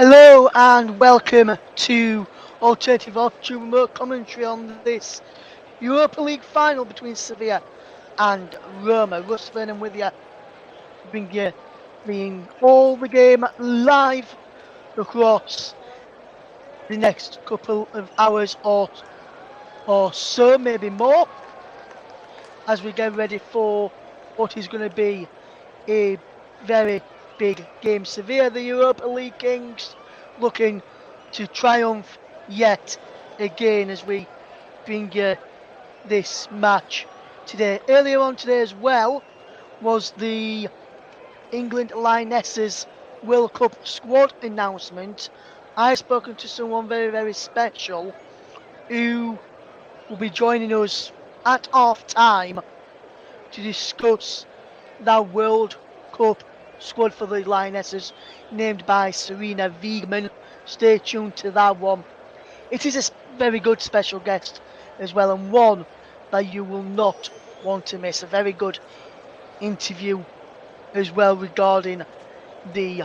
Hello and welcome to Alternative Option Remote Commentary on this Europa League Final between Sevilla and Roma. Russ Vernon with you, bringing all the game live across the next couple of hours or so, maybe more, as we get ready for what is going to be a very big game. Sevilla, the Europa League Kings, looking to triumph yet again as we bring you this match today. Earlier on today as well was the England Lionesses World Cup squad announcement. I've spoken to someone very, very special who will be joining us at half time to discuss the World Cup squad for the Lionesses, named by Serena Wiegman. Stay tuned to that one. It is a very good special guest as well, and one that you will not want to miss. A very good interview as well regarding the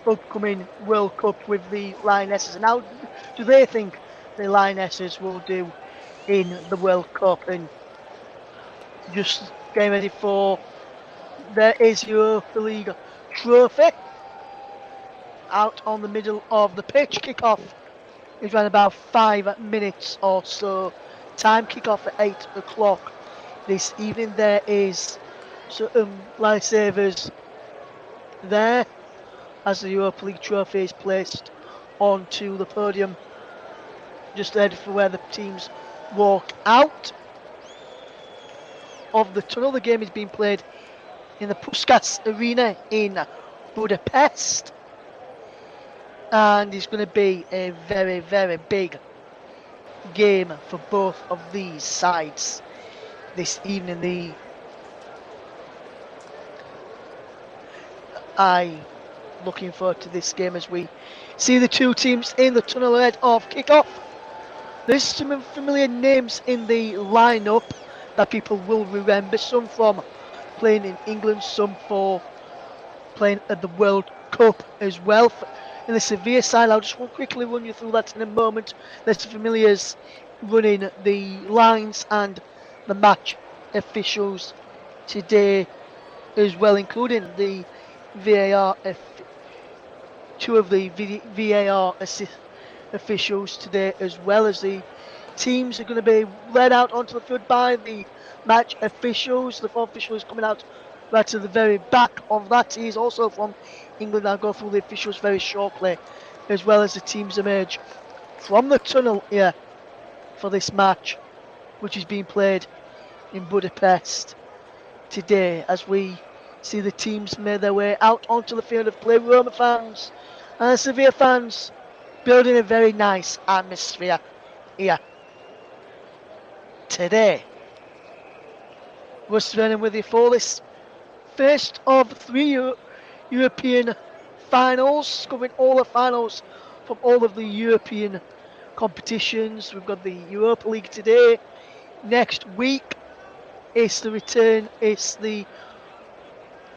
upcoming World Cup with the Lionesses and how do they think the Lionesses will do in the World Cup. And just getting ready for there is Europa League trophy out on the middle of the pitch. Kickoff is around about 5 minutes or so. Time kickoff at 8 o'clock this evening. There is some lifesavers there as the Europa League trophy is placed onto the podium just ahead for where the teams walk out of the tunnel. The game is being played in the Puskas Arena in Budapest, and it's going to be a very, very big game for both of these sides this evening. I looking forward to this game as we see the two teams in the tunnel ahead of kickoff. There's some familiar names in the lineup that people will remember, some from playing in England, some for playing at the World Cup as well. In the Sevilla side, I'll just quickly run you through that in a moment. There's some familiars running the lines and the match officials today as well, including the VAR, two of the VAR officials today, as well as the teams are going to be led out onto the field by the match officials. The fourth official is coming out right to the very back of that. He is also from England. I'll go through the officials very shortly, as well as the teams emerge from the tunnel here for this match, which is being played in Budapest today, as we see the teams made their way out onto the field of play. Roma fans and Sevilla fans building a very nice atmosphere here today. We're running with you for this first of three European finals, covering all the finals from all of the European competitions. We've got the Europa League today. Next week it's the return, it's the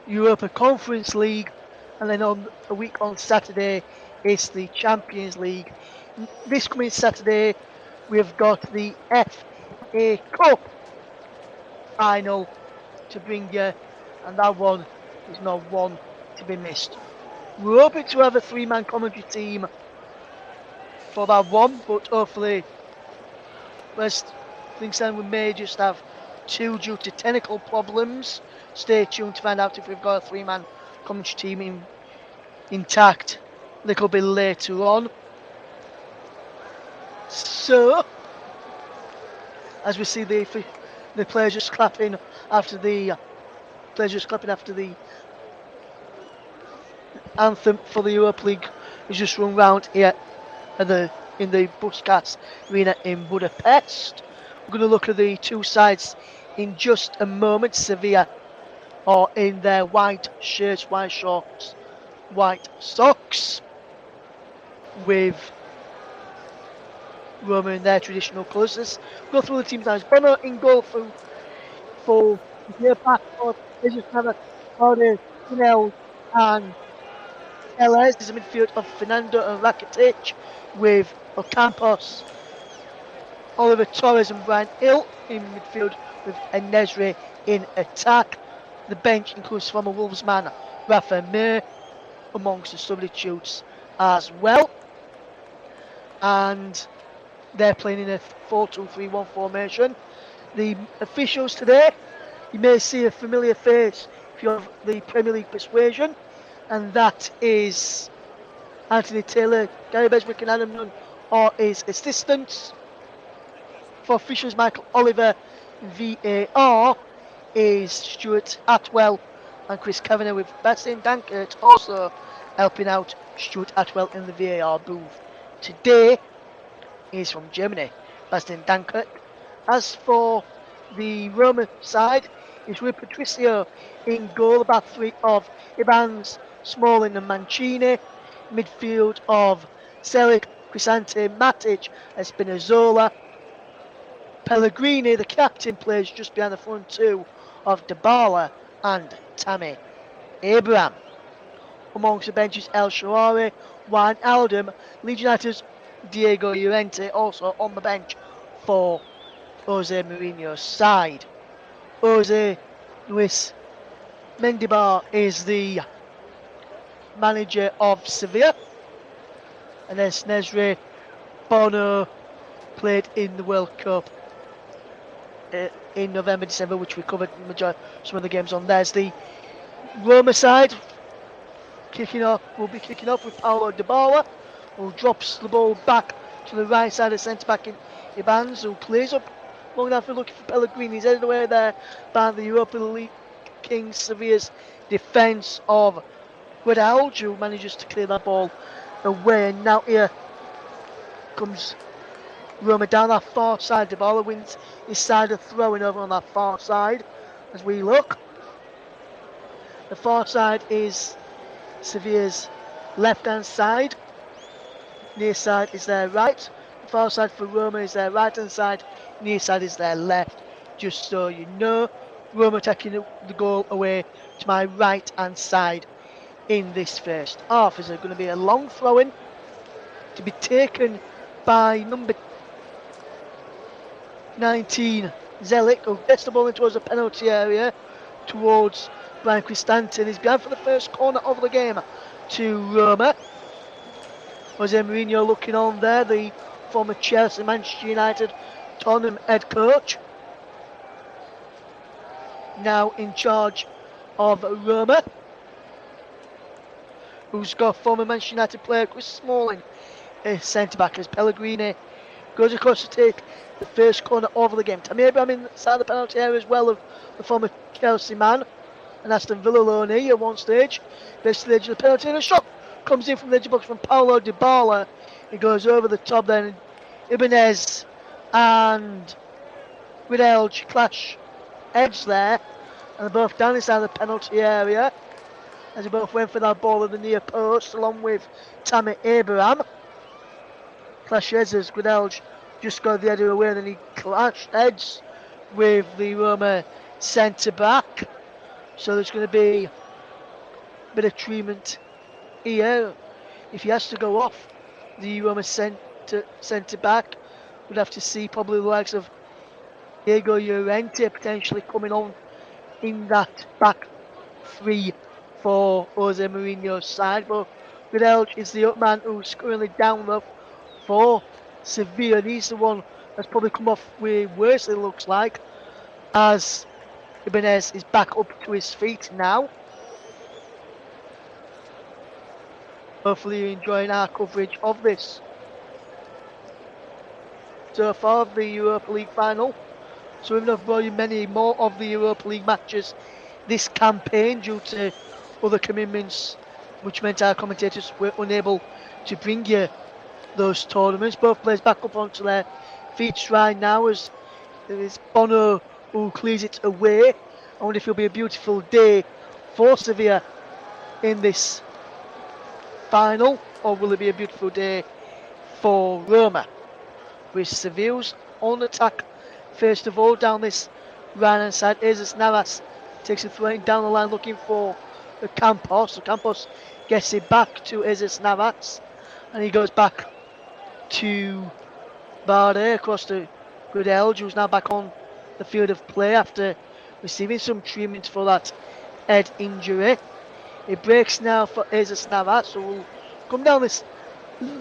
Europa Conference League, and then on a week on Saturday it's the Champions League. This coming Saturday we've got the FA Cup final to bring you, and that one is not one to be missed. We're hoping to have a three-man commentary team for that one, but hopefully, as things stand, we may just have two due to technical problems. Stay tuned to find out if we've got a three-man commentary team intact a little bit later on. So, as we see the players just clapping after the anthem for the Europa League is just run round here in the Puskas Arena in Budapest. We're going to look at the two sides in just a moment. Sevilla are in their white shirts, white shorts, white socks, with Roma in their traditional colours. Let's go through the team times. Bono in goal for the back for Israel, Claudio, Pinel, and LS is a midfield of Fernando and Rakitic, with Ocampos, Oliver Torres and Brian Hill in midfield, with Enesri in attack. The bench includes former Wolves man Rafa Mir amongst the substitutes as well. And they're playing in a 4-2-3-1 formation. The officials today, you may see a familiar face if you have the Premier League persuasion, and that is Anthony Taylor, Gary Beswick and Adam Nunn are his assistants. For officials, Michael Oliver, VAR is Stuart Atwell and Chris Kavanagh, with Bastian Dankert also helping out Stuart Atwell in the VAR booth. Today is from Germany, Bastian Dankert. As for the Roma side, it's with Patricio in goal, a back three of Ibanez, Smalling and Mancini. Midfield of Selic, Crisante, Matic, Espinazola. Pellegrini, the captain, plays just behind the front two of Dybala and Tammy Abraham. Amongst the benches, El Shaarawy, Juan Aldum, Leeds United's Diego Llorente also on the bench for Jose Mourinho's side. Jose Luis Mendibar is the manager of Sevilla, and there's Nesri Bono, played in the World Cup in November, December, which we covered some of the games on. There's the Roma side will be kicking off with Paulo Dybala, who drops the ball back to the right side of centre back in Ibanez, who clears up long enough for looking for Pellegrini. He's headed away there by the Europa League Kings Sevilla's defence of Guadalj, who manages to clear that ball away. And now here comes Roma down that far side. Dybala wins his side of throwing over on that far side. As we look, the far side is Sevilla's left hand side. Near side is their right. The far side for Roma is their right hand side. Near side is their left. Just so you know, Roma taking the goal away to my right hand side in this first half. Is there going to be a long throw in to be taken by number 19 Zelik, who gets the ball in towards the penalty area towards Brian Cristante. He's behind for the first corner of the game to Roma. Jose Mourinho looking on there, the former Chelsea, Manchester United, Tottenham head coach, now in charge of Roma, who's got former Manchester United player Chris Smalling centre back as Pellegrini goes across to take the first corner over the game. Tammy Abraham inside the penalty area as well, of the former Chelsea man, and Aston Villa loanee at one stage. Best to the edge of the penalty, and a shot comes in from the edge of the box from Paulo Dybala. He goes over the top then. Ibanez and Guadalj clash edge there, and they're both down inside the penalty area as they both went for that ball at the near post along with Tammy Abraham. Clash heads as Guadalj just got the header away, and then he clashed heads with the Roma centre back. So there's going to be a bit of treatment here. If he has to go off, the Roma centre back would have to see probably the likes of Diego Llorente potentially coming on in that back three for Jose Mourinho's side. But Guadalj is the up man who's currently down though for Sevilla, and he's the one that's probably come off way worse, it looks like, as Ibanez is back up to his feet now. Hopefully you're enjoying our coverage of this so far of the Europa League Final. So we've not brought you many more of the Europa League matches this campaign due to other commitments, which meant our commentators were unable to bring you those tournaments. Both players back up onto their feet right now as there is Bono who clears it away. I wonder if it'll be a beautiful day for Sevilla in this final, or will it be a beautiful day for Roma, with Sevilla's on attack first of all down this right hand side. Jesus Navas takes a throw down the line looking for the Campos. The Campos gets it back to Jesus Navas, and he goes back to Barde across the Gridel, who's now back on the field of play after receiving some treatment for that head injury. It breaks now for Jesus Navas, so we'll come down this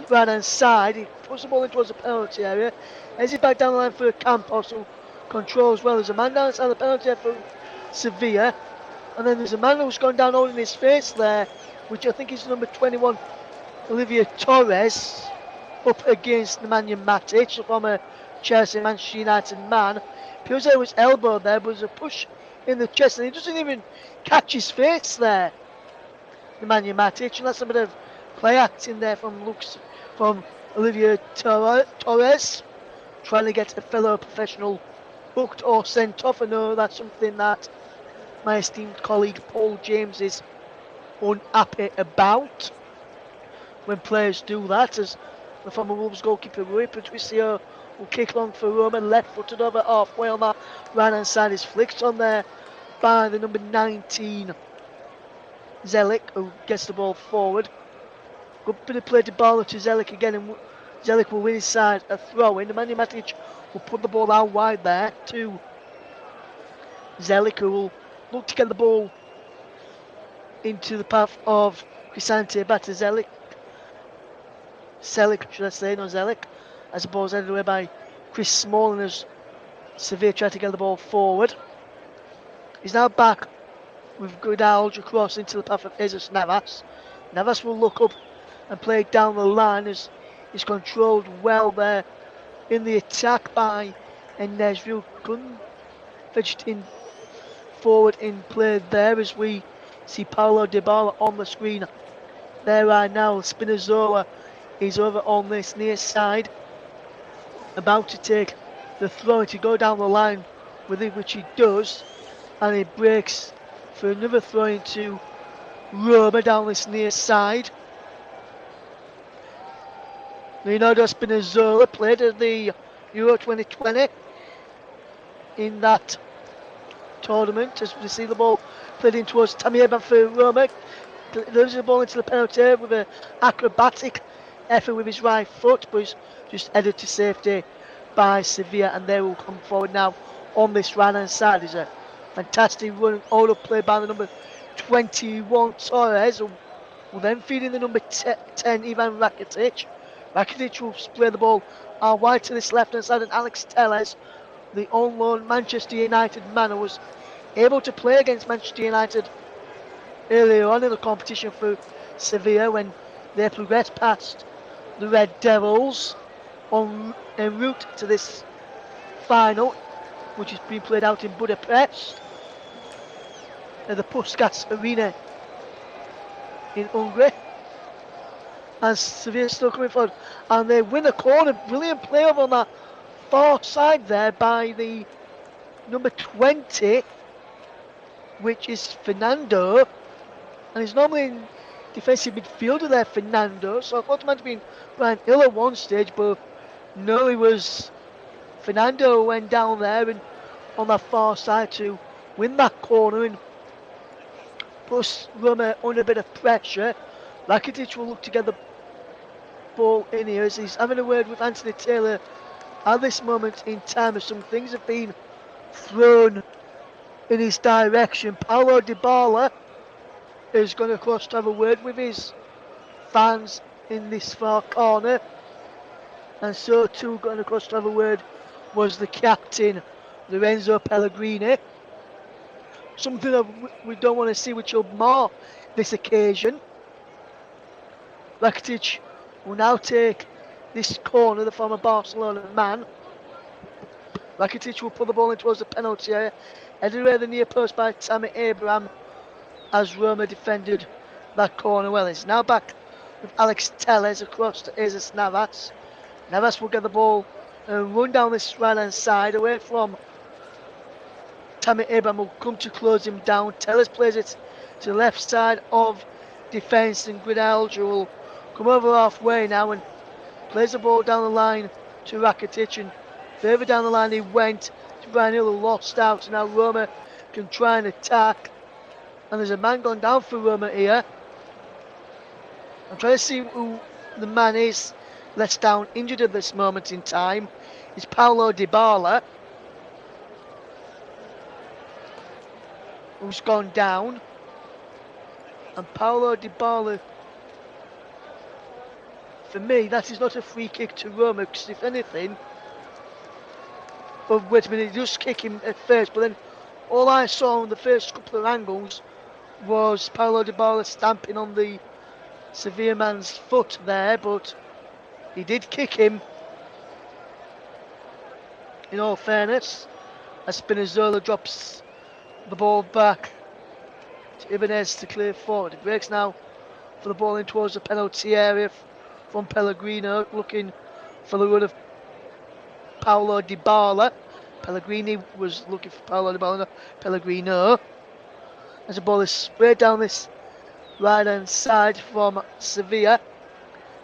right hand side. He puts the ball in towards the penalty area. As he's back down the line for Campos, who controls well. There's a man down inside the penalty area for Sevilla. And then there's a man who's gone down holding his face there, which I think is number 21, Olivier Torres, up against Nemanja Matic, the former Chelsea Manchester United man. Piozo was elbowed there, but there's a push in the chest, and he doesn't even catch his face there, Nemanja Matic, and that's a bit of play acting there from Olivier Torres, trying to get a fellow professional booked or sent off. I know that's something that my esteemed colleague Paul James is unhappy about when players do that, as the former Wolves goalkeeper Rui Patricio will kick long for Roma, left-footed over halfway on that right-hand side. Is flicked on there by the number 19 Zelik, who gets the ball forward. Good bit of play to Barlow to Zelik again, and Zelik will win his side a throw-in. Nemanja Matic will put the ball out wide there to Zelik, who will look to get the ball into the path of Crisante, back to Zelik. Zelik, should I say, no Zelik. As the ball's headed away by Chris Smalling as Sevilla try to get the ball forward. He's now back with Goudalge across into the path of Jesus Navas. Navas will look up and play down the line as he's controlled well there in the attack by Enesville. Couldn't vegeting forward in play there as we see Paulo Dybala on the screen there right now. Spinazzola is over on this near side, about to take the throw to go down the line with it, which he does, and he breaks for another throw into Roma down this near side. Leonardo Spinazzola played at the Euro 2020 in that tournament, as we see the ball played in towards Tammy Abraham for Roma. Delivers the ball into the penalty area with an acrobatic effort with his right foot, but he's just headed to safety by Sevilla, and they will come forward now on this right hand side. There's a fantastic run all up play by the number 21 Torres, who will then feed in the number 10 Ivan Rakitic. Rakitic will spray the ball wide to this left hand side, and Alex Telles, the on loan Manchester United man who was able to play against Manchester United earlier on in the competition for Sevilla when they progressed past the Red Devils en route to this final, which is being played out in Budapest at the Puskás Arena in Hungary. And Sevilla still coming forward, and they win a corner. Brilliant play over on that far side there by the number 20, which is Fernando, and he's normally in defensive midfielder there, Fernando. So I thought it might have been Brian Hill at one stage, but no, it was Fernando who went down there and on that far side to win that corner and plus Roma under a bit of pressure. Rakitic will look to get the ball in here as he's having a word with Anthony Taylor at this moment in time, as some things have been thrown in his direction. Paulo Dybala is going across to have a word with his fans in this far corner, and so too going across to have a word was the captain, Lorenzo Pellegrini. Something that we don't want to see, which will mar this occasion. Rakitic will now take this corner, the former Barcelona man. Rakitic will put the ball in towards the penalty area, headed away the near post by Tammy Abraham as Roma defended that corner well. It's now back with Alex Telles across to Jesus Navas. Navas will get the ball and run down this right hand side away from Tammy Abraham, will come to close him down. Telles plays it to the left side of defence, and Gridalge will come over halfway now and plays the ball down the line to Rakitic, and further down the line he went to Brian Hill, who lost out. So now Roma can try and attack, and there's a man gone down for Roma here. I'm trying to see who the man is that's down injured at this moment in time. It's Paulo Dybala, who's gone down. And Paulo Dybala, for me, that is not a free kick to Roma, because if anything, well, wait a minute, he just kick him at first, but then all I saw in the first couple of angles was Paulo Dybala stamping on the Sevilla man's foot there, but he did kick him, in all fairness, as Spinazzola drops the ball back to Ibanez to clear forward. It breaks now for the ball in towards the penalty area from Pellegrino, looking for the run of Paulo Dybala. Pellegrini was looking for Paulo Dybala, not Pellegrino. As the ball is sprayed down this right hand side from Sevilla,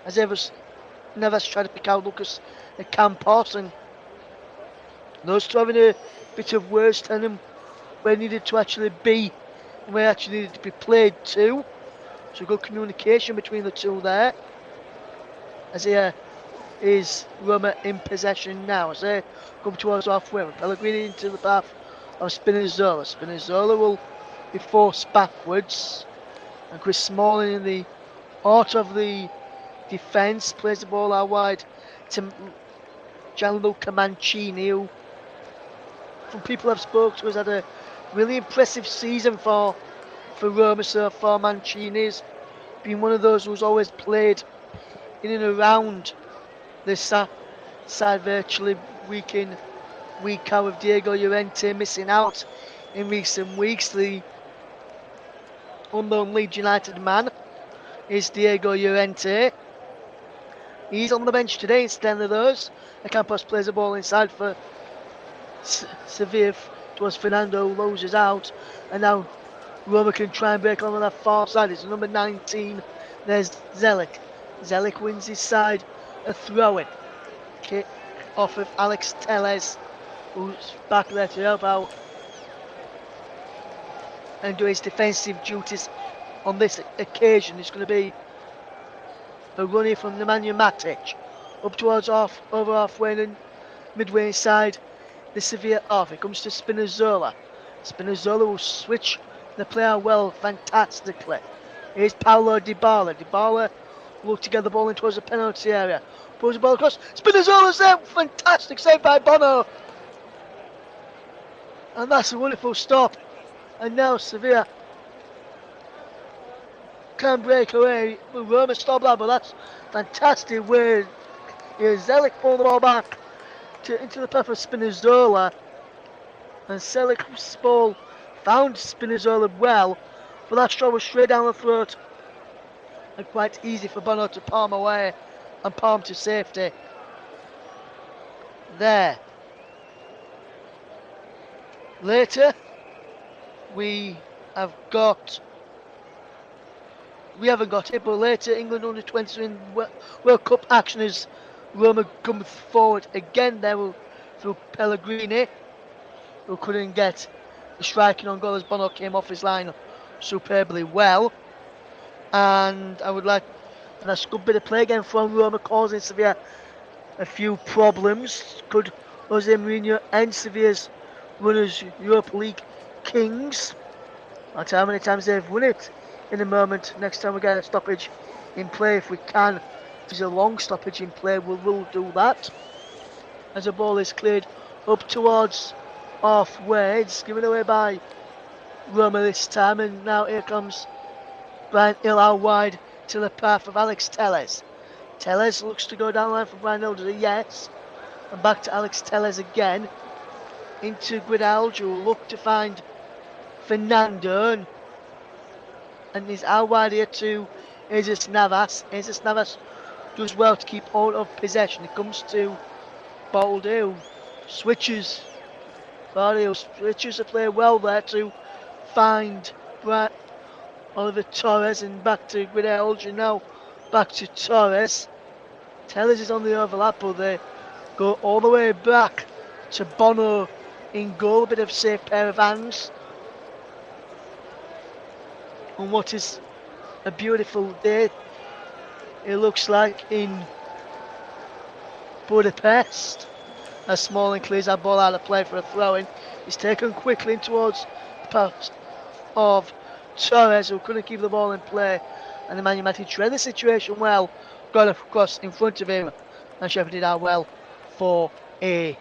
as Neves tried to pick out Lucas Campos, and those two having a bit of worse than him where it needed to actually be, where it actually needed to be played to. So good communication between the two there. As here is Roma in possession now, as they come towards halfway. Pellegrini into the path of Spinazzola. Spinazzola will be forced backwards, and Chris Smalling in the heart of the defence plays the ball out wide to Gianluca Mancini, who, from people I've spoken to, has had a really impressive season for Roma so far. Mancini's been one of those who's always played in and around this side virtually week in, week out, with Diego Llorente missing out in recent weeks. The unknown Leeds United man is Diego Llorente. He's on the bench today instead of those. Campos plays the ball inside for Sevilla towards Fernando, who loses out, and now Roma can try and break on that far side. It's number 19. There's Zelik. Zelik wins his side a throw-in. Kick off of Alex Telles, who's back there to help out and do his defensive duties on this occasion. It's going to be a run here from Nemanja Matic up towards over halfway and midway inside the Sevilla half. It comes to Spinazzola. Spinazzola will switch the player well, fantastically. Here's Paulo Dybala. Dybala will to get the ball in towards the penalty area. Pulls the ball across. Spinazzola's there. Fantastic save by Bono. And that's a wonderful stop. And now Sevilla can break away. Roma stop that, but that's fantastic way. Here's Zelik pulling the ball back into the path of Spinazzola. And Zelik's ball found Spinazzola well, but that shot was straight down the throat and quite easy for Bono to palm away and palm to safety. There. Later, we haven't got it, but later England under 20 in World Cup action as Roma come forward again there through Pellegrini, who couldn't get the striking on goal as Bono came off his line superbly well. And that's a good bit of play again from Roma, causing Sevilla a few problems. Could Jose Mourinho end Sevilla's run as Europa League kings? I'll tell you how many times they've won it in a moment. Next time we get a stoppage in play, if we can. If there's a long stoppage in play, we'll do that. As the ball is cleared up towards halfway, it's given away by Roma this time, and now here comes Brian Hill out wide to the path of Alex Telles. Telles looks to go down the line for Brian Hill, does a yes. And back to Alex Telles again. Into Guidalj, who will look to find Fernando. And he's out wide here to Jesus Navas. Jesus Navas does well to keep hold of possession. It comes to Balde, who switches. Balde who switches the play well there to find Oliver Torres, and back to Guidalj, and now back to Torres. Telles is on the overlap, but they go all the way back to Bono in goal. A bit of safe pair of hands on what is a beautiful day it looks like, in Budapest. As Smalling clears that ball out of play for a throw-in. He's taken quickly in towards the pass of Torres, who couldn't keep the ball in play. And the Man United read the situation well, got across in front of him, and Sheffield did out well for a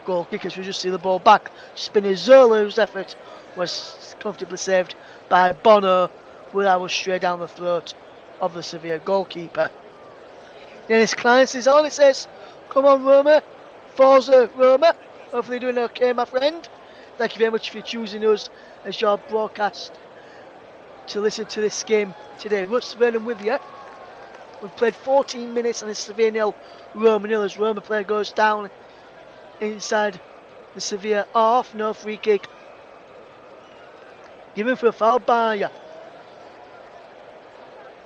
goal kick. As we just see the ball back. Spinazzola, whose effort was comfortably saved by Bono, but that was straight down the throat of the Sevilla goalkeeper. Dennis Klein is on. It says, "Come on, Roma. Forza, Roma. Hopefully you're doing okay, my friend. Thank you very much for choosing us as your broadcast to listen to this game today." Russ Vernon with you. We've played 14 minutes and it's Sevilla nil, Roma nil, as Roma player goes down inside the Sevilla half. No free kick. Given for a foul by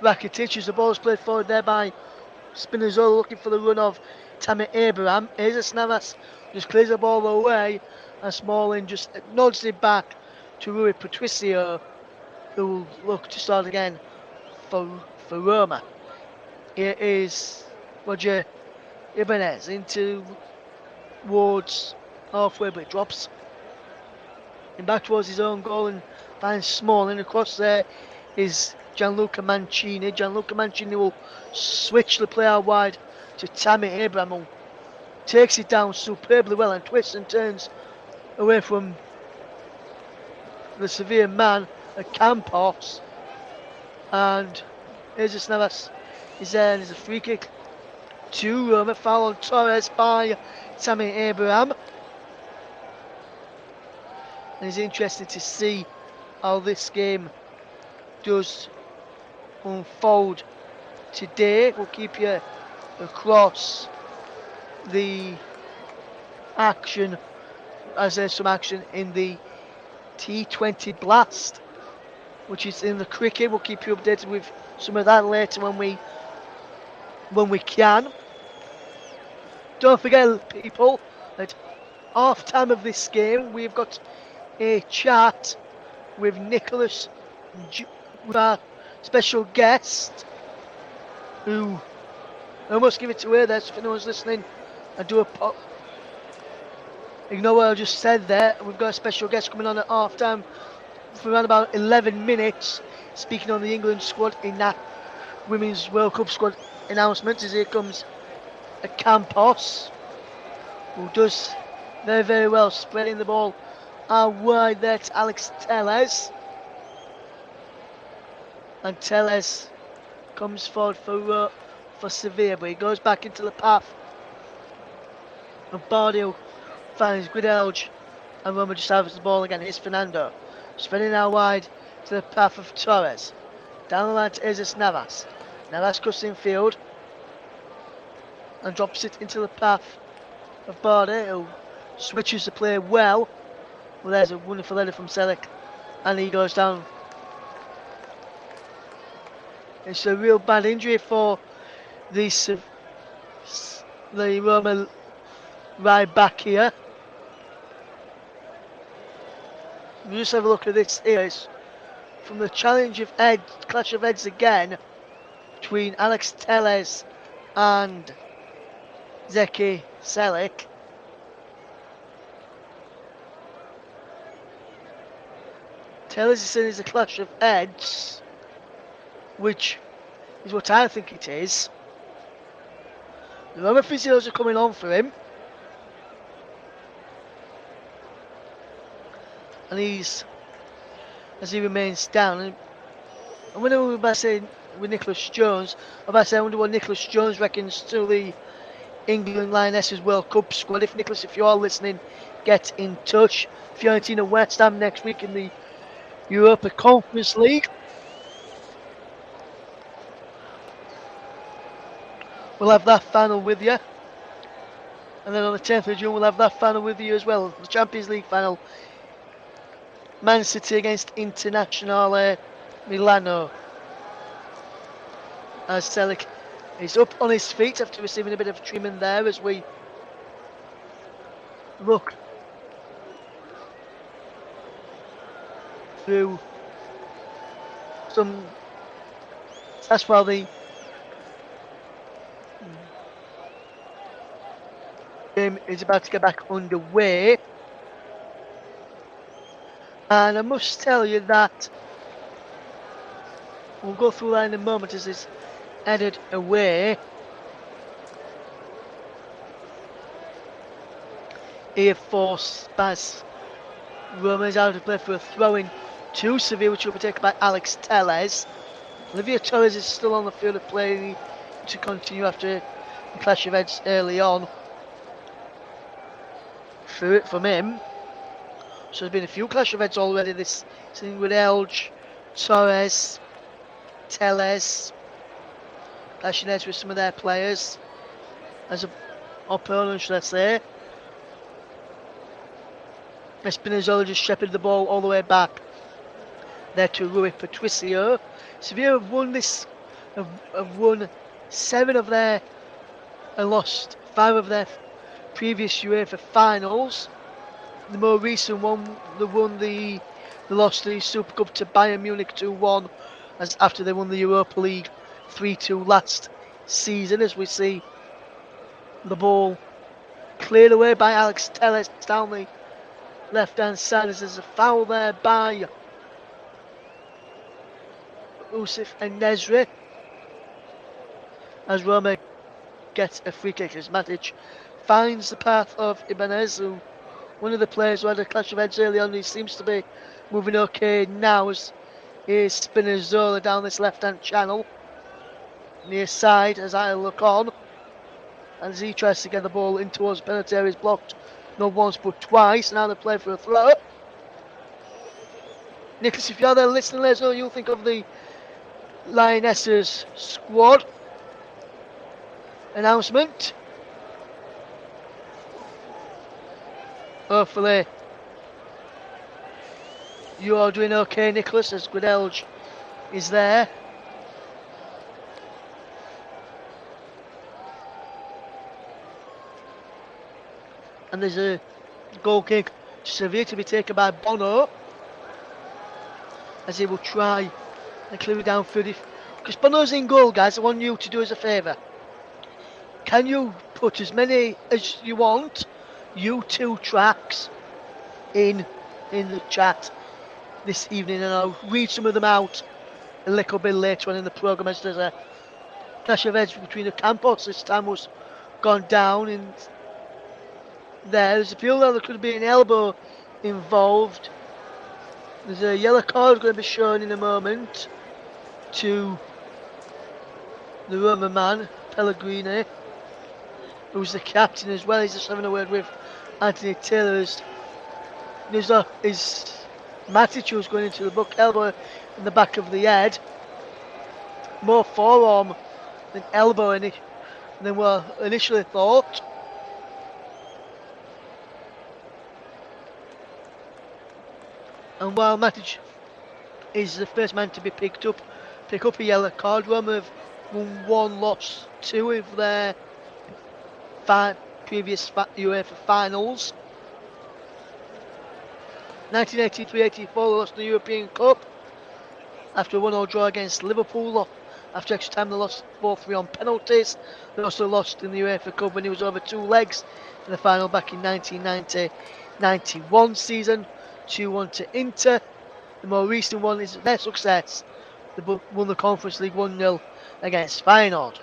Rakitic, as the ball is played forward there by Spinazzola, looking for the run of Tammy Abraham. Jesus Navas just clears the ball away, and Smalling just nods it back to Rui Patricio, who will look to start again for Roma. Here is Roger Ibanez into towards halfway, but it drops and back towards his own goal and finds Smalling. Across there is Gianluca Mancini. Gianluca Mancini will switch the play out wide to Tammy Abraham, who takes it down superbly well and twists and turns away from the Sevilla man at Campos. And Jesus Navas is there, and there's a free kick to Roma. Foul on Torres by Tammy Abraham. And it's interesting to see how this game does unfold today. We'll keep you across the action as there's some action in the T20 Blast, which is in the cricket. We'll keep you updated with some of that later when we can. Don't forget, people, at half time of this game we've got a chat with Nicholas, with our special guest, who I must give it to her there, so if anyone's listening, I do ignore what I just said there. We've got a special guest coming on at half time for around about 11 minutes, speaking on the England squad in that Women's World Cup squad announcement. As here comes a Campos, who does very, very well, spreading the ball out wide there to Alex Telles. And Telles comes forward for Sevilla, but he goes back into the path of Bardio, finds Guidelge, and Roma just has the ball again. Here's Fernando, spreading out wide to the path of Torres. Down the line to Jesus Navas. Navas cuts in field and drops it into the path of Bardio, who switches the play well. Well, there's a wonderful header from Selic, and he goes down. It's a real bad injury for the Roma right back here. We just have a look at this here. It's from the clash of heads again between Alex Telles and Zeki Selic. Telles is saying it's a clash of heads, which is what I think it is. The Roma physios are coming on for him, and as he remains down. And I wonder what about saying with Nicholas Jones. I wonder what Nicholas Jones reckons to the England Lionesses World Cup squad. If Nicholas, if you are listening, get in touch. Fiorentina West Ham next week in the Europa Conference League. We'll have that final with you. And then on the 10th of June we'll have that final with you as well. The Champions League final. Man City against Internazionale Milano. As Selic is up on his feet after receiving a bit of treatment there, as we look through some. That's while the is about to get back underway. And I must tell you that we'll go through that in a moment as it's headed away. Here for Spaz. Roma is out to play for a throw-in to Sevilla, which will be taken by Alex Tellez. Olivier Torres is still on the field of play to continue after the clash of heads early on. Through it from him. So there's been a few clash of heads already this season with Elge, Torres, Tellez, clashing heads with some of their players as opponents, let's say. Espinazola just shepherded the ball all the way back there to Rui Patricio. Sevilla have won this, have won 7 of their and lost 5 of their previous UEFA finals. The more recent one, they lost the Super Cup to Bayern Munich 2-1 as after they won the Europa League 3-2 last season. As we see the ball cleared away by Alex Tellez down the left-hand side as there's a foul there by Usif and Nesri as Roma gets a free kick as Matic finds the path of Ibanez, who one of the players who had a clash of heads early on. He seems to be moving okay now as here's Spinazzola down this left-hand channel near side as I look on, and as he tries to get the ball in towards penalty area, is blocked not once but twice. Now they play for a throw. Nicholas, if you're there listening, let us know what you think of the Lionesses squad announcement. Hopefully you are doing okay, Nicholas, as Gudelj is there. And there's a goal kick to Sevilla to be taken by Bono, as he will try and clear it down for the... Because Bono's in goal, guys. I want you to do us a favour. Can you put as many as you want U2 tracks in the chat this evening, and I'll read some of them out a little bit later on in the programme, as there's a clash of heads between the Campos. This time was gone down, and there's a feel that there could be an elbow involved. There's a yellow card going to be shown in a moment to the Roma man, Pellegrini, who's the captain as well. He's just having a word with Anthony Taylor. There's Matic, who's going into the book, elbow in the back of the head. More forearm than elbow than were initially thought. And while Matic is the first man to be pick up a yellow card, Roma have won 1, lost 2 of their previous UEFA finals. 1983-84 they lost the European Cup after a 1-1 draw against Liverpool. After extra time they lost 4-3 on penalties. They also lost in the UEFA Cup when it was over 2 legs in the final back in 1990-91 season, 2-1 to Inter. The more recent one is their success. They won the Conference League 1-0 against Feyenoord.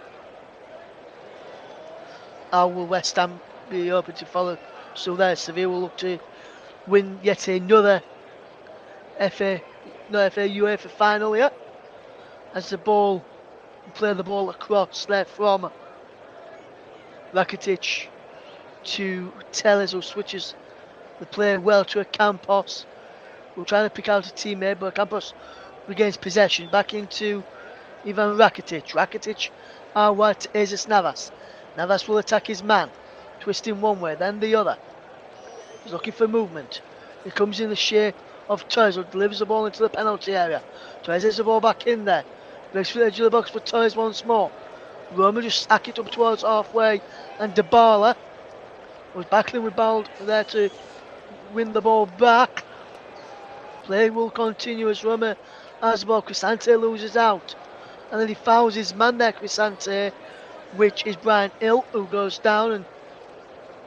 How will West Ham be open to follow? So there, Sevilla will look to win yet another UEFA final here, as the ball play the ball across there from Rakitic to Tellez, who switches the play well to a Campos. We're trying to pick out a teammate, but Campos regains possession back into Ivan Rakitic. Rakitic wide to Jesus Navas. Navas will attack his man, twisting one way, then the other. He's looking for movement. He comes in the shape of Torres, who delivers the ball into the penalty area. Torres has the ball back in there. Breaks through the edge of the box for Torres once more. Roma just stack it up towards halfway, and Dybala was battling with Bald there to win the ball back. Play will continue as Roma has the ball. Cristante loses out, and then he fouls his man there, Cristante, which is Brian Hill, who goes down, and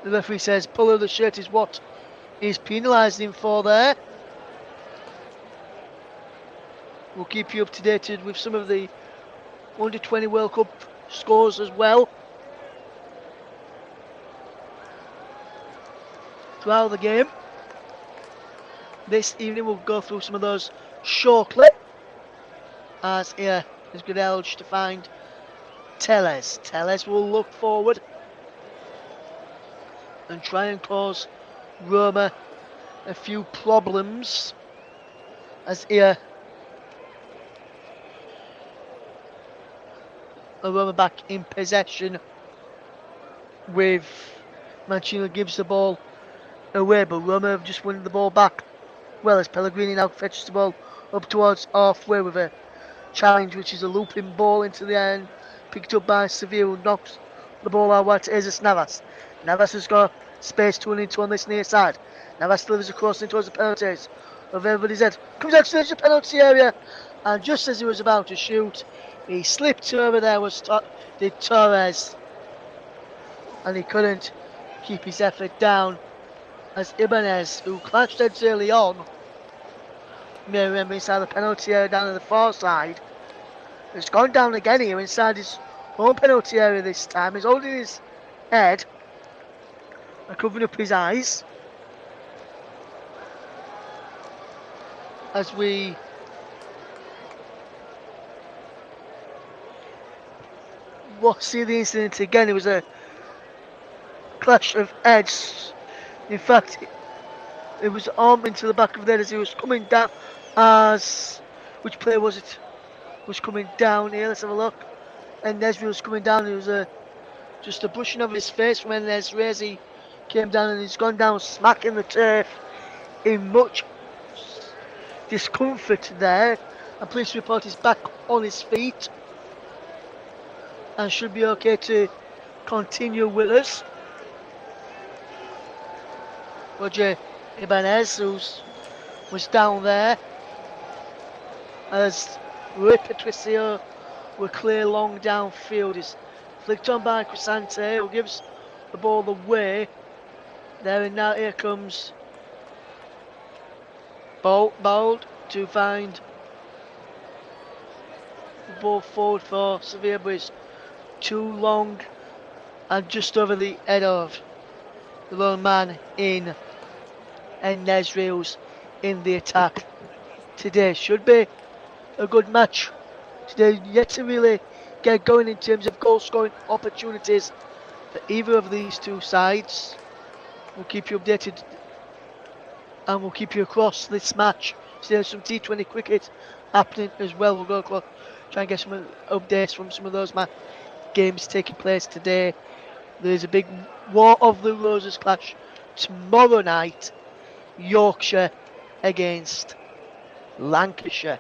The referee says pull of the shirt is what he's penalised him for there. We'll keep you up to date with some of the Under 20 World Cup scores as well throughout the game. This evening we'll go through some of those shortly, as here is Goodellage to find Tellez. Tellez will look forward and try and cause Roma a few problems, as here Roma back in possession with Mancino gives the ball away, but Roma have just won the ball back. Well, as Pellegrini now fetches the ball up towards halfway with a challenge, which is a looping ball into the end, picked up by Sevilla, who knocks the ball out wide to Jesus Navas. Navas has got space to run into on this near side. Navas delivers across in towards the penalties of everybody's head. Comes out to the penalty area, and just as he was about to shoot, he slipped over there, did Torres, and he couldn't keep his effort down, as Ibanez, who clashed heads early on, may remember inside the penalty area down on the far side, has gone down again here inside his own penalty area this time. He's holding his head and covering up his eyes, as we see the incident again. It was a clash of heads. In fact, it was arm into the back of the head as he was coming down. Which player was it? Was coming down here. Let's have a look. And Nesri was coming down. It was just a brushing of his face when Nesri came down, and he's gone down smacking the turf in much discomfort there. And police report is back on his feet and should be okay to continue with us. Roger Ibanez, who was down there, as Rui Patricio were clear long downfield. Is flicked on by Crisante, who gives the ball away. There and now here comes Bold to find the ball forward for Sevilla, but it's too long and just over the head of the lone man in, and Nesri in the attack. Today should be a good match. Today yet to really get going in terms of goal scoring opportunities for either of these two sides. We'll keep you updated and we'll keep you across this match. So there's some T20 cricket happening as well. We'll go across, try and get some updates from some of those games taking place today. There's a big War of the Roses clash tomorrow night. Yorkshire against Lancashire.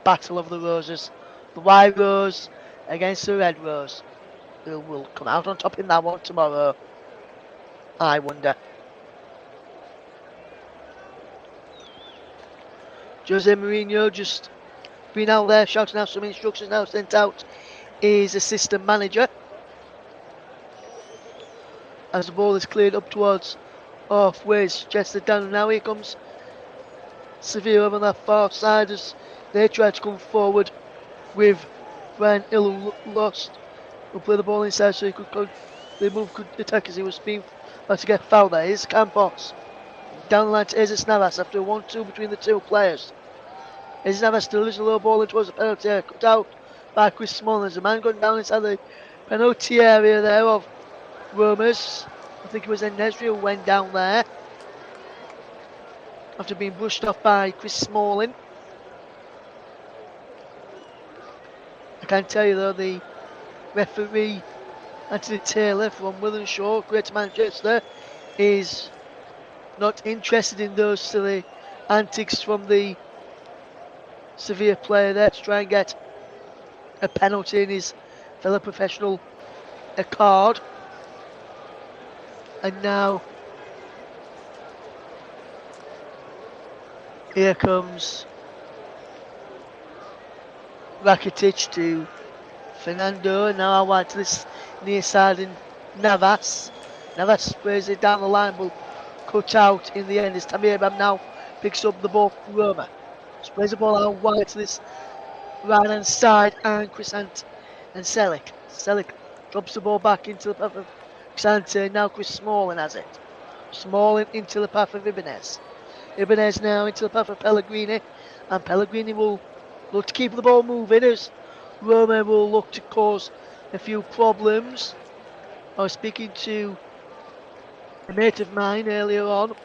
Battle of the Roses. The White Rose against the Red Rose. Who will come out on top in that one tomorrow? I wonder. Jose Mourinho just been out there shouting out some instructions now sent out his assistant manager. As the ball is cleared up towards halfway, suggested down, and now here comes Sevilla on that far side as they try to come forward with Brian Hill, who lost, who play the ball inside so he could attack as he was being about to get fouled there. Here's Campos down the line to Jesus Navas after a 1-2 between the two players. Jesus Navas delivers a low ball in towards the penalty area, cut out by Chris Smalling. There's a man going down inside the penalty area there of Roma's. I think it was Nesri who went down there after being brushed off by Chris Smalling. I can tell you though, the referee Anthony Taylor from Williamshaw, Greater Manchester, is not interested in those silly antics from the Sevilla player there to try and get a penalty in his fellow professional a card. And now here comes Rakitic to Fernando, and now I want to this near side, and Navas. Navas sprays it down the line, will cut out in the end as Tamir Abraham now picks up the ball from Roma. Sprays the ball out wide to this right hand side, and Crisant and Selic. Selic drops the ball back into the path of Crisant. Now Chris Smalling has it. Smalling into the path of Ibanez. Ibanez now into the path of Pellegrini, and Pellegrini will look to keep the ball moving as Roma will look to cause a few problems. I was speaking to a mate of mine earlier on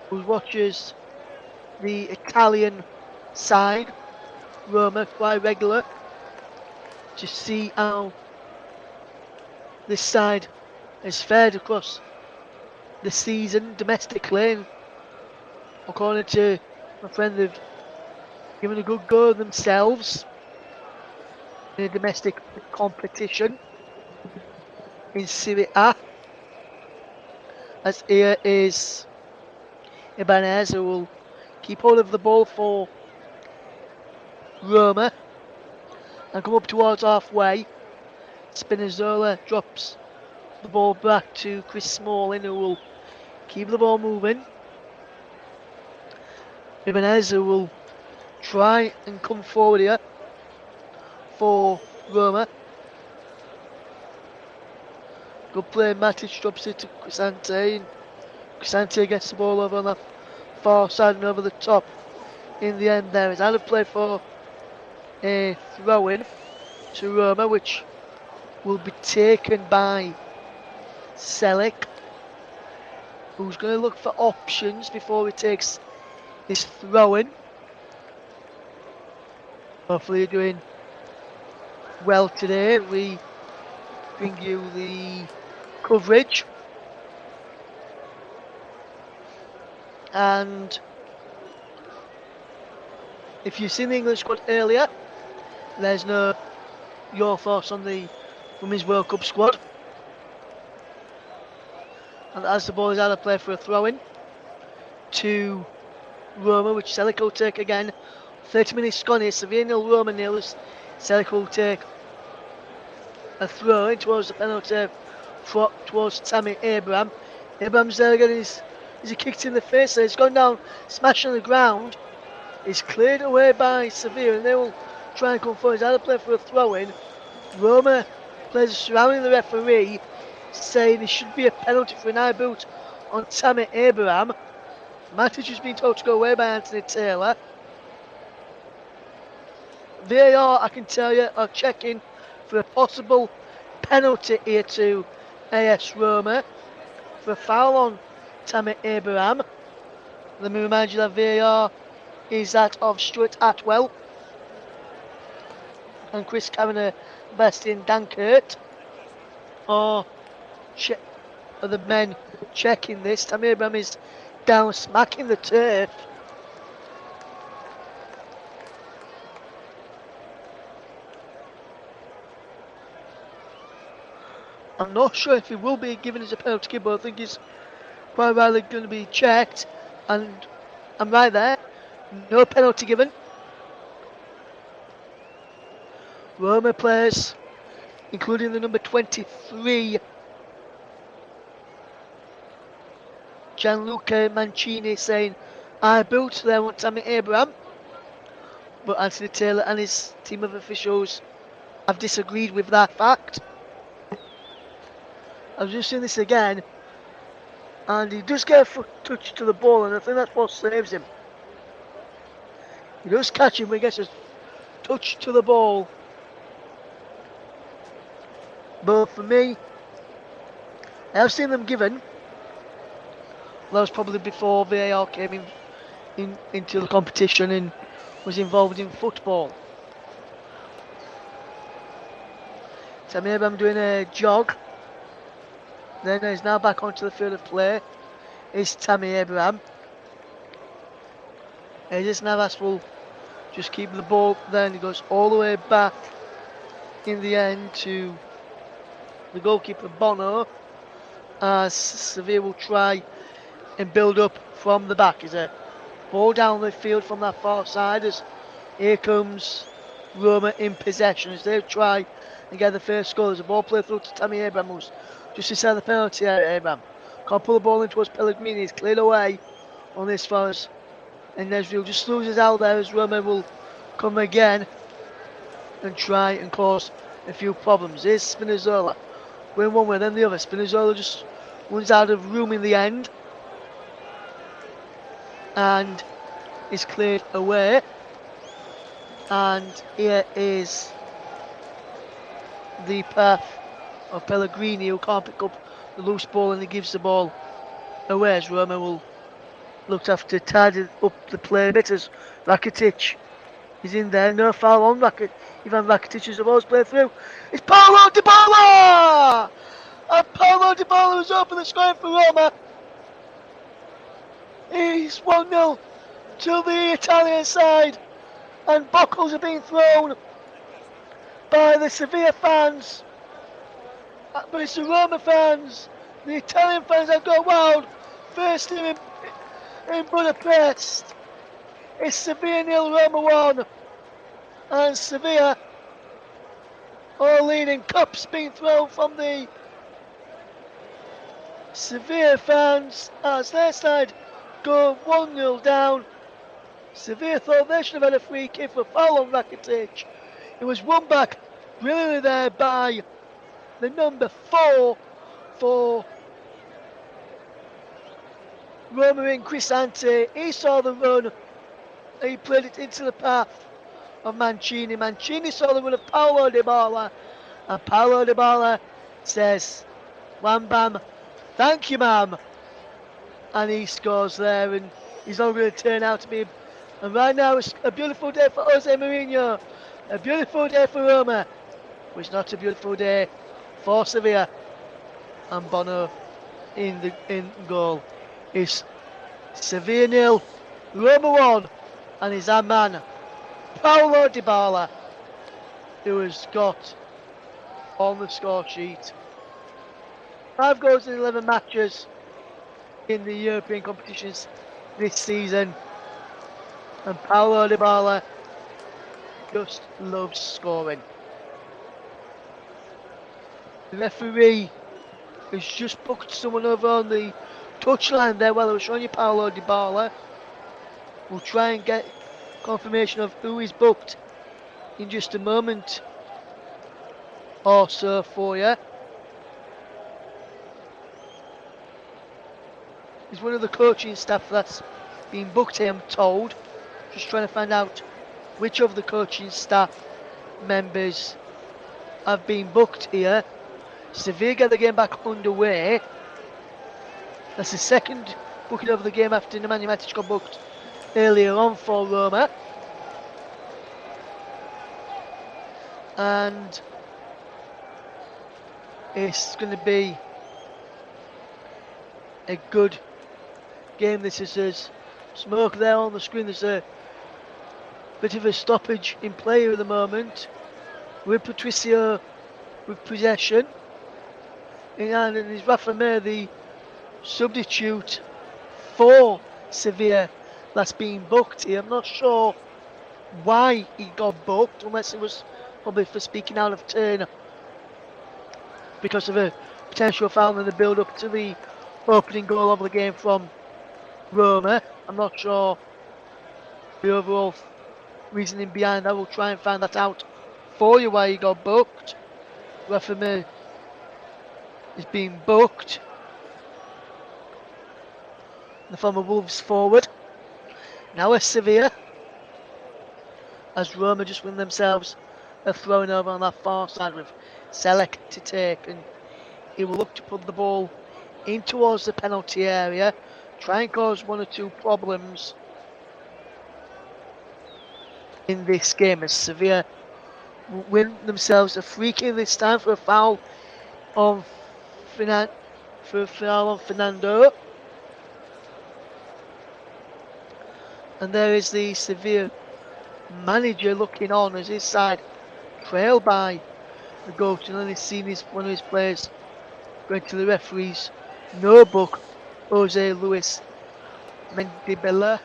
who watches the Italian side, Roma, quite regular, to see how this side has fared across the season domestically. And according to my friend, they've given a good go themselves in a domestic competition in Serie A. As here is Ibanez, who will keep hold of the ball for Roma and come up towards halfway. Spinazzola drops the ball back to Chris Smalling, who will keep the ball moving. Ibanez, who will try and come forward here for Roma. Good play, Matic drops it to Crisante, and Crisante gets the ball over on the far side and over the top. In the end there is out of play for a throw-in to Roma, which will be taken by Selic, who's going to look for options before he takes this throw-in. Hopefully you're doing well today. We bring you the coverage, and if you've seen the England squad earlier, there's no your thoughts on the Women's World Cup squad. And as the ball is out of play for a throw-in to Roma, which Selic will take again. 30 minutes gone here, Sevilla nil, Roma nil. Selic will take a throw-in towards the penalty towards Tammy Abraham. Abraham's there again, is he kicked in the face there, he's gone down, smashed on the ground. He's cleared away by Sevilla, and they will try and come forward. He's out of play for a throw-in. Roma players surrounding the referee, saying there should be a penalty for an eye boot on Tammy Abraham. Matic has been told to go away by Anthony Taylor. VAR, I can tell you, are checking for a possible penalty here to AS Roma for a foul on Tammy Abraham. Let me remind you that VAR is that of Stuart Atwell and Chris Kavanagh, Bastian Dankert are the men checking this. Tammy Abraham is down, smacking the turf. I'm not sure if he will be given as a penalty kick, but I think he's quite rightly going to be checked, and I'm right there. No penalty given. Roma players, including the number 23, Gianluca Mancini, saying, I boot there on Tammy Abraham. But Anthony Taylor and his team of officials have disagreed with that fact. I've just seen this again, and he does get a foot touch to the ball, and I think that's what saves him. He does catch him, but he gets a touch to the ball. But for me, I have seen them given. That was probably before VAR came into the competition and was involved in football. Tammy Abraham doing a jog. Then he's now back onto the field of play. It's Tammy Abraham. This Navas will just keep the ball. Then he goes all the way back in the end to the goalkeeper Bono, as Sevilla will try and build up from the back. Is a ball down the field from that far side, as here comes Roma in possession as they try and get the first goal. There's a ball played through to Tammy Abraham, who's just inside the penalty area. Abraham can't pull the ball in towards Pellegrini. He's cleared away on this far as, and Nesriel just loses out there as Roma will come again and try and cause a few problems. Here's Spinazzola going one way then the other. Spinazzola just runs out of room in the end and is cleared away. And here is the path of Pellegrini, who can't pick up the loose ball, and he gives the ball away as Roma will look to have to tidy up the play a bit as Rakitic is in there. No foul on Ivan Rakitic as the ball's played through. It's Paulo Dybala! And Paulo Dybala has opened the scoring for Roma. He's 1-0 to the Italian side, and buckles are being thrown by the Sevilla fans. But it's the Roma fans, the Italian fans that go wild. First in Budapest. It's Sevilla 0, Roma 1. And Sevilla all leading. Cups being thrown from the Sevilla fans as their side go 1-0 down. Sevilla thought they should have had a free kick for foul on Rakitic. It was won back brilliantly there by the number 4 for Roma in Crisante. He saw the run, he played it into the path of Mancini. Mancini saw the run of Paulo Dybala, and Paulo Dybala says, "Wham bam, thank you ma'am," and he scores there, and he's not going to turn out to be. And right now it's a beautiful day for Jose Mourinho, a beautiful day for Roma, but it's not a beautiful day for Sevilla. And Bono in goal. It's Sevilla 0, Roma 1, and it's our man Paulo Dybala who has got on the score sheet 5 goals in 11 matches in the European competitions this season. And Paulo Dybala just loves scoring. The referee has just booked someone over on the touchline there while I was showing you Paulo Dybala. We'll try and get confirmation of who is booked in just a moment or so for you. He's one of the coaching staff that's been booked here, I'm told. Just trying to find out which of the coaching staff members have been booked here. Sevilla get the game back underway. That's the second booking of the game after Nemanja Matic got booked earlier on for Roma. And it's going to be a good game. This is as smoke there on the screen. There's a bit of a stoppage in play at the moment with Patricio with possession. And it is Rafa Mir, the substitute for Sevilla, that's being booked here. I'm not sure why he got booked, unless it was probably for speaking out of turn because of a potential foul in the build-up to the opening goal of the game from Roma. I'm not sure the overall reasoning behind that. We'll try and find that out for you why he got booked. Rafa Mir is being booked. The former Wolves forward. Now it's Sevilla, as Roma just win themselves a throwing over on that far side with Selec to take, and he will look to put the ball in towards the penalty area, try and cause 1 or 2 problems in this game as Sevilla win themselves a free kick this time for a foul on Fernando. And there is the Sevilla manager looking on as his side trailed by the goal, and then he's seen one of his players going to the referee's notebook, Jose Luis Mendibella.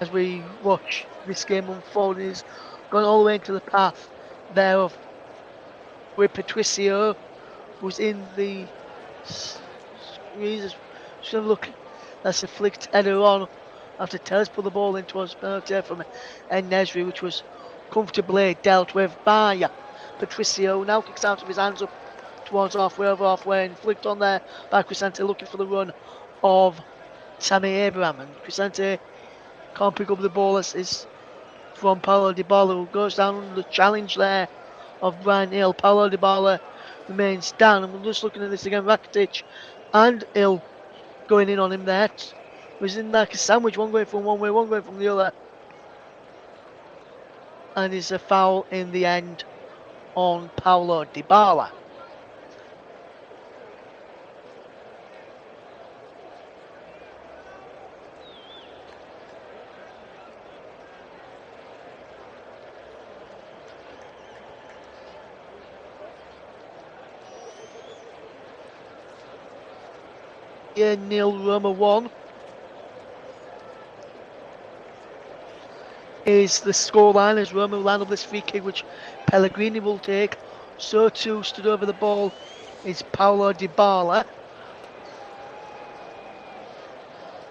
as we watch this game unfold. He's gone all the way into the path there of with Patricio, who's in the squeeze. Just have a look. That's a flicked header on after Tellez put the ball in towards penalty from Nesri, which was comfortably dealt with by Patricio. Now kicks out of his hands up towards halfway, over halfway, and flicked on there by Crisante, looking for the run of Tammy Abraham. And Crisante can't pick up the ball as is from Paulo Dybala, who goes down under the challenge there of Brian Hill. Paulo Dybala remains down, and we're just looking at this again. Rakitic and Hill going in on him there. It was in like a sandwich, one going from one way, one going from the other. And it's a foul in the end on Paulo Dybala. Yeah, 0, Roma 1 is the scoreline as Roma land up this free kick, which Pellegrini will take. So too stood over the ball is Paulo Dybala.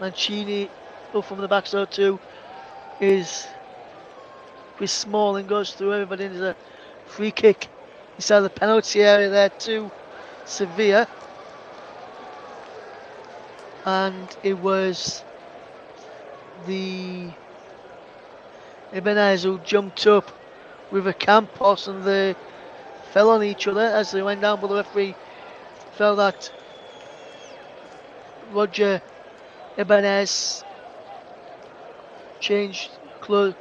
Mancini up from the back, so too is Chris Smalling, goes through everybody. There's a free kick inside the penalty area there to Sevilla. And it was the Ibanez who jumped up with a Campos, and they fell on each other as they went down, but the referee felt that Roger Ibanez changed, clear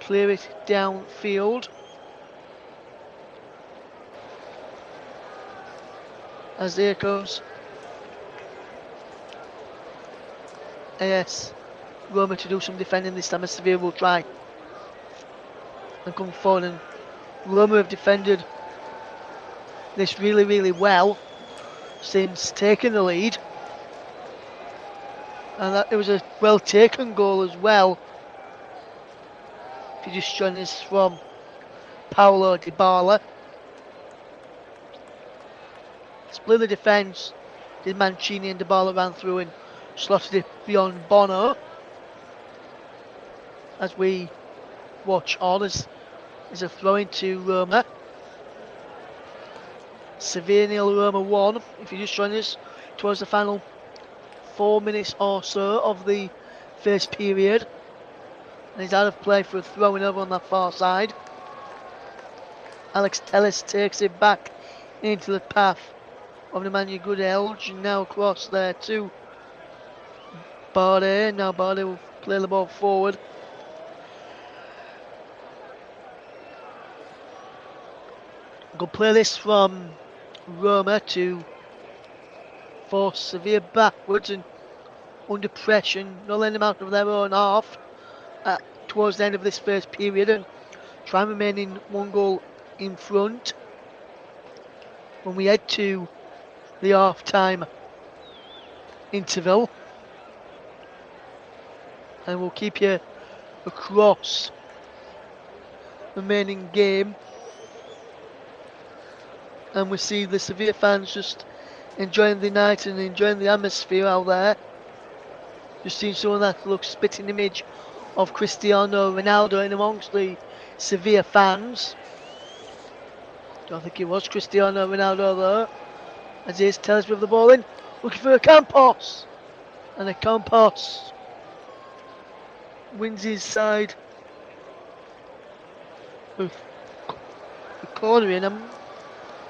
it downfield. As there comes AS Roma to do some defending this time, as Sevilla will try and come forward, and Roma have defended this really, really well since taking the lead, and that it was a well taken goal as well. If you just join us from Paulo Dybala. Split the defence, did Mancini, and Dybala ran through and slotted it beyond Bono. As we watch on, as a throw into Roma. Sevilla 0, Roma 1. If you just join us towards the final 4 minutes or so of the first period. And he's out of play for a throwing over on that far side. Alex Telles takes it back into the path of Nemanja Gudelj, now across there to Bardet. Now Bardet will play the ball forward. Go play this from Roma to force Sevilla backwards and under pressure, not letting them out of their own half towards the end of this first period, and try and remain in 1 goal in front when we head to the half-time interval. And we'll keep you across the remaining game. And we see the Sevilla fans just enjoying the night and enjoying the atmosphere out there. Just seeing someone that looks spitting image of Cristiano Ronaldo in amongst the Sevilla fans. Don't think it was Cristiano Ronaldo though. As he is, Telles with the ball in, looking for a Campos. And a Campos wins his side with the corner in.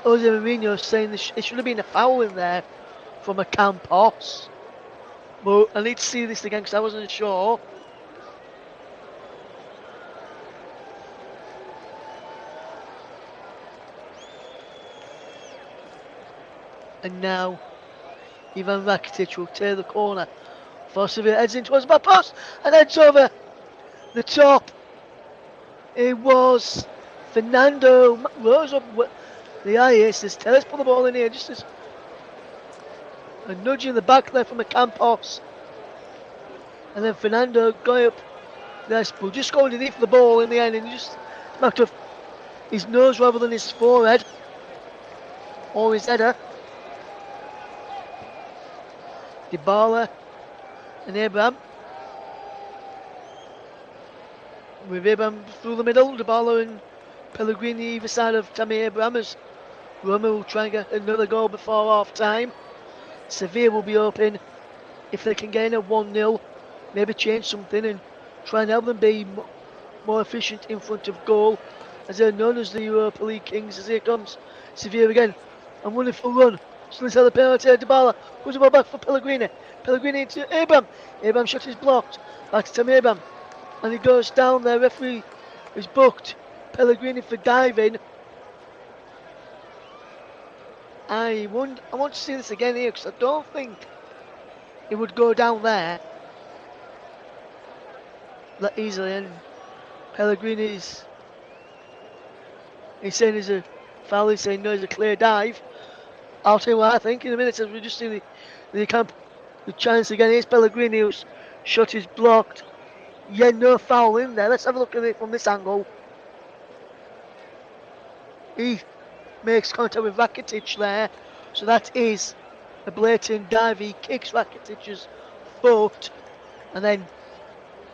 Jose Mourinho saying it should have been a foul in there from a Campos. But I need to see this again because I wasn't sure. And now Ivan Rakitic will tear the corner for Sevilla, heads in towards the back post and heads over the top. It was Fernando rose up the IS as Telles put the ball in here, just as a nudge in the back there from the Campos. And then Fernando going up Yes, but just go underneath the ball in the end and he just smacked off his nose rather than his forehead or his header. Dybala and Abraham. With Abraham through the middle, Dybala and Pellegrini either side of Tammy Abraham as Roma will try and get another goal before half time. Sevilla will be open if they can gain a 1-0, maybe change something and try and help them be more efficient in front of goal, as they're known as the Europa League Kings. As here comes Sevilla again, and wonderful run. Still inside the penalty, Dybala puts the ball back for Pellegrini. Pellegrini into Abraham. Abraham shot is blocked. Back to Tammy Abraham, and he goes down there. Referee is booked Pellegrini for diving. I want to see this again here because I don't think it would go down there that easily. And Pellegrini's he's saying there's a foul. He's saying no, it's a clear dive. I'll tell you what I think in a minute as we just see the chance again. Here's Pellegrini whose shot is blocked. Yeah, no foul in there. Let's have a look at it from this angle. He makes contact with Rakitic there, so that is a blatant dive. He kicks Rakitic's foot and then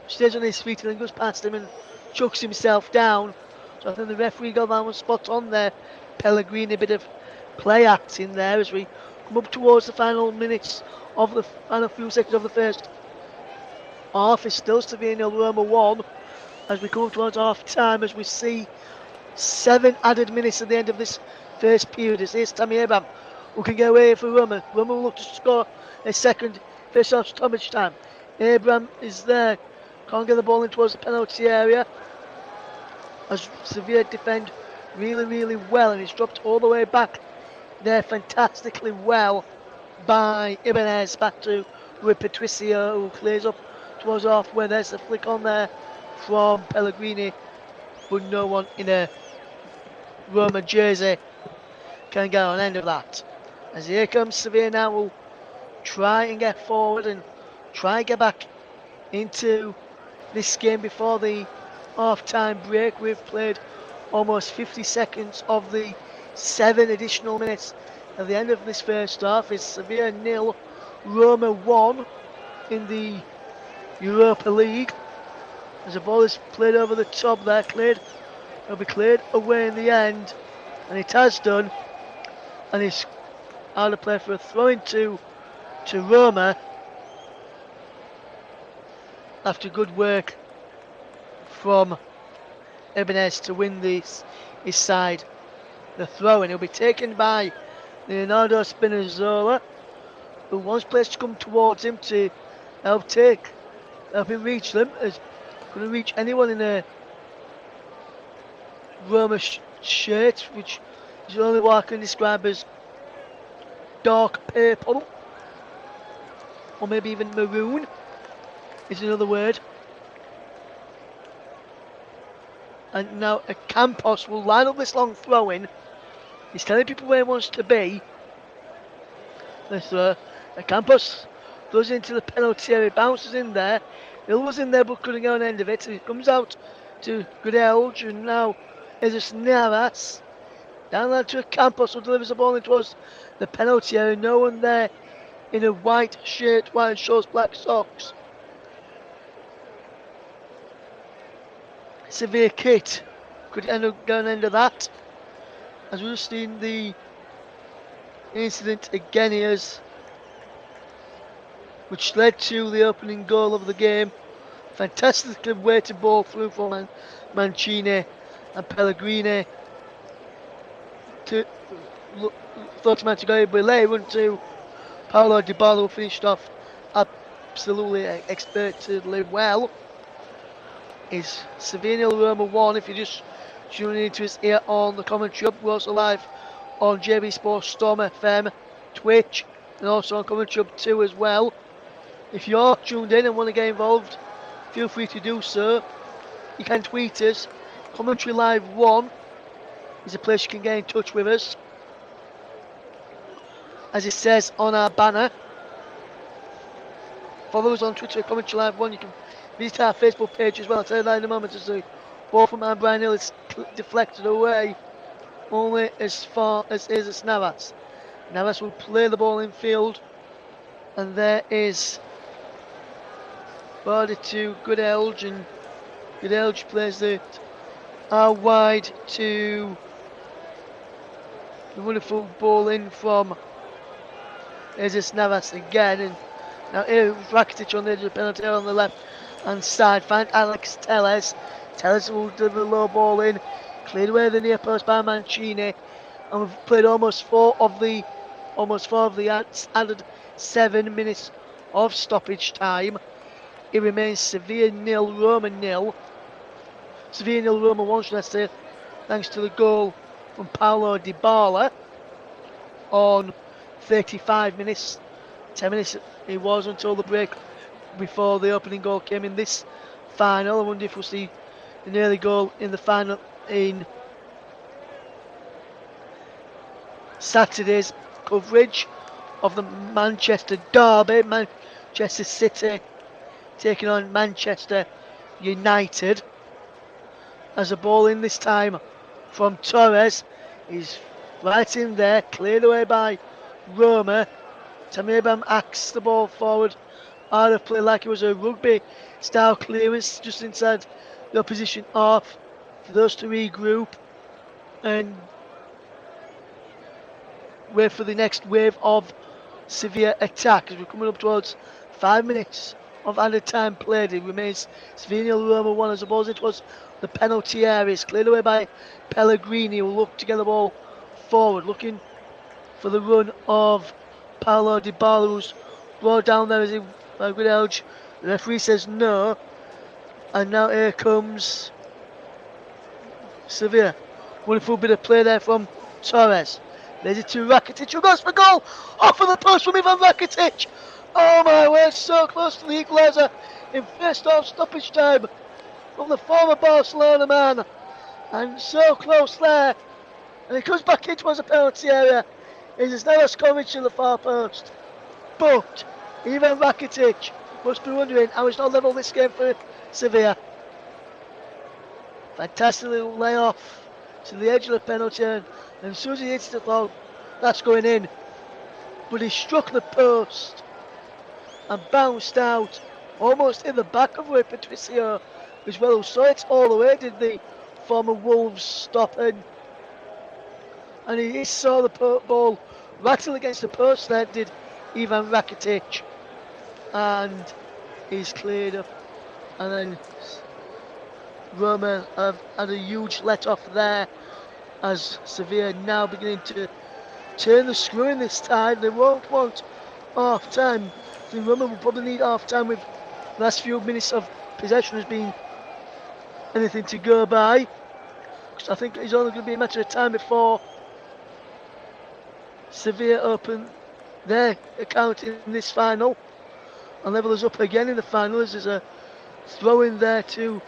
stays on his feet and then goes past him and chucks himself down. So I think the referee got that one spot on there. Pellegrini, a bit of play acting there as we come up towards the final minutes of the final few seconds of the first half. It's still Sevilla 0, Roma 1 as we come up towards half time, as we see 7 added minutes at the end of this first period. Here's Tammy Abraham who can get away for Roma. Roma will look to score a second first half stoppage time. Abraham is there, can't get the ball in towards the penalty area as Sevilla defend really well, and it's dropped all the way back there fantastically well by Ibanez. Back to Rui Patricio who clears up towards halfway. There's a flick on there from Pellegrini, but no one in a Roma jersey can get on end of that. As here comes Sevilla now, will try and get forward and try and get back into this game before the half-time break. We've played almost 50 seconds of the 7 additional minutes at the end of this first half. It's Sevilla 0, Roma 1 in the Europa League. As the ball is played over the top there, it'll be cleared away in the end, and it has done, and it's out of play for a throw-in to Roma after good work from Ibanez to win his side. The throw-in will be taken by Leonardo Spinazzola, who wants players to come towards him to help him reach them. As going to reach anyone in a Roma shirt, which is only what I can describe as dark purple, or maybe even maroon is another word. And now a Campos will line up this long throw-in. He's telling people where he wants to be. A Campos goes into the penalty area, bounces in there. Hill was in there but couldn't get on end of it. So he comes out to Gudelj, and now Jesus Navas. Down there to a Campos who delivers the ball in towards the penalty area. No one there in a white shirt, white shorts, black socks. Severe kit could end up going into that. As we've seen the incident again here, which led to the opening goal of the game. Fantastically weighted ball through from Mancini and Pellegrini. Thought he meant to go Belay, went to Paulo Dybala, who finished off absolutely expertly well. Is Sevilla Roma 1 if you just tuning into us here on the commentary. We're also live on JB Sports Storm FM, Twitch, and also on commentary 2 as well. If you're tuned in and want to get involved, feel free to do so. You can tweet us. Commentary Live 1 is a place you can get in touch with us, as it says on our banner. Follow us on Twitter at Commentary Live 1. You can visit our Facebook page as well. I'll tell you that in a moment as the ball from Brian Hill is deflected away only as far as Jesus Navas. Navas will play the ball in field, and there is Bardi to Goodelge, and Goodelge plays it wide to the wonderful ball in from Jesus Navas again, and now here Rakitic on the edge of the penalty area on the left hand side. Find Alex Telles. Telles will deliver the low ball in, cleared away the near post by Mancini, and we've played almost four of the added 7 minutes of stoppage time. It remains Sevilla 0, Roma 0. Sevilla 0, Roma 1, should I say, thanks to the goal from Paulo Dybala on 35 minutes. 10 minutes it was until the break before the opening goal came in this final. I wonder if we'll see an early goal in the final in Saturday's coverage of the Manchester derby. Manchester City taking on Manchester United. As a ball in this time from Torres is right in there, cleared away by Roma. Tammy Abraham acts the ball forward out of play like it was a rugby style clearance just inside the opposition half for those to regroup and wait for the next wave of Sevilla attack as we're coming up towards 5 minutes of added time played. It remains Sevilla Roma 1 as opposed it was the penalty area. It's cleared away by Pellegrini, who will look to get the ball forward, looking for the run of Paulo Dybala, who's brought down there as he by Goodelge. The referee says no, and now here comes Sevilla. Wonderful bit of play there from Torres. There's it to Rakitic, who goes for goal! Off of the post from Ivan Rakitic! Oh my word, so close to the equaliser in first half stoppage time from the former Barcelona man. And so close there. And he comes back in towards the penalty area. It is now a scoring to the far post. But Ivan Rakitic must be wondering how he's not level this game for Sevilla. Fantastic little layoff to the edge of the penalty area. And as soon as he hits the ball, that's going in. But he struck the post and bounced out almost in the back of Rui Patricio as well, who saw it all the way, did the former Wolves stop and he saw the ball rattle against the post there, did Ivan Rakitic, and he's cleared up. And then Roma have had a huge let off there as Sevilla now beginning to turn the screw in this time. They won't want half time. I think Roma will probably need half time with the last few minutes of possession as being anything to go by. Because I think it's only going to be a matter of time before Sevilla open their account in this final and level us up again in the final as there's a throw in there to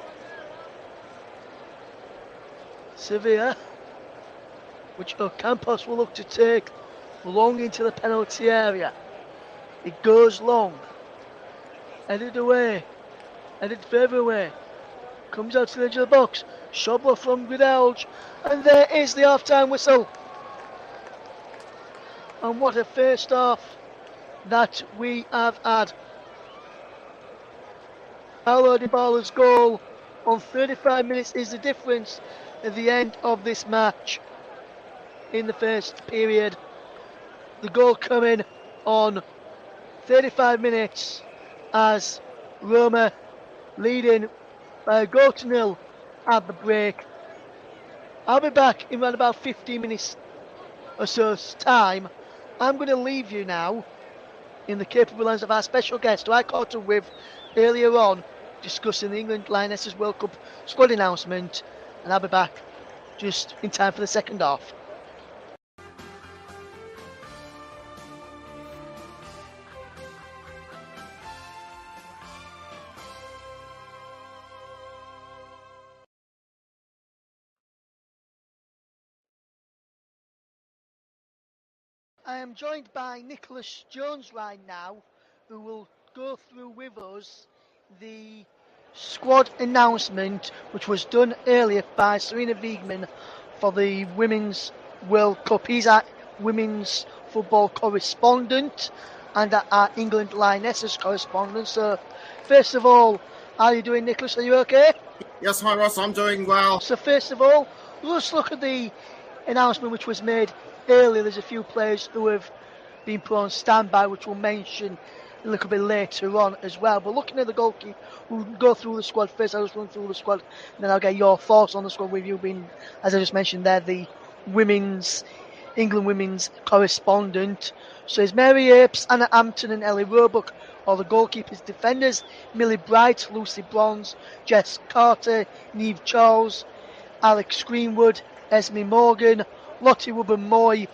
Sevilla, which Ocampos will look to take long into the penalty area. It goes long, headed away, headed further away, comes out to the edge of the box, Shobler from Goodelge, and there is the half-time whistle. And what a first half that we have had. Paulo Dybala's goal on 35 minutes is the difference at the end of this match in the first period. The goal coming on 35 minutes as Roma leading by a goal to nil at the break. I'll be back in around about 15 minutes or so's time. I'm going to leave you now in the capable hands of our special guest who I caught up with earlier on discussing the England Lionesses World Cup squad announcement, and I'll be back just in time for the second half. I am joined by Nicholas Jones right now, who will go through with us the squad announcement, which was done earlier by Serena Wiegman for the Women's World Cup. He's our women's football correspondent and our England Lionesses correspondent. So, first of all, how are you doing, Nicholas? Are you okay? Yes, hi Ross, I'm doing well. So, first of all, let's look at the announcement which was made earlier. There's a few players who have been put on standby, which we'll mention a little bit later on as well. But looking at the goalkeeper, we'll go through the squad first. I'll just run through the squad, and then I'll get your thoughts on the squad with you being, as I just mentioned there, the England women's correspondent. So it's Mary Earps, Anna Hampton and Ellie Roebuck, or the goalkeepers. Defenders, Millie Bright, Lucy Bronze, Jess Carter, Neve Charles, Alex Greenwood, Esme Morgan, Lottie Wubben-Moy.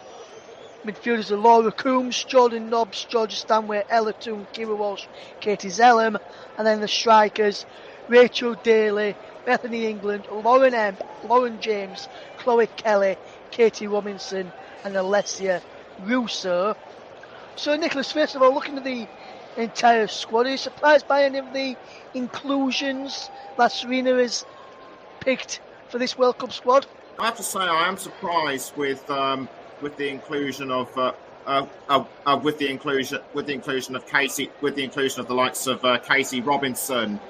Midfielders are Laura Coombs, Jordan Nobbs, Georgia Stanway, Ella Toon, Kira Walsh, Katie Zellum. And then the strikers, Rachel Daly, Bethany England, Lauren M, Lauren James, Chloe Kelly, Katie Robinson and Alessia Russo. So Nicholas, first of all, looking at the entire squad, are you surprised by any of the inclusions that Serena has picked for this World Cup squad? I have to say I am surprised with the inclusion of the inclusion of the likes of Casey Robinson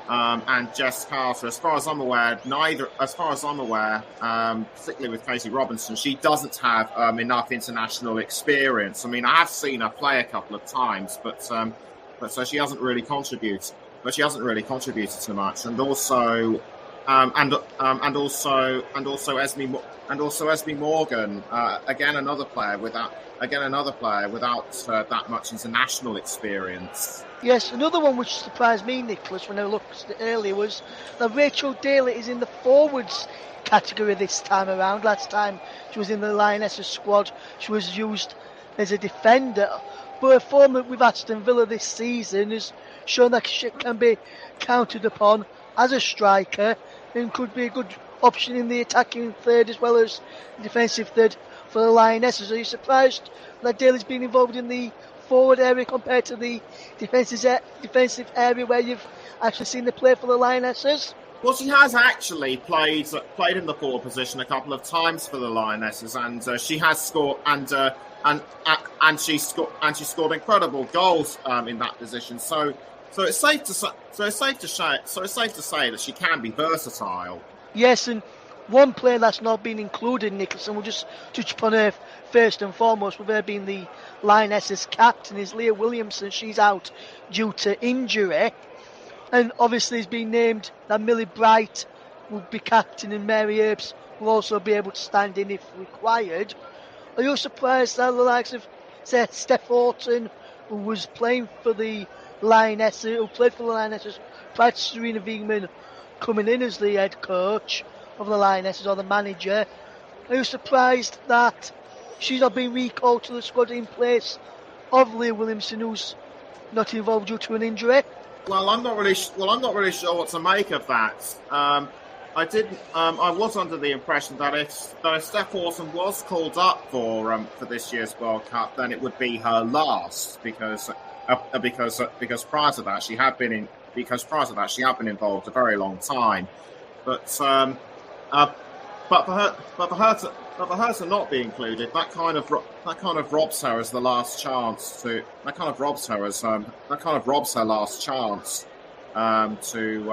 and Jess Carter. As far as I'm aware, particularly with Casey Robinson, she doesn't have enough international experience. I mean, I have seen her play a couple of times, but so she hasn't really contributed. But she hasn't really contributed too much, and also Esme Morgan, again another player without that much international experience. Yes, another one which surprised me, Nicholas, when I looked at it earlier, was that Rachel Daly is in the forwards category this time around. Last time she was in the Lionesses squad, she was used as a defender. But her form with Aston Villa this season has shown that she can be counted upon as a striker and could be a good option in the attacking third as well as defensive third for the Lionesses. Are you surprised that Daly's been involved in the forward area compared to the defensive area where you've actually seen the play for the Lionesses? Well, she has actually played in the forward position a couple of times for the Lionesses, and she has scored and she scored incredible goals in that position. So it's safe to say that she can be versatile. Yes, and one player that's not been included, Nicholas, and we'll just touch upon her first and foremost, with her being the Lionesses captain, is Leah Williamson. She's out due to injury, and obviously it's been named that Millie Bright will be captain and Mary Earps will also be able to stand in if required. Are you surprised that the likes of, say, Steph Orton, who was playing for the Lionesses, prior to Serena Wiegman coming in as the head coach of the Lionesses, or the manager, are you surprised that she's not been recalled to the squad in place of Leah Williamson, who's not involved due to an injury? Well, I'm not really sure what to make of that. I was under the impression that if Steph Orton was called up for this year's World Cup, then it would be her last, because prior to that she had been involved a very long time. But for her to not be included, that kind of robs her as the last chance to. That kind of robs her last chance to go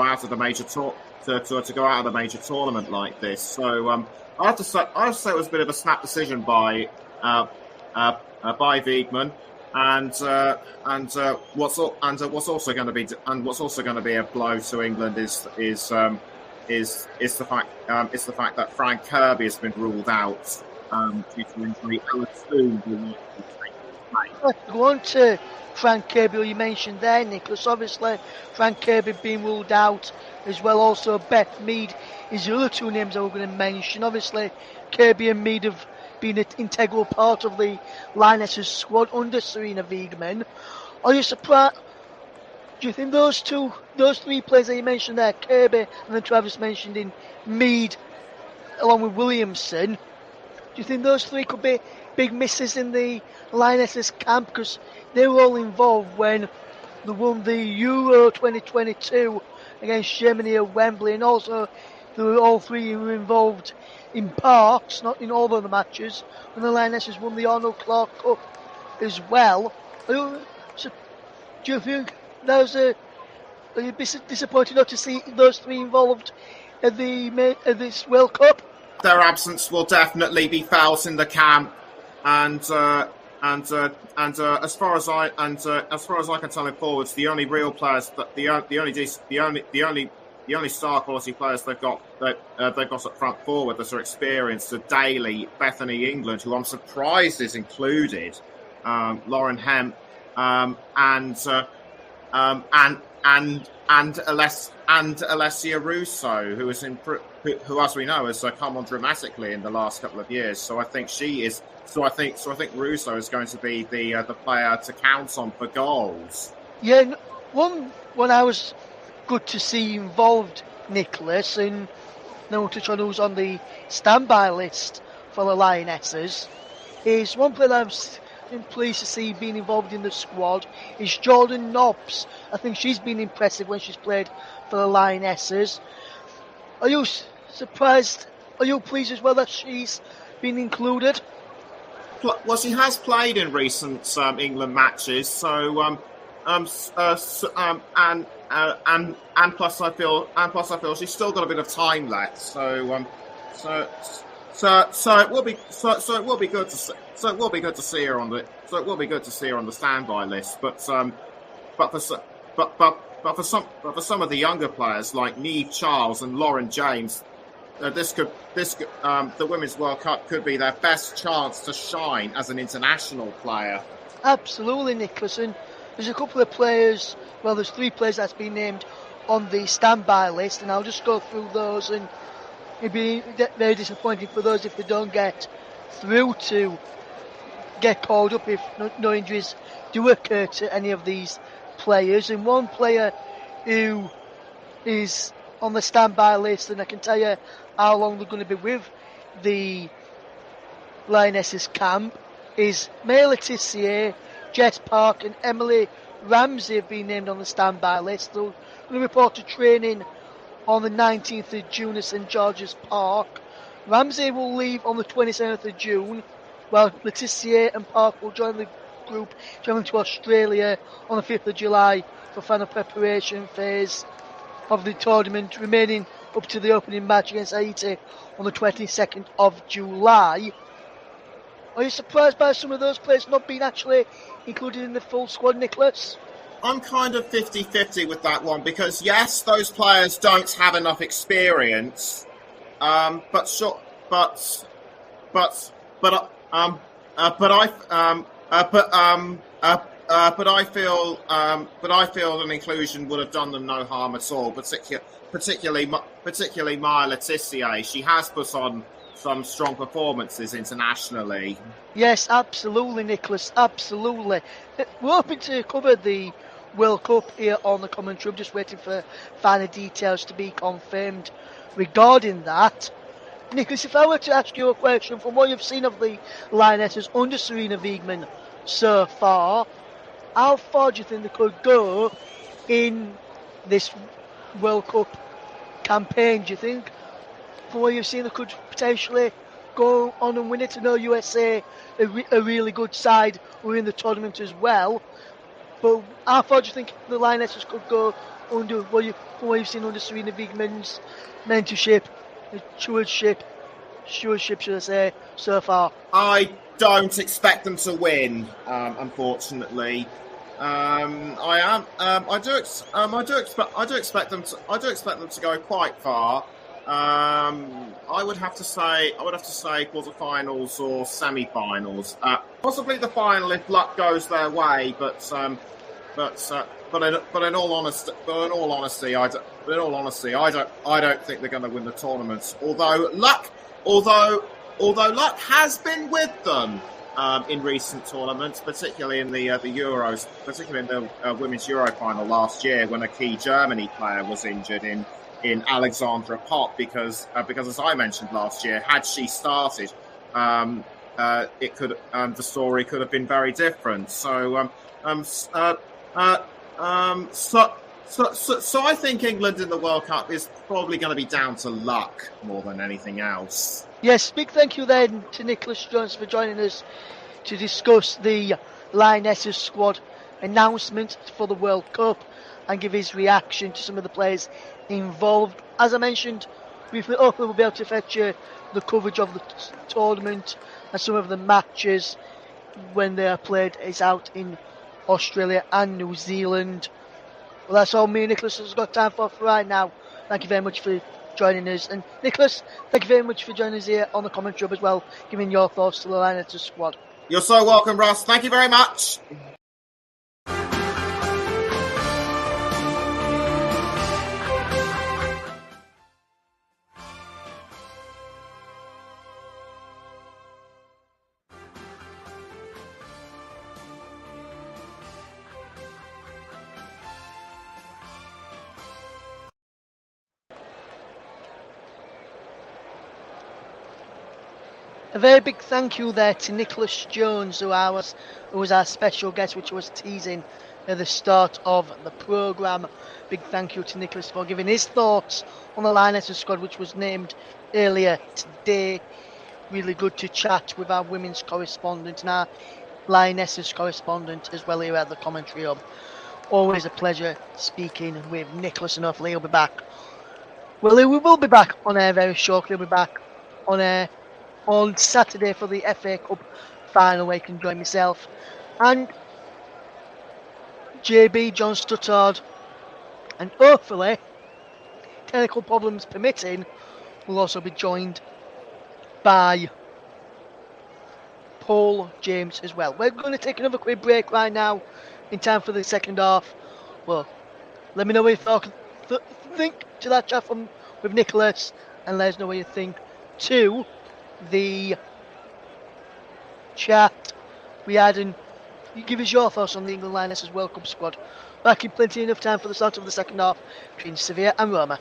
out of the major tournament like this. So I have to say it was a bit of a snap decision by Wiegman. And what's also going to be a blow to England is the fact that Frank Kirby has been ruled out due to injury. Alex Toon will not be taking place. Go on to Frank Kirby, who you mentioned there, Nicholas. Obviously, Frank Kirby being ruled out as well. Also, Beth Mead is the other two names that we're going to mention. Obviously, Kirby and Mead have been an integral part of the Lionesses squad under Serena Wiegman. Are you surprised? Do you think those three players that you mentioned there, Kirby and then Travis mentioned in Mead, along with Williamson, do you think those three could be big misses in the Lionesses camp, because they were all involved when they won the Euro 2022 against Germany at Wembley, and also they were all three were involved in parts, not in all of the matches, when the Lionesses won the Arnold Clark Cup as well. Do you think that was a bit disappointing not to see those three involved at this World Cup? Their absence will definitely be felt in the camp, and as far as I can tell in forwards, the only real players, the only star quality players they've got up front forward that are experienced are Daly, Bethany England, who I'm surprised is included, Lauren Hemp, and Alessia Russo, who, as we know, has come on dramatically in the last couple of years. So I think she is. So I think Russo is going to be the player to count on for goals. Yeah, one I was good to see involved, Nicholas, and no touch on who's on the standby list for the Lionesses, is one player I've been pleased to see being involved in the squad is Jordan Nobbs. I think she's been impressive when she's played for the Lionesses. Are you surprised? Are you pleased as well that she's been included? Well, she has played in recent England matches, so and plus I feel she's still got a bit of time left. So it will be good to see her on the standby list. But for some of the younger players like Niamh Charles and Lauren James, the Women's World Cup could be their best chance to shine as an international player. Absolutely, Nicholas. And there's a couple of players. Well, there's 3 players that's been named on the standby list, and I'll just go through those. And it'd be very disappointing for those if they don't get through to get called up if no injuries do occur to any of these players. And one player who is on the standby list, and I can tell you how long they're going to be with the Lionesses camp, is May Letitia, Jess Park and Emily Ramsey have been named on the standby list. They're going to report to training on the 19th of June at St George's Park. Ramsey will leave on the 27th of June, while Letitia and Park will join the group travelling to Australia on the 5th of July for final preparation phase of the tournament, remaining up to the opening match against Haiti on the 22nd of July. Are you surprised by some of those players not being actually included in the full squad, Nicholas? I'm kind of 50-50 with that one, because yes, those players don't have enough experience, but I feel an inclusion would have done them no harm at all. Particularly Maya Letitia. She has put on some strong performances internationally. Yes, absolutely, Nicholas. Absolutely. We're hoping to cover the World Cup here on the commentary. I'm just waiting for finer details to be confirmed regarding that. Nicholas, if I were to ask you a question from what you've seen of the Lionesses under Serena Wiegmann so far, how far do you think they could go in this World Cup campaign? Do you think, from what you've seen, they could potentially go on and win it? I know USA a really good side were in the tournament as well, but how far do you think the Lionesses could go under from what you've seen under Serena Wiegmann's mentorship, stewardship, should I say, so far? I don't expect them to win, unfortunately. I do expect them to go quite far. I would have to say quarterfinals or semi-finals. Possibly the final if luck goes their way, but in all honesty, I don't think they're going to win the tournament. Although luck has been with them in recent tournaments, particularly in the Euros, particularly in the Women's Euro Final last year, when a key Germany player was injured in Alexandra Pop, because as I mentioned last year, had she started, it could the story could have been very different. So so I think England in the World Cup is probably going to be down to luck more than anything else. Yes, big thank you then to Nicholas Jones for joining us to discuss the Lionesses squad announcement for the World Cup and give his reaction to some of the players involved. As I mentioned, we hopefully will be able to fetch you the coverage of the tournament and some of the matches when they are played is out in Australia and New Zealand. Well, that's all me and Nicholas has got time for right now. Thank you very much for joining us. And Nicholas, thank you very much for joining us here on the commentary hub as well, giving your thoughts to the Lionesses squad. You're so welcome, Russ. Thank you very much. A very big thank you there to Nicholas Jones, who was our special guest, which was teasing at the start of the programme. Big thank you to Nicholas for giving his thoughts on the Lionesses squad, which was named earlier today. Really good to chat with our women's correspondent and our Lionesses correspondent as well here at the commentary hub. Always a pleasure speaking with Nicholas, and hopefully he'll be back. Well, we will be back on air very shortly. He'll be back on air on Saturday for the FA Cup final, where you can join myself and JB, John Stuttard, and hopefully, technical problems permitting, we'll also be joined by Paul James as well. We're going to take another quick break right now in time for the second half. Well, let me know what you think to that chat with Nicholas, and let us know what you think to the chat we had, and you give us your thoughts on the England Lionesses World Cup squad. Back in plenty enough time for the start of the second half between Sevilla and Roma.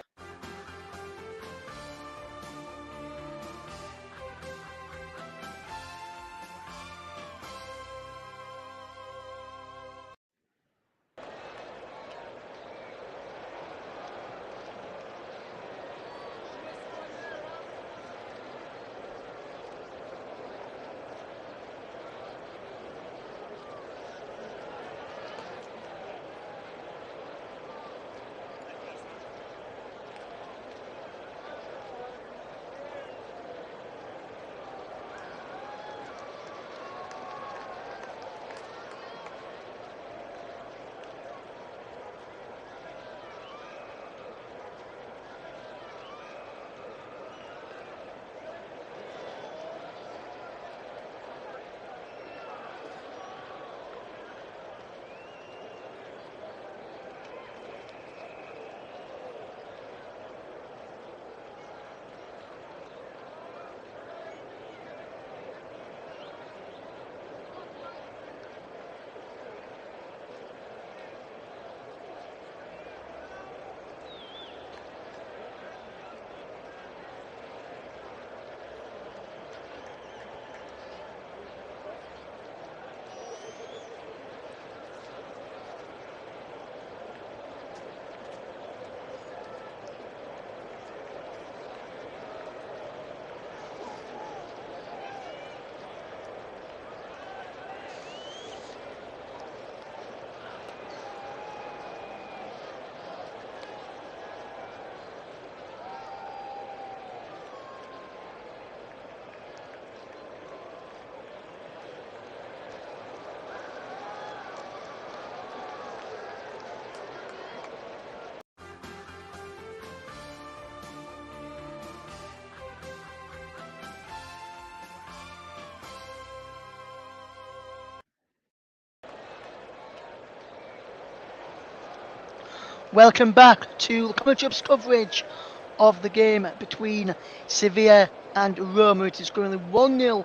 Welcome back to the Commentary Hub's coverage of the game between Sevilla and Roma. It is currently 1-0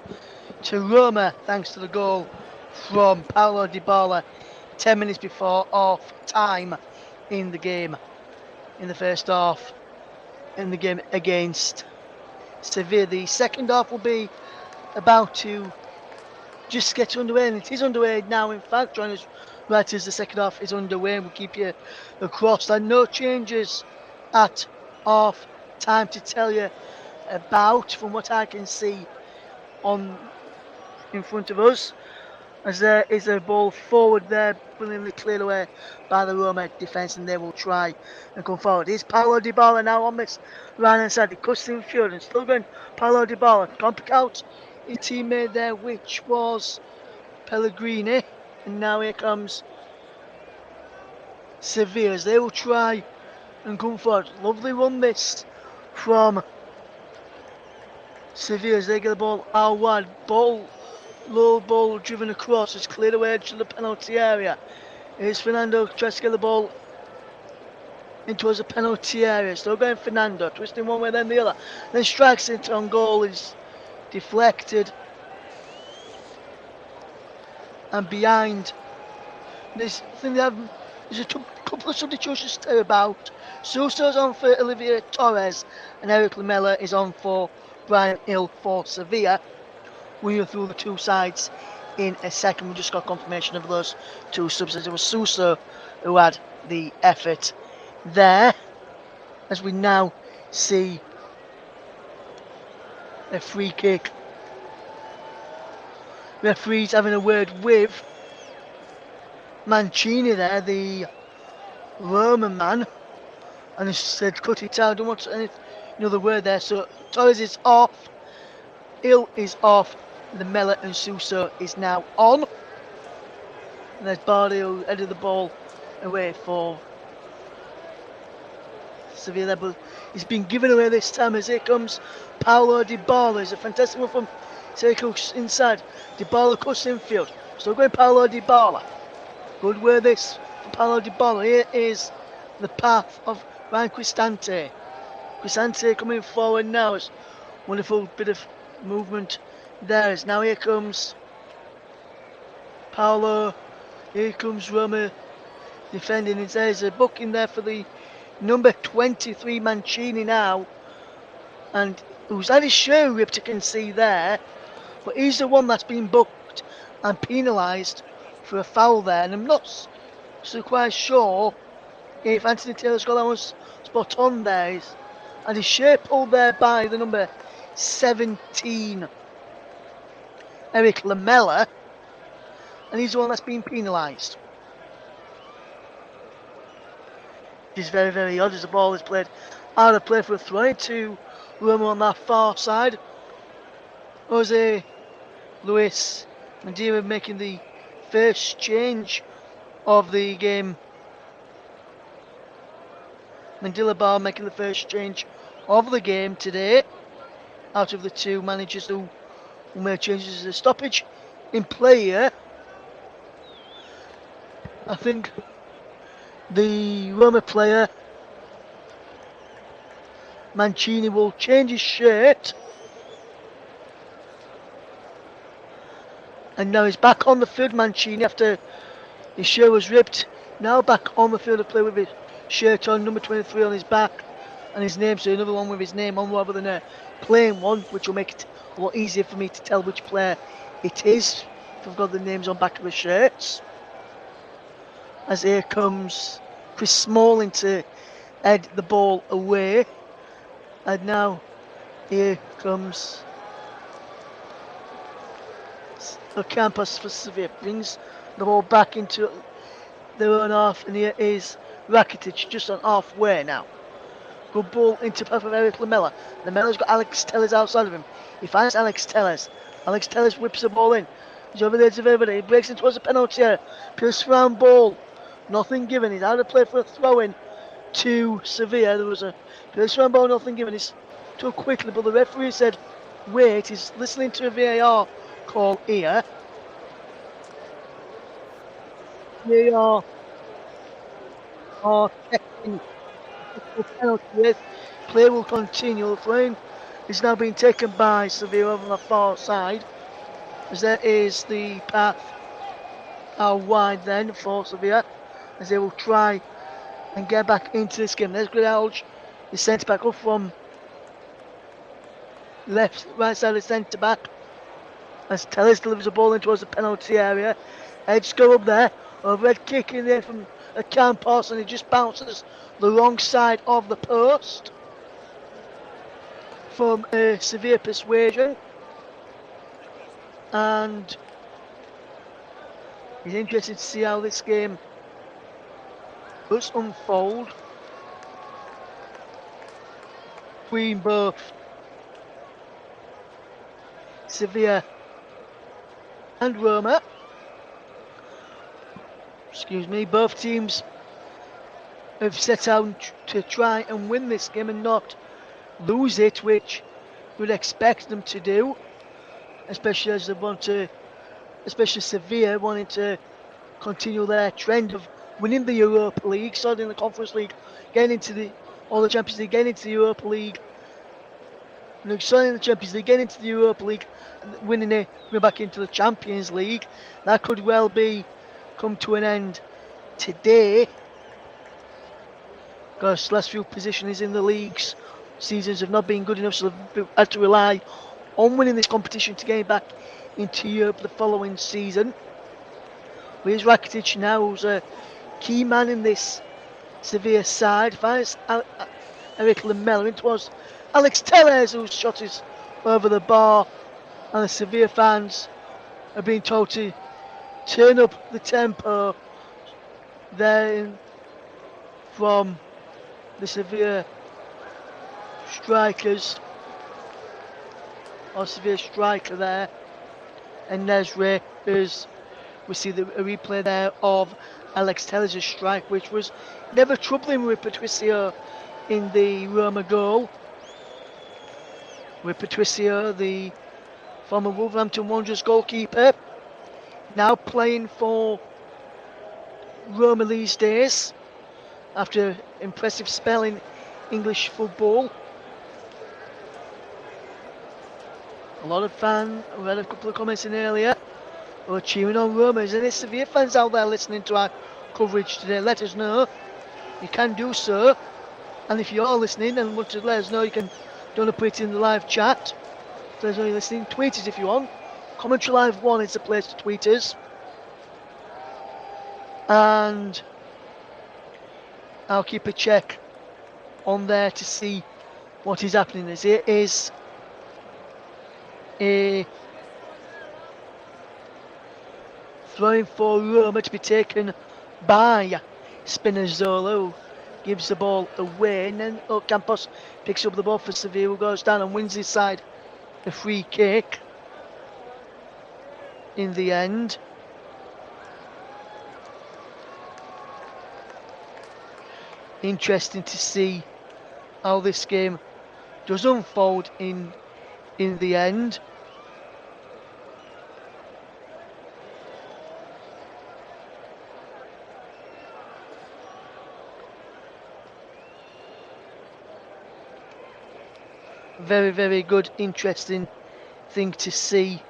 to Roma thanks to the goal from Paulo Dybala 10 minutes before half time in the game, in the first half, in the game against Sevilla. The second half will be about to just gets underway, and it is underway now. In fact, join us right as the second half is underway, and we'll keep you across. There are no changes at half time to tell you about, from what I can see on in front of us, as there is a ball forward there, brilliantly cleared away by the Roma defence, and they will try and come forward. Is Paulo Dybala now on this right hand side? He cuts in field and still going. Paulo Dybala can't pick out his teammate there, which was Pellegrini, and now here comes Sevilla as they will try and come forward. Lovely run this from Sevilla as they get the ball out wide. Low ball driven across. It's cleared away to the penalty area. Here's Fernando tries to get the ball into the penalty area. Still going Fernando, twisting one way then the other. Then strikes it on goal. Is deflected. And behind this thing, there's a couple of substitutions to about. Suso's on for Olivier Torres, and Eric Lamela is on for Brian Hill for Sevilla. We are through the two sides in a second. We just got confirmation of those two subs. It was Suso who had the effort there, as we now see a free kick. Referee's having a word with Mancini there, the Roman man, and he said cut it out, don't want any another word there. So Torres is off, Hill is off, Lamela and Suso is now on. And there's Bardi who headed the ball away for Sevilla there, but he's been given away this time as here comes Paulo Dybala. It's a fantastic one from Sergio inside. Dybala cuts infield. Still going Paulo Dybala. Good word this for Paulo Dybala. Here is the path of Ryan Cristante. Cristante coming forward now. It's wonderful bit of movement there. It's now here comes Paulo. Here comes Roma defending. There's a booking there for the number 23 Mancini now. And who's had his shirt ripped, you can see there. But he's the one that's been booked and penalised for a foul there. And I'm not so quite sure if Anthony Taylor's got that one spot on there. And his shirt pulled there by the number 17, Eric Lamela. And he's the one that's been penalised. Which is very, very odd as the ball is played out of play for a throw to Roma on that far side. Jose Luis Madeira making the first change of the game. Mandela Bar making the first change of the game today. Out of the two managers who made changes to the stoppage in play here. I think the Roma player Mancini will change his shirt. And now he's back on the field, Mancini, after his shirt was ripped. Now back on the field to play with his shirt on, number 23 on his back. And his name, so another one with his name on rather than a plain one, which will make it a lot easier for me to tell which player it is if I've got the names on back of the shirts. As here comes Chris Smalling to head the ball away. And now here comes Ocampos for Sevilla. Brings the ball back into their own half, and here is Rakitic just on halfway now. Good ball into path of Eric Lamela. Lamela's got Alex Telles outside of him. He finds Alex Telles. Alex Telles whips the ball in. He's over there to everybody. He breaks in towards the penalty area. Pierce round ball. Nothing given. He's out of play for a throw in to Sevilla. There was a pierce round ball, nothing given. He's too quickly, but the referee said, wait, he's listening to a VAR call here. VAR are checking the penalty. Play will continue. The flame is now being taken by Sevilla on the far side. As there is the path out wide then for Sevilla, as they will try and get back into this game. There's Grijalj, the centre back up from right side of the centre back. as Tellez delivers the ball in towards the penalty area. Heads go up there. Overhead kick in there from a Campos, and it just bounces the wrong side of the post from a severe persuasion. And it's interesting to see how this game does unfold between both Sevilla and Roma. Excuse me, both teams have set out to try and win this game and not lose it, which we'd expect them to do, especially as they want to, especially Sevilla wanting to continue their trend of winning the Europa League, starting the Conference League, getting into the Champions League, getting into the Europa League, starting the Champions League, getting into the Europa League, winning it, going back into the Champions League. That could well be come to an end today, because last few positions in the leagues seasons have not been good enough, so they've had to rely on winning this competition to get back into Europe the following season. Here's Rakitic now, who's a key man in this Sevilla side. Finds Eric Lamela. It was Alex Tellez whose shot is over the bar, and the Sevilla fans are being told to turn up the tempo there from the Sevilla strikers, or Sevilla striker there, and Nesri, as we see a replay there of Alex Tellez's strike, which was never troubling with Patricio in the Roma goal. With Patricio, the former Wolverhampton Wanderers goalkeeper, now playing for Roma these days after impressive spell in English football. A lot of fans, I read a couple of comments in earlier, who are cheering on Roma. Is there any Sevilla fans out there listening to our coverage today? Let us know. You can do so. And if you are listening and want to let us know, you can put it in the live chat. Let us know you're listening. Tweet us if you want. Commentary Live 1 is the place to tweet us. And I'll keep a check on there to see what is happening. As it is a throwing for Roma to be taken by Spinazzola, who gives the ball away, and then Campos picks up the ball for Sevilla, who goes down and wins his side a free kick in the end. Interesting to see how this game does unfold in the end. Very, very good, interesting thing to see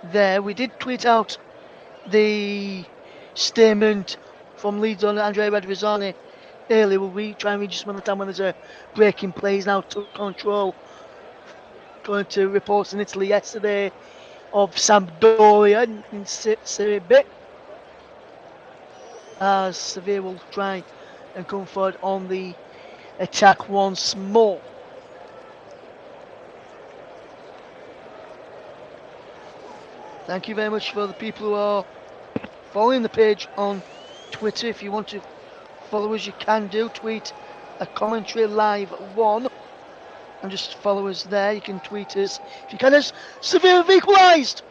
there. We did tweet out the statement from Leeds owner Andrea Radrizzani earlier. We try and read just one at a time when there's a break in play. He's now took control, going to reports in Italy yesterday of Sampdoria in Serie B, as Sevilla will try and come forward on the attack once more. Thank you very much for the people who are following the page on Twitter. If you want to follow us, you can do. Tweet a Commentary Live 1 and just follow us there. You can tweet us if you can. As Sevilla have equalised,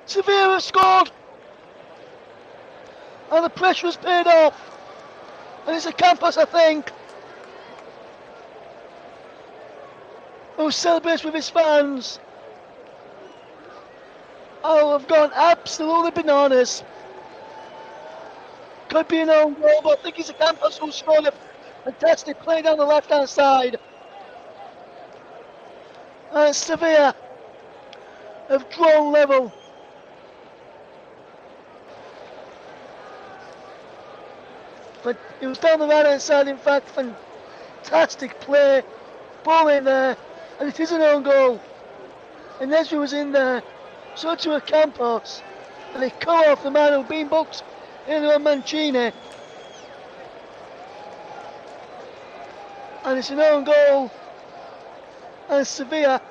Sevilla have scored, and the pressure has paid off, and it's a Campos, I think, who celebrates with his fans. Oh, I've gone absolutely bananas. Could be an own goal, but I think it's a Campos who scored a fantastic play down the left-hand side. And Sevilla have drawn level. But it was down the right-hand side, in fact. Fantastic play. Ball in there. And it is an own goal. and Nesri was in there. So to a Campos, and they cut off the man who'd been booked into a Mancini. And it's an own goal. And Sevilla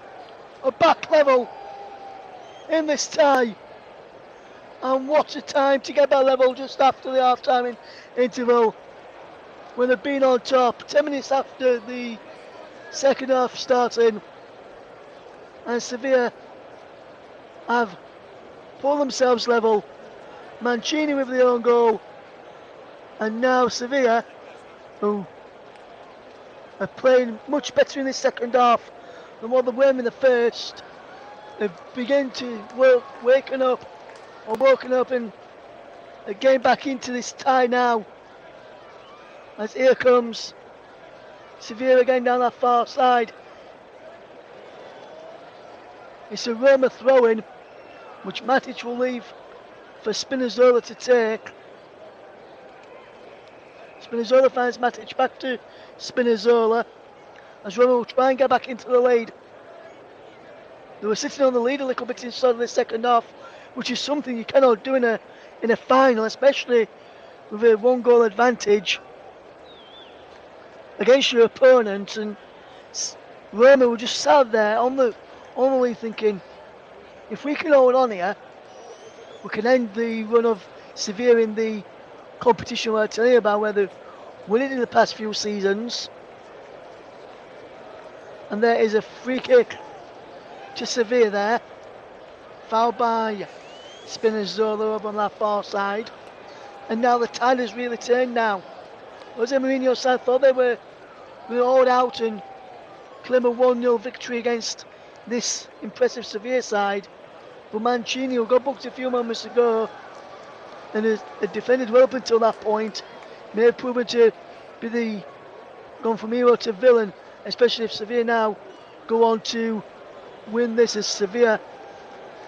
are back level in this tie. And what a time to get back level just after the half-time interval. When they've been on top, 10 minutes after the second half starting. And Sevilla have pulled themselves level. Mancini with the own goal. And now Sevilla, who are playing much better in the second half than what they were in the first, have begun to woken up and are getting back into this tie now. As here comes Sevilla again down that far side. It's a Roma throw-in, which Matic will leave for Spinazzola to take. Spinazzola finds Matic back to Spinazzola, as Roma will try and get back into the lead. They were sitting on the lead a little bit inside the second half, which is something you cannot do in a final, especially with a one-goal advantage against your opponent. And Roma were just sat there on the lead thinking, if we can hold on here, we can end the run of Sevilla in the competition where I tell you about, where they've won it in the past few seasons. And there is a free kick to Sevilla there, fouled by Spinazzola over on that far side. And now the tide has really turned now. Jose Mourinho's side thought they were going to hold out and claim a 1-0 victory against this impressive Sevilla side. But Mancini, who got booked a few moments ago and has defended well up until that point, may have proven to be gone from hero to villain, especially if Sevilla now go on to win this, as Sevilla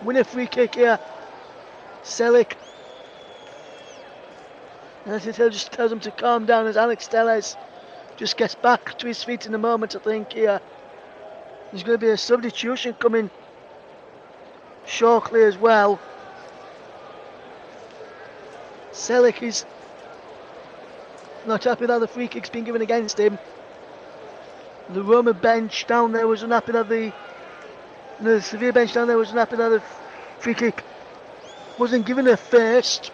win a free kick here. Selic, and as it just tells him to calm down, as Alex Telles just gets back to his feet in a moment. I think here there's going to be a substitution coming shortly as well. Selic is not happy that the free kick's been given against him. The Roma bench down there was unhappy that the Sevilla bench down there was unhappy that the free kick wasn't given at first.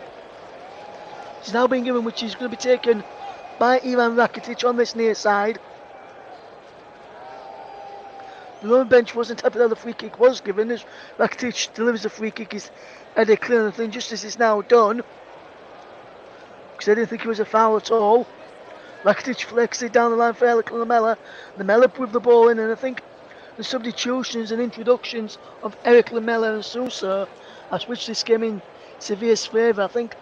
It's now been given, which is going to be taken by Ivan Rakitic on this near side. The Roma bench wasn't happy that the free kick was given, as Rakitic delivers the free kick, is headed clear, and I think justice is now done, because I didn't think it was a foul at all. Rakitic flicks it down the line for Eric Lamela. Lamela with the ball in, and I think the substitutions and introductions of Eric Lamela and Sousa have switched this game in Sevilla's favour. I think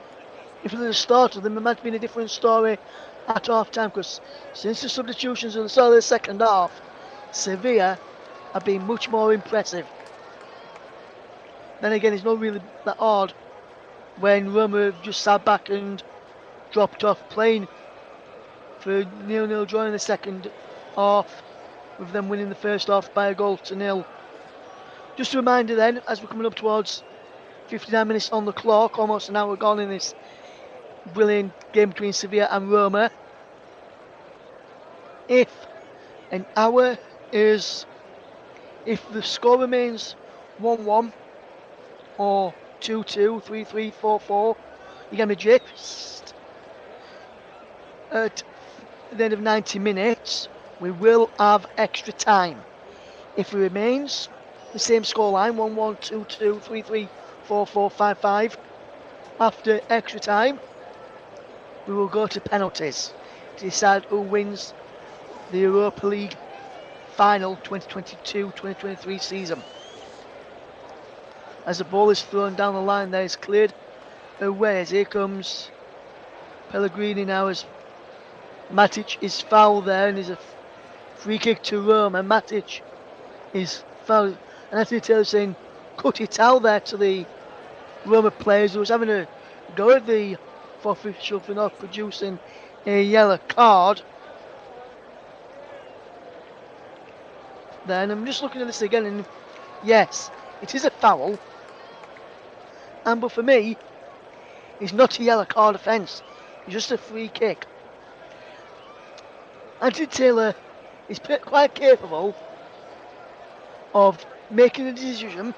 if it had started, then it might have been a different story at half time, because since the substitutions at the start of the second half, Sevilla have been much more impressive. Then again, it's not really that odd when Roma just sat back and dropped off, playing for a 0-0 draw in the second half, with them winning the first half by a goal to nil. Just a reminder then, as we're coming up towards 59 minutes on the clock, almost an hour gone in this brilliant game between Sevilla and Roma. If the score remains 1-1 or 2-2, 3-3, 4-4, you get me gist. At the end of 90 minutes, we will have extra time. If it remains the same scoreline, 1-1, 2-2, 3-3, 4-4, 5-5, after extra time, we will go to penalties to decide who wins the Europa League Final 2022-2023 season. As the ball is thrown down the line, there is cleared away, as here comes Pellegrini now, as Matic is fouled there, and is a free kick to Roma. Matic is fouled, and Anthony Taylor saying cut it out there to the Roma players, who was having a go at the official for not producing a yellow card. Then I'm just looking at this again, and Yes, it is a foul. But for me, it's not a yellow card offence. It's just a free kick. Anthony Taylor is quite capable of making a decision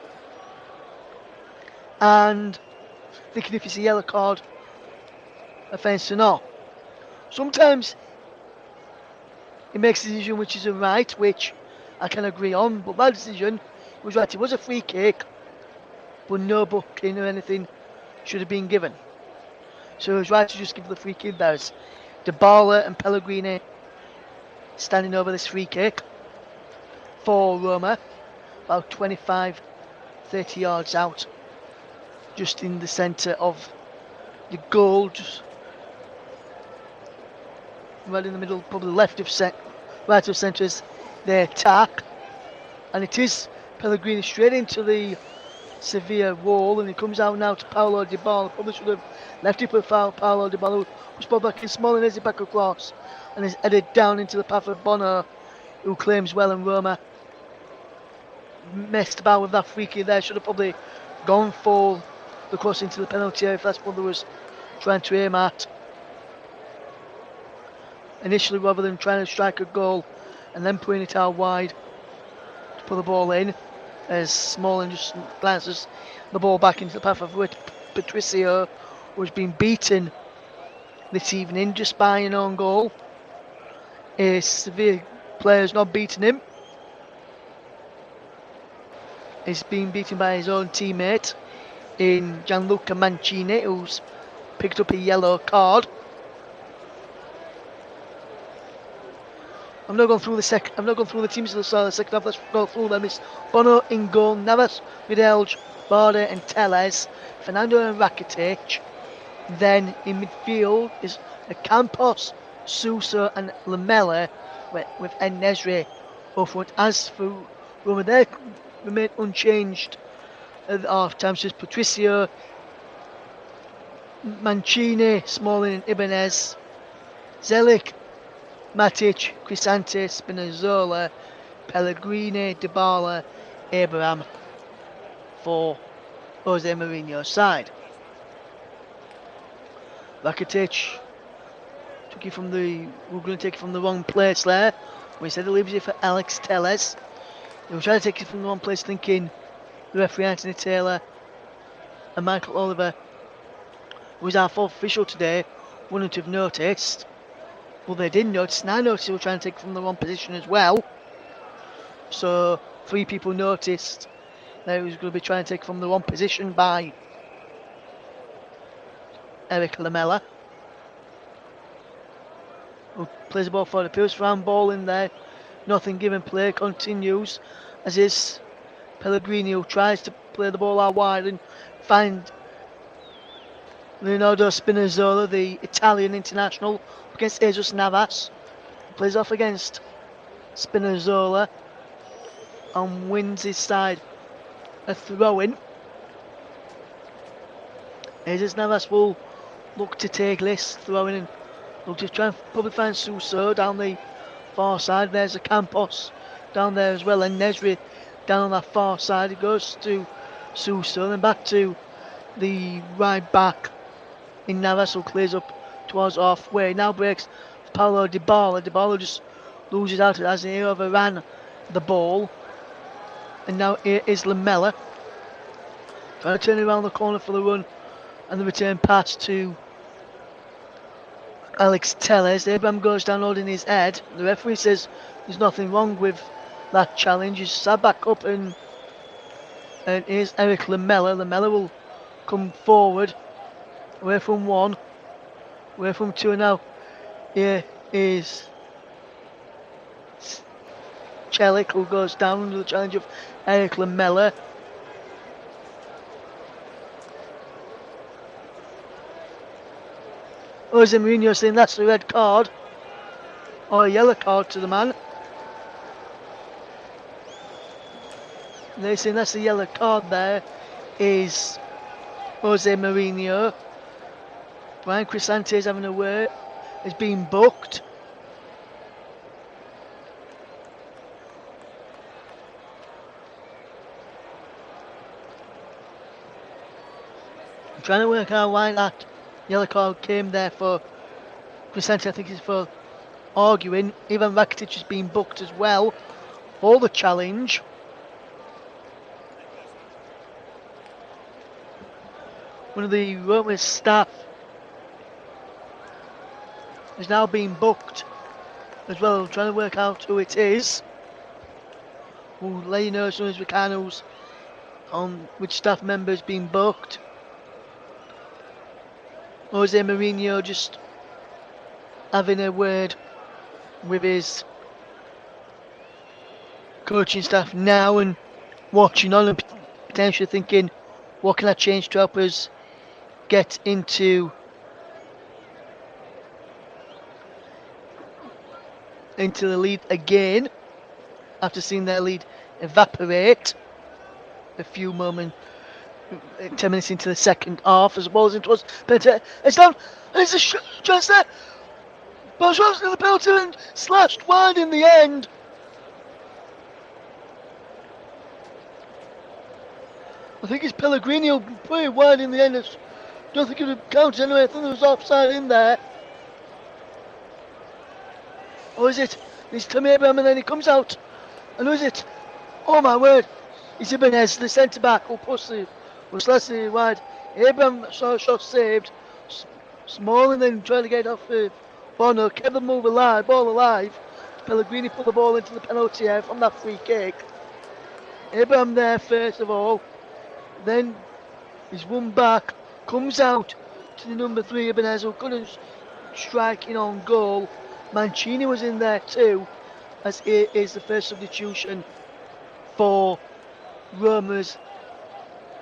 and thinking if it's a yellow card offence or not. Sometimes he makes a decision which is a right, which I can agree on, but that decision was right. It was a free kick, but no booking or anything should have been given. So it was right to just give the free kick. There's Dybala and Pellegrini standing over this free kick for Roma, about 25, 30 yards out, just in the centre of the goal, just right in the middle, probably left of right of centre is the attack, and it is Pellegrini straight into the Sevilla wall, and he comes out now to Paulo Dybala. Probably should have left it for Paulo Dybala, who's pulled back in small and easy back across, and is headed down into the path of Bono, who claims well, and Roma messed about with that free kick there. Should have probably gone for the cross into the penalty area if that's what they was trying to aim at initially, rather than trying to strike a goal and then putting it out wide to put the ball in, as Smalling just glances the ball back into the path of Patricio, who's been beaten this evening just by an own goal. A Sevilla player's not beaten him. He's been beaten by his own teammate in Gianluca Mancini, who's picked up a yellow card. I'm not going through the teams of the start of the second half. Let's go through them. It's Bono in goal, Navas, Videlj, Bade and Tellez, Fernando and Rakitic. Then in midfield is Campos, Sousa and Lamela with En-Nesyri up front. As for Roma, they remain unchanged at half time. So it's Patricio, Mancini, Smalling and Ibanez, Zelik, Matic, Cristante, Spinazzola, Pellegrini, Dybala, Abraham for Jose Mourinho's side. Rakitic we're going to take it from the wrong place there. We said he leaves it for Alex Tellez. He was trying to take it from the wrong place, thinking the referee Anthony Taylor and Michael Oliver, who was our fourth official today, wouldn't have noticed. Well, they didn't notice, and I noticed they were trying to take it from the wrong position as well. So 3 people noticed that he was going to be trying to take it from the wrong position by Eric Lamela, who plays the ball for the Pierce round ball in there. Nothing given, play continues, as is Pellegrini, who tries to play the ball out wide and find Leonardo Spinazzola, the Italian international, against Jesus Navas. Plays off against Spinazzola and wins his side a throw-in. Jesus Navas will look to take this throw-in and look to try and probably find Sousa down the far side. There's a Campos down there as well, and Nesri down on that far side. It goes to Sousa, then back to the right back in Navas, who clears up towards halfway. Now breaks Paulo Dybala. Dybala just loses out as he overran the ball. And now here is Lamela trying to turn around the corner for the run and the return pass to Alex Tellez. Abraham goes down holding his head. The referee says there's nothing wrong with that challenge. He's sat back up, and here's Eric Lamela. Lamela will come forward, away from 1, away from 2, and now here is Celik, who goes down under the challenge of Eric Lamela. Jose Mourinho saying that's a red card or a yellow card to the man. They're saying that's a yellow card. There is Jose Mourinho. Brian Cristante is having a word. Is being booked. I'm trying to work out why that yellow card came there for Crescenti. I think it's for arguing. Ivan Rakitic has been booked as well for the challenge. One of the Roma staff has now been booked as well. I'm trying to work out who it is. We'll let you know as soon as we can who's on which staff member has been booked. Jose Mourinho just having a word with his coaching staff now and watching on and potentially thinking, what can I change to help us get into the lead again after seeing their lead evaporate a few moments, 10 minutes into the second half as well as it was. But it's down, and it's a chance there. Barcelona in the penalty and slashed wide in the end. I think it's Pellegrini who put it wide in the end. I don't think it would count anyway. I think there was offside in there. Or is it? It's Tammy Abraham and then he comes out. And who is it? Oh my word. It's Ibanez, the centre back who pushed the slightly wide. Abraham saw a shot saved. Small and then trying to get off the Bono. Kept the move alive, ball alive. Pellegrini put the ball into the penalty area from that free kick. Abraham there first of all. Then he's won back. Comes out to the number 3 Ibanez who couldn't strike in on goal. Mancini was in there too, as it is the first substitution for Roma's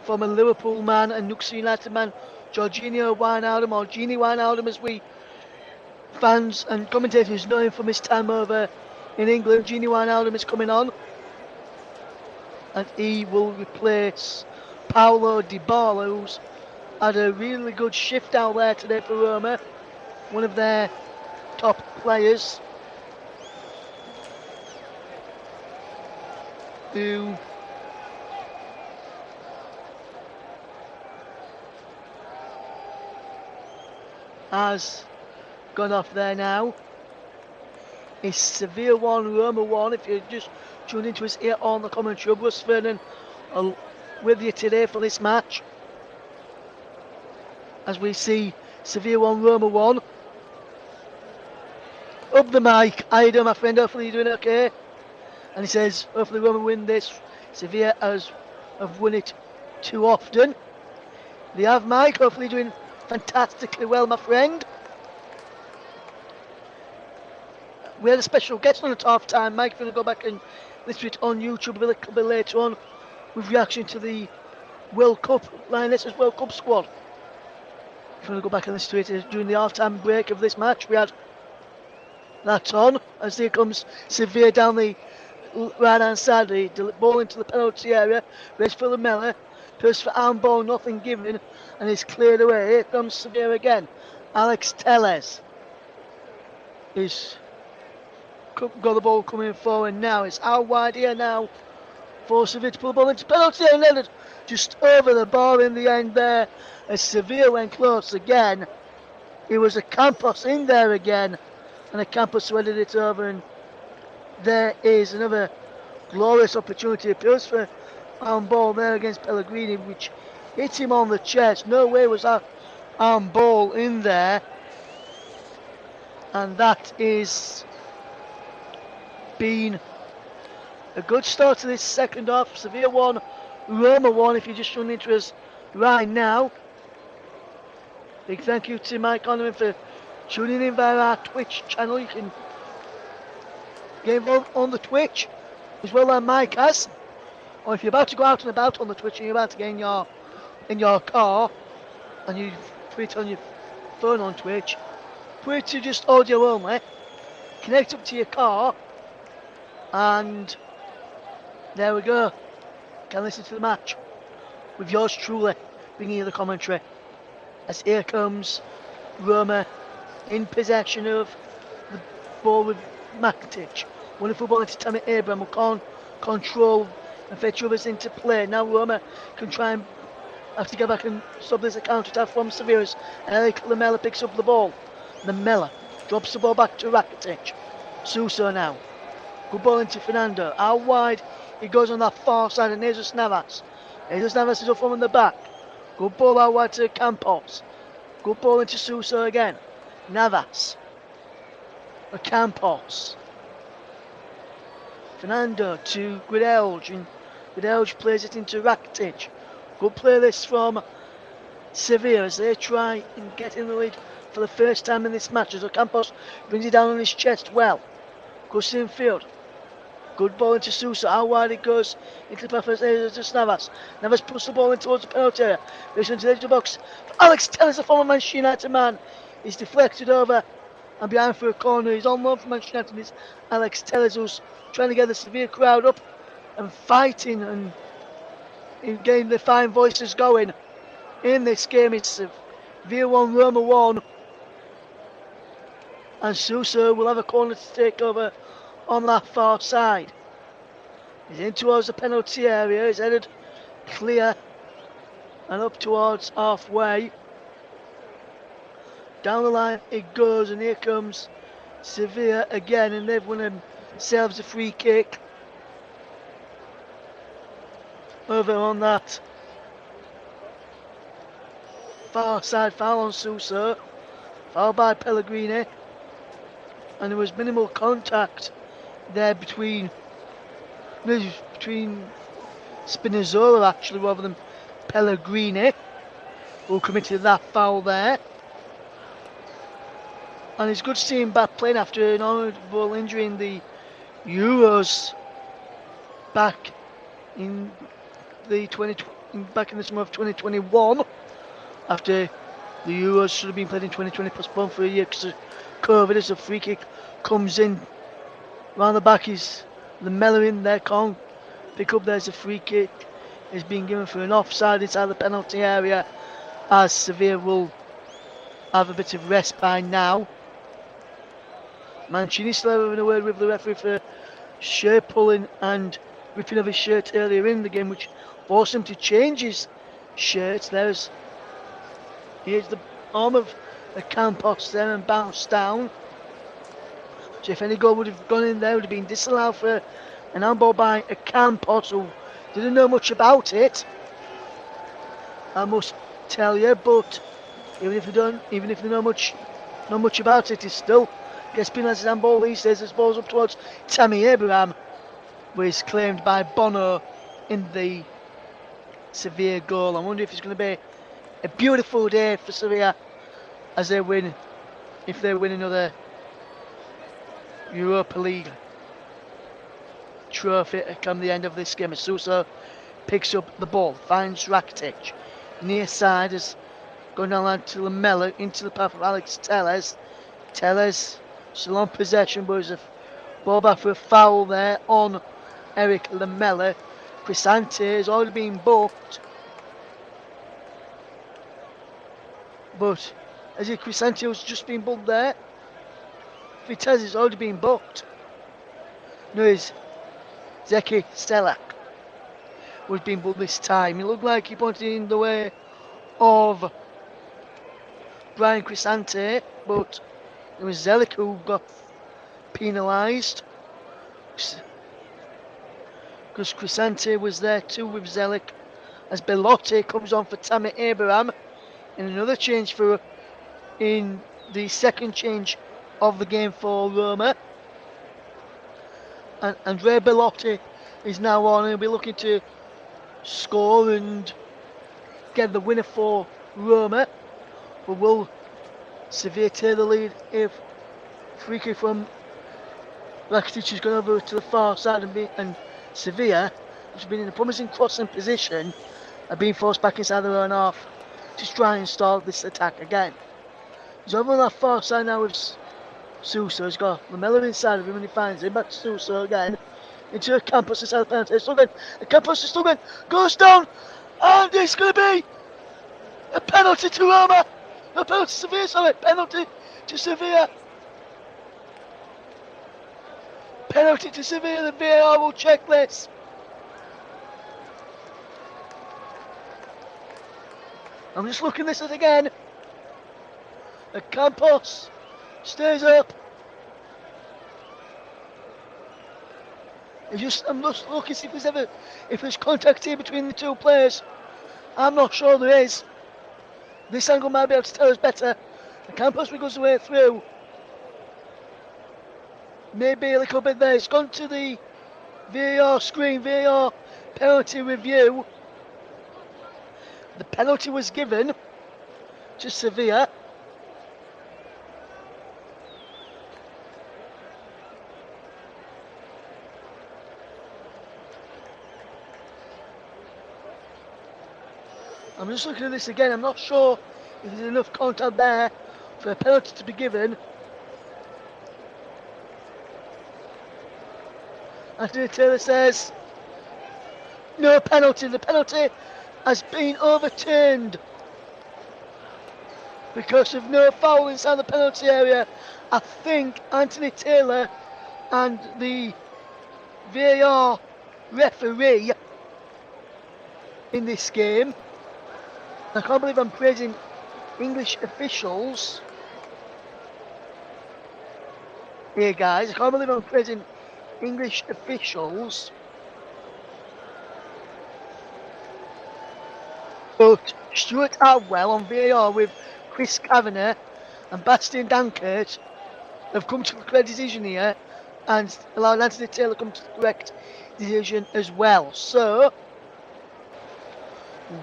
former Liverpool man and Newcastle United man, Jorginho Wijnaldum, or Gini Wijnaldum as we fans and commentators know him from his time over in England. Gini Wijnaldum is coming on, and he will replace Paulo Dybala, who's had a really good shift out there today for Roma, one of their top players who has gone off there now. It's Sevilla 1, Roma 1. If you're just tuned into us here on the commentary, Russ Vernon with you today for this match as we see Sevilla 1, Roma 1. Up the mic, how you doing my friend? Hopefully you're doing okay. And he says, hopefully Roma win this. Sevilla have won it too often. They have, Mike. Hopefully you're doing fantastically well, my friend. We had a special guest on at half time, Mike. If you want to go back and listen to it on YouTube a little bit later on with reaction to the World Cup, Lionesses World Cup squad. If you want to go back and listen to it during the half-time break of this match, we had that on, as here comes Sevilla down the right-hand side, the ball into the penalty area, race for Lamella, pass for handball, nothing given, and it's cleared away. Here comes Sevilla again. Alex Telles is got the ball coming forward now. It's out wide here now for Sevilla to pull the ball into penalty, and then just over the bar in the end there, as Sevilla went close again. It was a Campos in there again, and a Campos threaded it over, and there is another glorious opportunity. Appeals for ball there against Pellegrini, which hit him on the chest. No way was that ball in there, and that is been a good start to this second half. Sevilla 1, Roma 1. If you're just tuning into us right now, big thank you to Mike Connery for tuning in via our Twitch channel. You can get involved on the Twitch as well as Mike has. Or if you're about to go out and about on the Twitch and you're about to get in your car and you put it on your phone on Twitch, put it to just audio only, connect up to your car, and there we go. Can listen to the match with yours truly bringing you the commentary. As here comes Roma in possession of the ball with Makitic. Wonderful ball into Tammy Abraham, who can't control and fetch others into play. Now Roma can try and have to get back and stop this counter attack from Sevilla's. Eric Lamela picks up the ball. Lamela drops the ball back to Rakitic. Suso now. Good ball into Fernando. Out wide, he goes on that far side, and Jesus Navas. Jesus Navas is up from the back. Good ball out wide to Campos. Good ball into Suso again. Navas. Campos. Fernando to Guidelge, and Guidelge plays it into Rakitic. Good play this from Sevilla as they try and get in the lead for the first time in this match. As Campos brings it down on his chest well. Goes in field. Good ball into Sousa. How wide it goes into the path of Navas. Navas puts the ball in towards the penalty area. Goes into the edge of the box. Alex Telles, the former Manchester United man, is deflected over and behind for a corner. He's on loan for Manchester United. It's Alex Telles who's trying to get the Sevilla crowd up and fighting and getting the fine voices going in this game. It's Sevilla 1, Roma 1. And Sousa will have a corner to take over on that far side. He's in towards the penalty area. He's headed clear and up towards halfway. Down the line it goes, and here comes Sevilla again, and they've won themselves a free kick over on that far side. Foul on Sousa, foul by Pellegrini, and there was minimal contact there between Spinazzola actually, rather than Pellegrini, who committed that foul there. And it's good to see him back playing after an honourable injury in the Euros back in the summer of 2021. After the Euros should have been played in 2020, postponed for a year because of COVID. As a free kick comes in round the back, is the Miller in there, can't pick up. There's a free kick. It's being given for an offside inside the penalty area, as Sevilla will have a bit of rest by now. Mancini still having a word with the referee for shirt pulling and ripping of his shirt earlier in the game, which forced him to change his shirt. Here's the arm of the Campos there and bounced down. So if any goal would have gone in there, it would have been disallowed for an handball by a Campos who didn't know much about it, I must tell you. But even if they know much about it, it's still gets penalised handball these days. This ball's up towards Tammy Abraham, was claimed by Bono in the Sevilla goal. I wonder if it's going to be a beautiful day for Sevilla as they win, if they win another Europa League trophy come the end of this game. Sousa picks up the ball, finds Rakitic near side, is going down line to Lamela into the path of Alex Telles. Telles still on possession, but there's a ball back for a foul there on Eric Lamela. Crisante has already been booked, but as if Crisante was just been booked there, Vitesse has already been booked. No, it's Zeki Stelak who's been booked this time. It looked like he pointed in the way of Brian Crisante, but it was Zelik who got penalised, because Crisante was there too with Zelik, as Belotti comes on for Tammy Abraham in another change in the second change of the game for Roma. And Andrea Belotti is now on, and he'll be looking to score and get the winner for Roma. But will Sevilla take the lead if free kick from Rakitic has gone over to the far side, and Sevilla, which has been in a promising crossing position, are being forced back inside their own half to try and start this attack again. He's over on that far side now with Sousa. He's got Lamela inside of him, and he finds him. Back to Sousa again into Campos inside the penalty. Campos is still going, goes down, and it's going to be a penalty to Roma. A penalty to Sevilla, sorry. Penalty to Sevilla. Penalty to Sevilla. The VAR will check this. I'm just looking this at again. Campos stays up. I'm just looking to see if there's contact here between the two players. I'm not sure there is. This angle might be able to tell us better. Campos goes the way through. Maybe a little bit there. It's gone to the VAR screen, VAR penalty review. The penalty was given to Sevilla. I'm just looking at this again. I'm not sure if there's enough contact there for a penalty to be given. Anthony Taylor says no penalty. The penalty has been overturned because of no foul inside the penalty area. I think Anthony Taylor and the VAR referee in this game, I can't believe I'm praising English officials here, guys. I can't believe I'm praising English officials. But Stuart Atwell on VAR with Chris Kavanagh and Bastian Dankert have come to the correct decision here and allowed Anthony Taylor to come to the correct decision as well. So,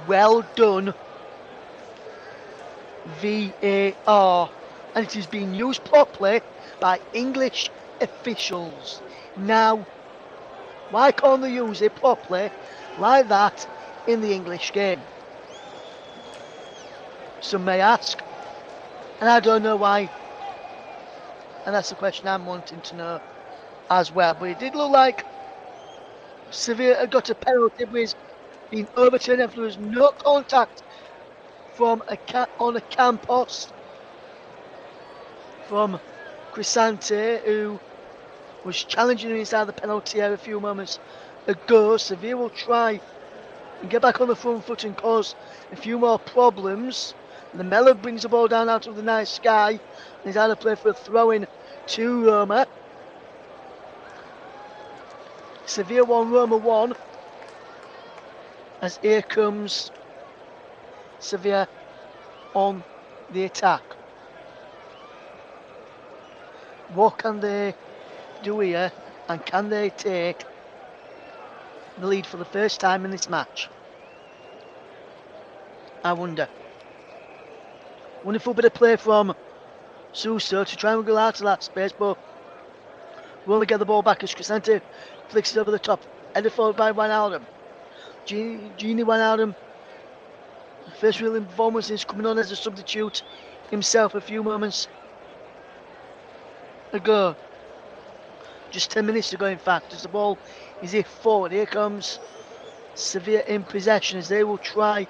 well done, VAR. And it is being used properly by English officials. Now, why can't they use it properly like that in the English game? Some may ask, and I don't know why, and that's the question I'm wanting to know as well. But it did look like Sevilla had got a penalty which was being overturned after there was no contact from on a Campos from Crisante, who was challenging him inside the penalty area a few moments ago. Sevilla will try and get back on the front foot and cause a few more problems. The Melo brings the ball down out of the night sky and he's out of play for a throw-in to Roma. Sevilla 1, Roma 1. As here comes Sevilla on the attack. What can they do here, and can they take the lead for the first time in this match? I wonder. Wonderful bit of play from Suso to try and go out of that space, but we'll only get the ball back as Crisante flicks it over the top. Headed forward by Wijnaldum. Gini Wijnaldum, first real performance is coming on as a substitute himself a few moments ago. Just 10 minutes ago, in fact, as the ball is here forward. Here comes Sevilla in possession as they will try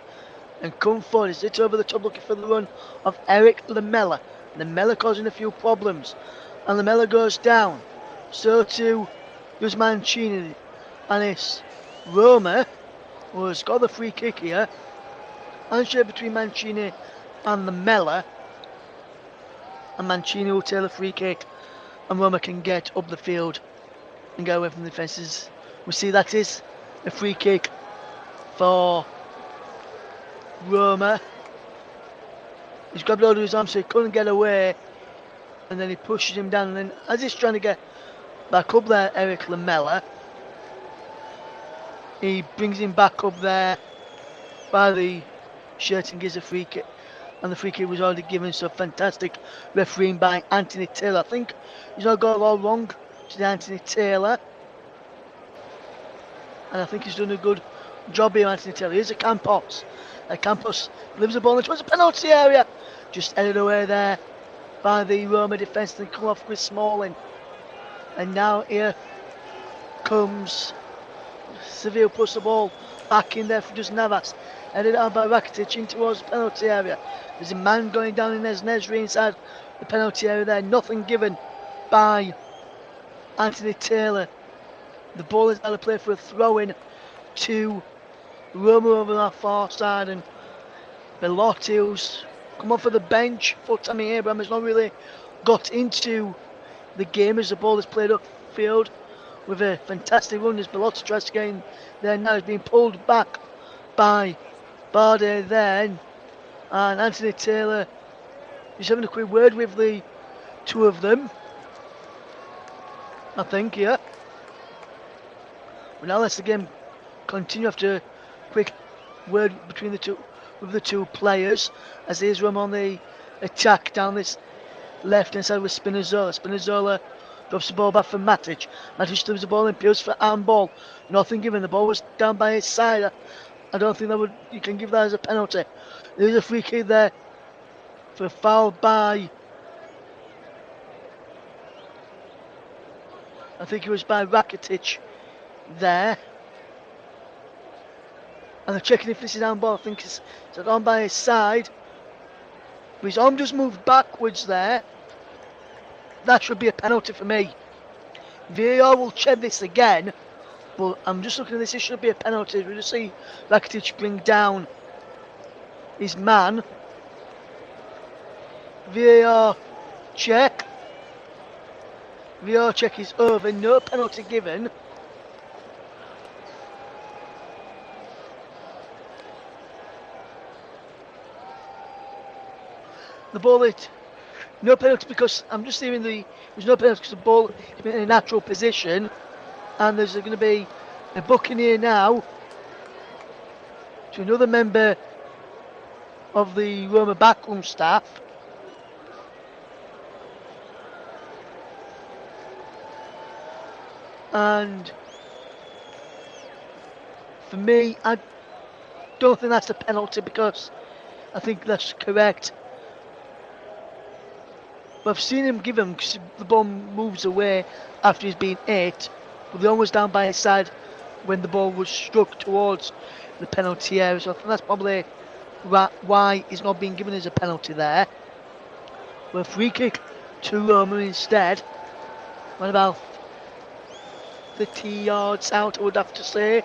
and come forward. It's it over the top looking for the run of Eric Lamela. Lamela causing a few problems. And Lamela goes down. So too does Mancini. And it's Roma who has got the free kick here. Handshake between Mancini and Lamela. And Mancini will take the free kick. And Roma can get up the field and go away from the defences. We see that is a free kick for Roma. He's grabbed hold of his arm so he couldn't get away. And then he pushes him down. And then as he's trying to get back up there, Eric Lamela, he brings him back up there by the shirt and gives a free kick. And the free kick was already given, so fantastic refereeing by Anthony Taylor. I think he's not got it all wrong to Anthony Taylor. And I think he's done a good job here, Anthony Taylor. Here's a Campos. Campos delivers the ball towards the penalty area. Just headed away there by the Roma defence and come off with Smalling. And now here comes Seville, puts the ball back in there for just Navas. Headed out by Rakitic in towards the penalty area. There's a man going down in Nesri inside the penalty area there. Nothing given by Anthony Taylor. The ball is out of play for a throw-in to Roma over that far side. And Belotti, who's come off of the bench for Tammy Abraham, has not really got into the game as the ball is played upfield with a fantastic run as Belotti tries to get in there now. He's being pulled back by Bardet then, and Anthony Taylor is having a quick word with the two of them, I think, yeah. But now let's the game continue after a quick word between the two players as AS Roma on the attack down this left hand side with Spinazzola. Spinazzola drops the ball back for Matic. Matic throws the ball in, appeals for handball. Nothing given. The ball was down by his side. I don't think you can give that as a penalty. There's a free kick there for a foul by, I think it was by Rakitic there. And they're checking if this is handball. I think it's on by his side. But his arm just moved backwards there. That should be a penalty for me. VAR will check this again. But I'm just looking at this. It should be a penalty. We just see Rakitic bring down his man. VAR check. VAR check is over. No penalty given. The ball hit. No penalty because I'm just seeing there's no penalty because the ball is in a natural position, and there's going to be a booking here now to another member of the Roma backroom staff. And for me, I don't think that's a penalty because I think that's correct. But I've seen him give him because the ball moves away after he's been hit. But the arm was down by his side when the ball was struck towards the penalty area. So I think that's probably why he's not being given as a penalty there. But a free kick to Roma instead. What about 30 yards out, I would have to say.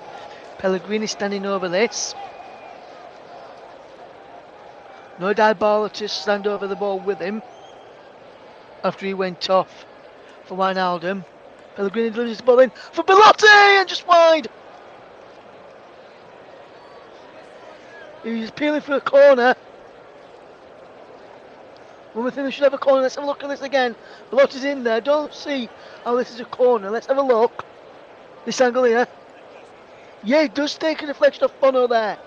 Pellegrini standing over this. No Dybala to stand over the ball with him after he went off for Wijnaldum. Pellegrini delivers the ball in for Belotti and just wide. He's appealing for a corner. When we think we should have a corner, let's have a look at this again. Belotti's in there. Don't see how this is a corner. Let's have a look. This angle here. Yeah, it does take a deflection off Bono there.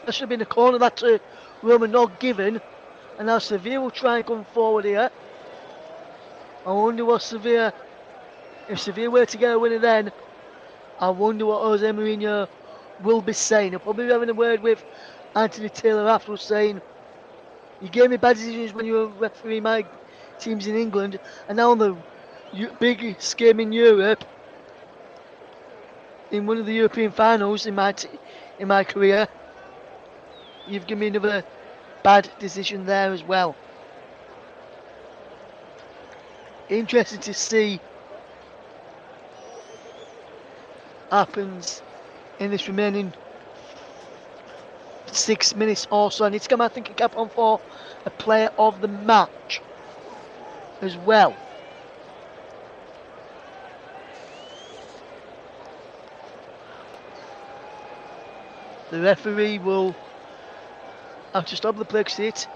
That should have been a corner that Roma not given. And now Sevilla will try and come forward here. I wonder what Sevilla, if Sevilla were to get a winner then, I wonder what Jose Mourinho will be saying. He'll probably be having a word with Anthony Taylor afterwards saying, you gave me bad decisions when you were refereeing my teams in England, and now on the biggest game in Europe, in one of the European finals in my career, you've given me another bad decision there as well. Interesting to see happens in this remaining 6 minutes or so. I need to get my thinking cap on for a player of the match as well. The referee will have to stop the play because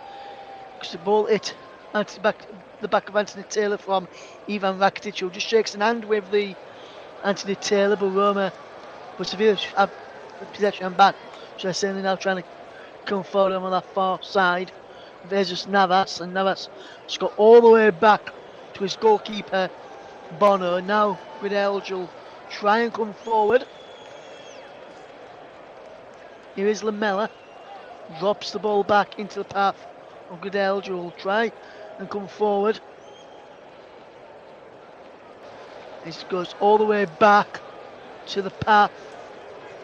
the ball hit the back of Anthony Taylor from Ivan Rakitic, who just shakes an hand with the Anthony Taylor, but Sevilla have possession and back. So they're certainly now trying to come forward on that far side. There's just Navas, and Navas has got all the way back to his goalkeeper Bono. Now Grinelge will try and come forward. Here is Lamela, drops the ball back into the path of Grinelge, who will try and come forward. This goes all the way back to the path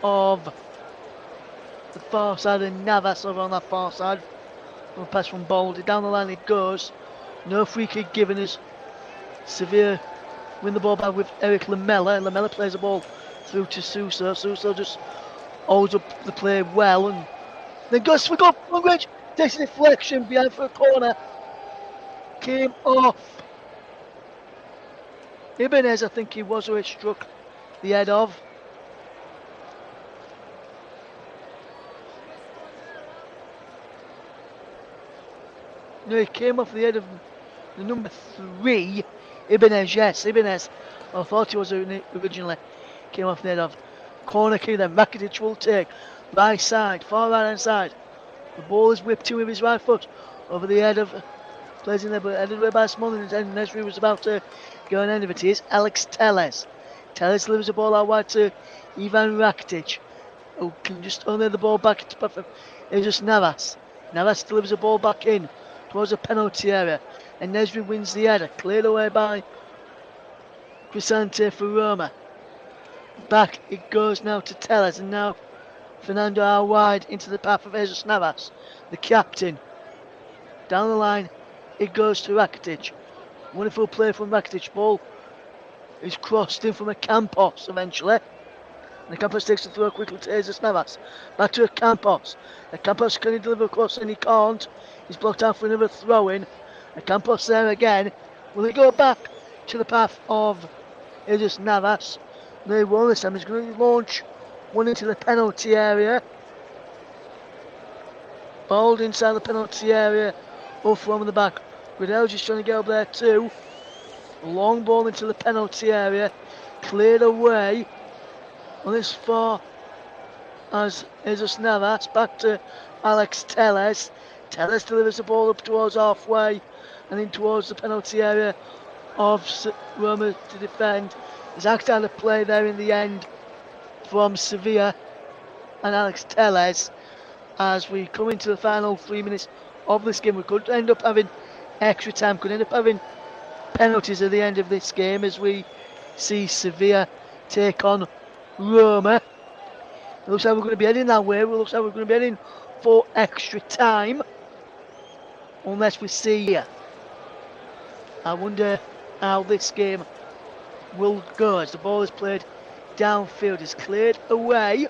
of the far side, and Navas over on that far side. One pass from Baldy, down the line it goes. No free kick given as Sevilla win the ball back with Eric Lamela. Lamela plays the ball through to Suso. Suso just holds up the play well and then goes for goal. Longridge takes a deflection behind for a corner. Came off Ibanez, I think he was, who it struck the head of. No, he came off the head of the number 3, Ibanez. Yes, Ibanez. I thought he was originally. Came off the head of. Corner kick then. Rakitic will take. Right side, far right hand side. The ball is whipped to with his right foot over the head of. Plays in there, but headed away by Smalling. And Nesri was about to go on end of it. Here's Alex Telles. Telles delivers the ball out wide to Ivan Rakitic, who can just only the ball back into perfect. It's just Navas. Navas delivers the ball back in towards the penalty area. And Nesri wins the header. Cleared away by Crisante for Roma. Back it goes now to Telles. And now Fernando out wide into the path of Jesus Navas, the captain. Down the line, it goes to Rakitic. Wonderful play from Rakitic. Ball is crossed in from a Campos eventually. And the Campos takes the throw quickly to Jesus Navas. Back to a Campos. The Campos can he deliver across and he can't. He's blocked out for another throw in. The Campos there again. Will he go back to the path of Jesus Navas? No, he won't this time. He's going to launch one into the penalty area. Balled inside the penalty area. Up from the back. Gradell just trying to get up there too. Long ball into the penalty area. Cleared away. On as far as Jesus Navas. Back to Alex Telles. Telles delivers the ball up towards halfway. And in towards the penalty area of Roma to defend. There's actually had a play there in the end from Sevilla and Alex Telles. As we come into the final 3 minutes of this game, we could end up having extra time, could end up having penalties at the end of this game as we see Sevilla take on Roma. It looks like we're going to be heading that way. It looks like we're going to be heading for extra time. Unless we see here. I wonder how this game will go as the ball is played downfield. It's cleared away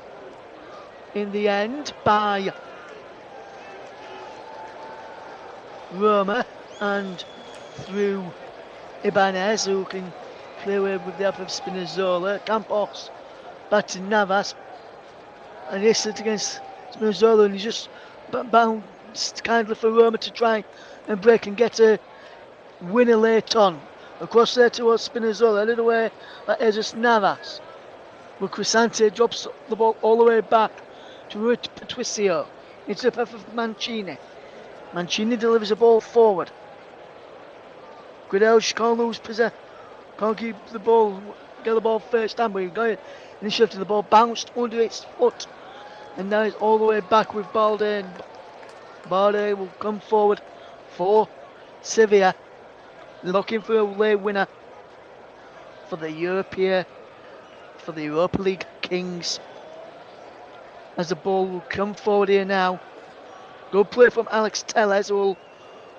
in the end by Roma and through Ibanez, who can clear away with the help of Spinazzola. Campos back to Navas, and he sits against Spinazzola, and he's just bounced kindly for Roma to try and break and get a winner late on. Across there towards Spinazzola, headed away by Jesus Navas. But Crisante drops the ball all the way back to Rui Patricio into the path of Mancini. Mancini delivers the ball forward. Gradell can't lose possession, can't keep the ball, get the ball first time, but he's going initiative to the ball, bounced under its foot, and now it's all the way back with Balde. Balde will come forward for Sevilla, looking for a late winner for the Europa League Kings. As the ball will come forward here now. Good play from Alex Telles, who will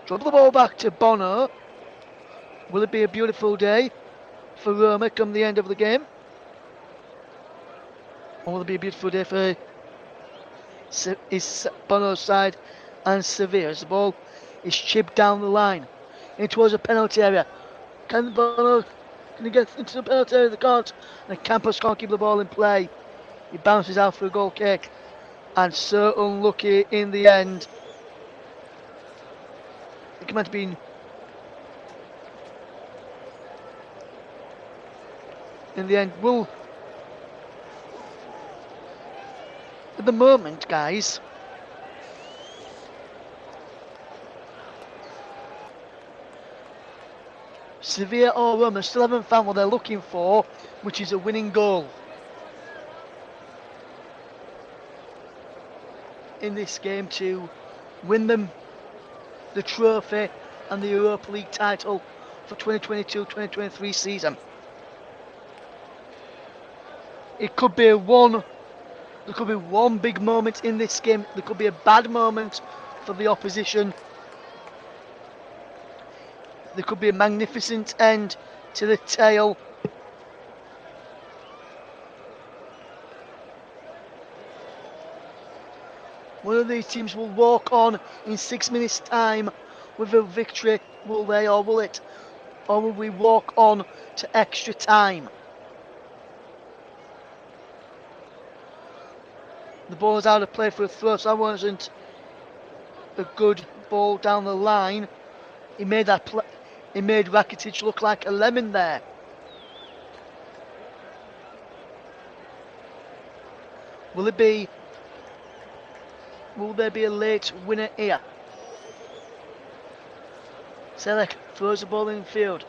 drop the ball back to Bono. Will it be a beautiful day for Roma come the end of the game? Or will it be a beautiful day for Bono's side and Sevilla? As the ball is chipped down the line in towards the penalty area. Can Bono get into the penalty area? They can't. And Campos can't keep the ball in play. He bounces out for a goal kick. And so unlucky in the end. It might have been in the end. Well, at the moment, guys, Sevilla or Roma still haven't found what they're looking for, which is a winning goal in this game to win them the trophy and the Europa League title for 2022-2023 season. It could be there could be one big moment in this game. There could be a bad moment for the opposition. There could be a magnificent end to the tale. One of these teams will walk on in 6 minutes' time with a victory, will they, or will it? Or will we walk on to extra time? The ball is out of play for a throw, so that wasn't a good ball down the line. He made Rakitic look like a lemon there. Will there be a late winner here? Selec throws the ball in field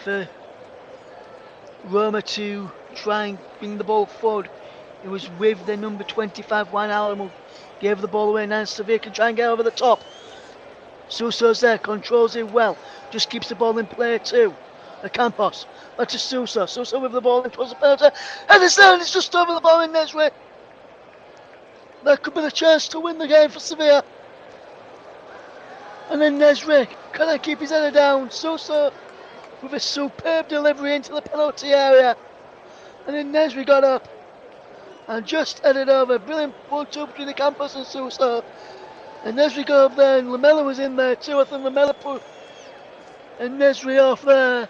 for Roma to try and bring the ball forward. It was with the number 25, Juan Alamo, gave the ball away. Now Sevilla can try and get over the top. Suso's there, controls it well, just keeps the ball in play too. Campos, back to Suso. Suso with the ball in towards the penalty. And it's there, and it's just over the ball in Nesri. That could be the chance to win the game for Sevilla. And then Nesri, can I keep his header down? Suso with a superb delivery into the penalty area. And then Nesri got up and just headed over. Brilliant 1-2 between the Campos and Suso. And Nesri got up there, and Lamella was in there too. I think Lamella put and Nesri off there.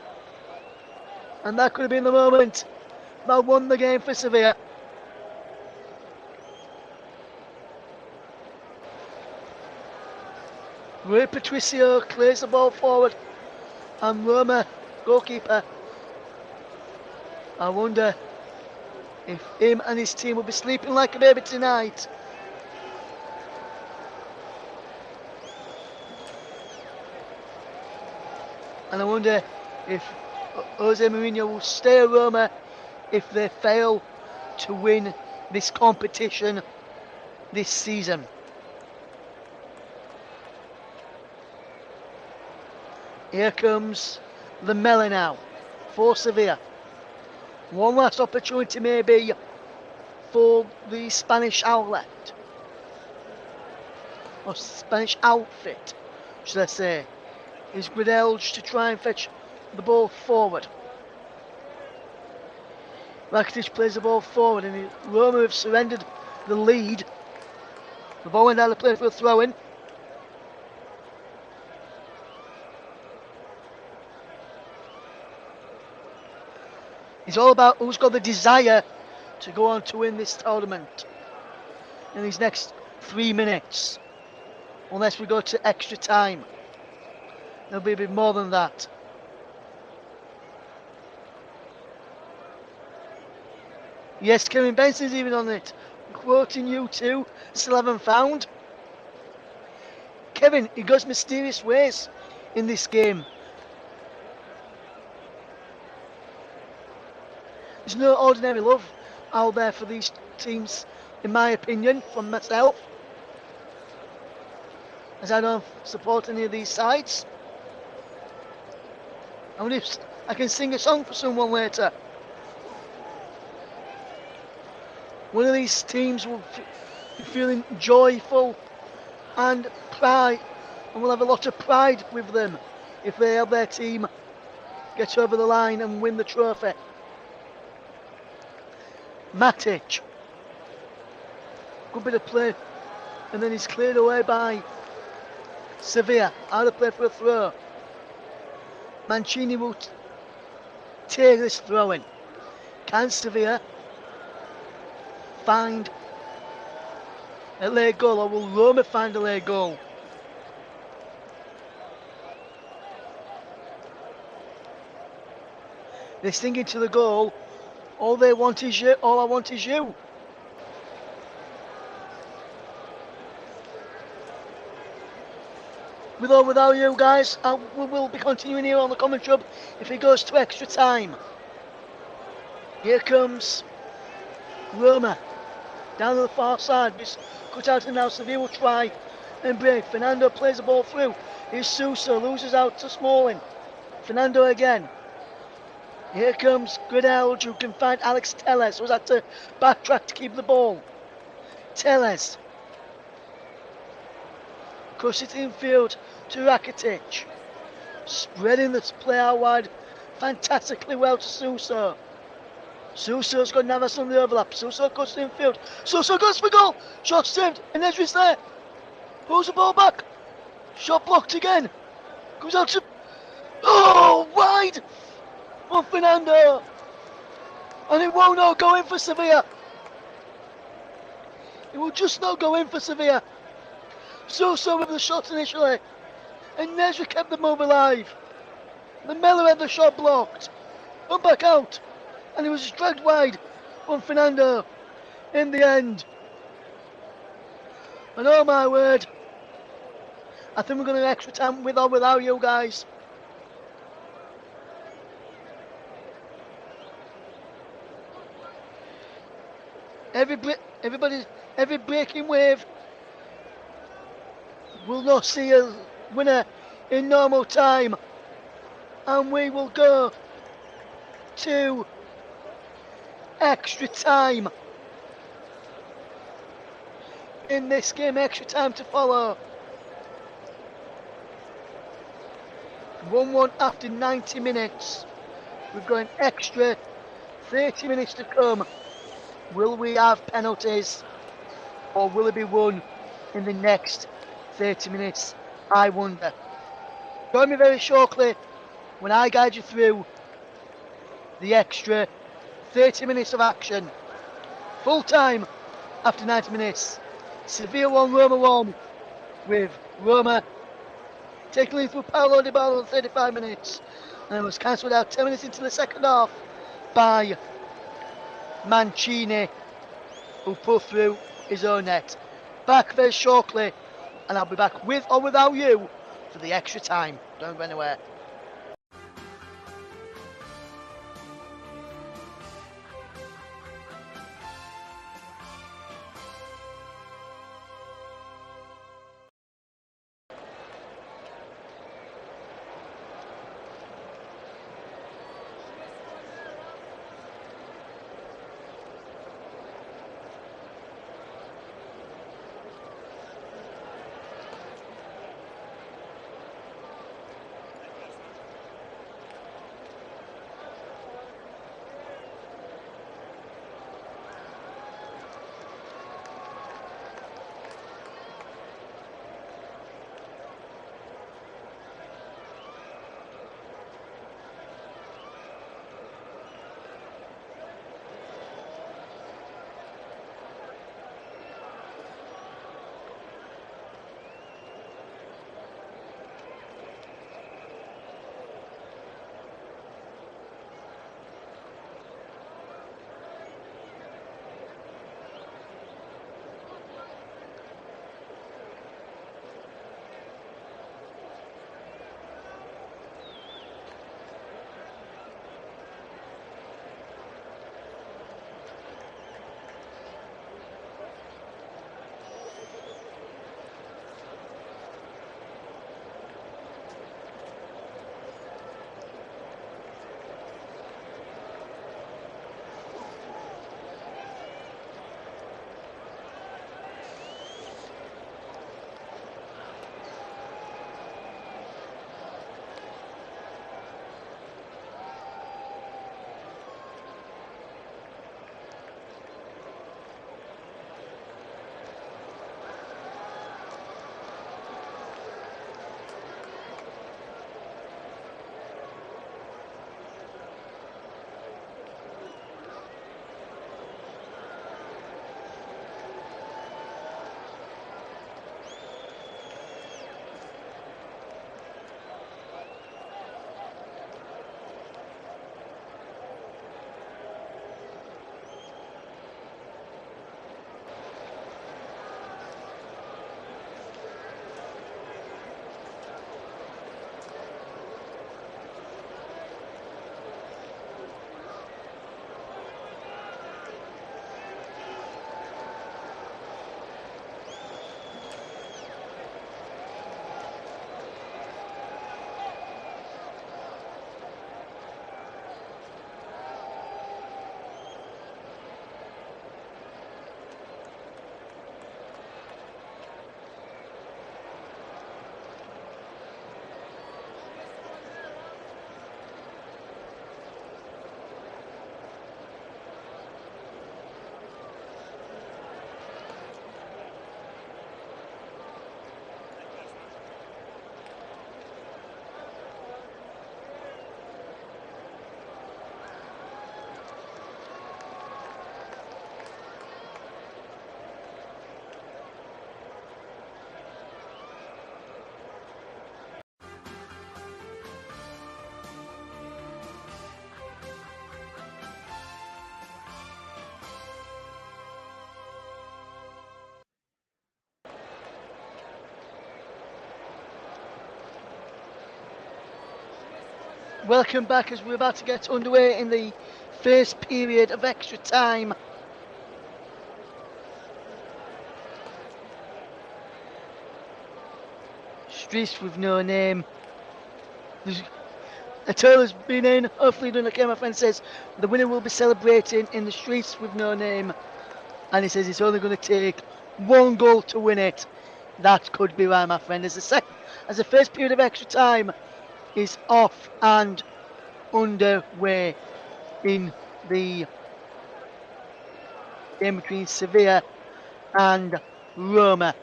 And that could have been the moment that won the game for Sevilla. Rui Patricio clears the ball forward, and Roma, goalkeeper, I wonder if him and his team will be sleeping like a baby tonight. And I wonder if Jose Mourinho will stay at Roma if they fail to win this competition this season. Here comes Lamella now for Sevilla. One last opportunity maybe for the Spanish outlet. Or Spanish outfit, should I say. Is Guidelj to try and fetch the ball forward. Rakitic plays the ball forward, and Roma have surrendered the lead. The ball went out of play for a throw-in. It's all about who's got the desire to go on to win this tournament in these next 3 minutes. Unless we go to extra time. There'll be a bit more than that. Yes, Kevin Benson's even on it. Quoting you too. Still haven't found. Kevin, he goes mysterious ways in this game. There's no ordinary love out there for these teams, in my opinion, from myself, as I don't support any of these sides. I wonder if I can sing a song for someone later. One of these teams will be feeling joyful and pride, and will have a lot of pride with them if they help their team get over the line and win the trophy. Matic. Good bit of play. And then he's cleared away by Sevilla. Out of play for a throw. Mancini will take this throw in. Can Sevilla find a late goal, or will Roma find a late goal? They're singing to the goal. All they want is you. All I want is you. With or without you guys, we will be continuing here on the commentary hub if it goes to extra time. Here comes Roma down to the far side. It's cut out, and now Sevilla will try and break. Fernando plays the ball through. Here's Suso, loses out to Smalling. Fernando again. Here comes Guidelj, who can find Alex Telles, who's had to backtrack to keep the ball. Telles. Cross it infield to Rakitic. Spreading the play out wide fantastically well to Suso. Suso's got Navas on the overlap. Suso goes to infield. Suso goes for goal. Shot saved. And Ezri's there. Pulls the ball back. Shot blocked again. Comes out to... Oh, wide. On Fernando. And it won't not go in for Sevilla. It will just not go in for Sevilla. Suso with the shot initially. And Nezri kept the move alive. The Miller had the shot blocked. Went back out. And he was dragged wide on Fernando in the end. And oh my word, I think we're going to extra time with or without you guys. Every breaking wave will not see a winner in normal time. And we will go to extra time. In this game, extra time to follow. 1-1 after 90 minutes. We've got an extra 30 minutes to come. Will we have penalties? Or will it be won in the next 30 minutes? I wonder. Join me very shortly when I guide you through the extra 30 minutes of action. Full time after 90 minutes. Sevilla 1, Roma 1, with Roma taking lead through Paulo Dybala in 35 minutes. And it was cancelled out 10 minutes into the second half by Mancini, who put through his own net. Back very shortly, and I'll be back with or without you for the extra time. Don't go anywhere. Welcome back as we're about to get underway in the first period of extra time. Streets with no name. A Taylor's been in, hopefully done okay, my friend says the winner will be celebrating in the streets with no name. And he says it's only going to take one goal to win it. That could be right, my friend. As the first period of extra time is off and underway in the game between Sevilla and Roma.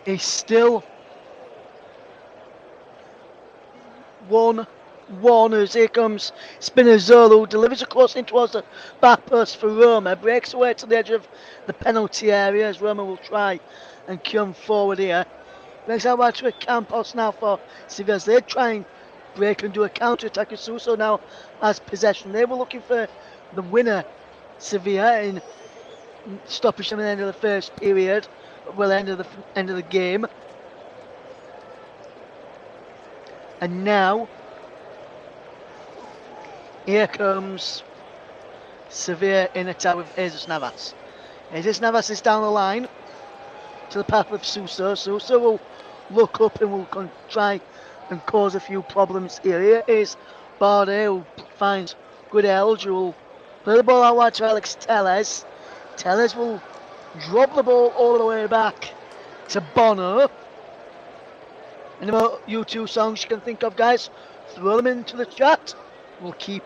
It's still 1-1 as here comes Spinazzola, delivers a cross in towards the back post for Roma, breaks away to the edge of the penalty area as Roma will try and come forward here. Breaks out wide to a Campos now for Sevilla. They try and break and do a counter attack. Suso now has possession. They were looking for the winner, Sevilla, in stoppage them at the end of the first period, well, end of the game. And now here comes Sevilla in attack with Jesus Navas. Jesus Navas is down the line to the path of Suso. Suso will look up and will try and cause a few problems here. Here is Barde, who finds good Elge, who will play the ball out wide to Alex Telles. Telles will drop the ball all the way back to Bono. Any more U2 songs you can think of, guys? Throw them into the chat. We'll keep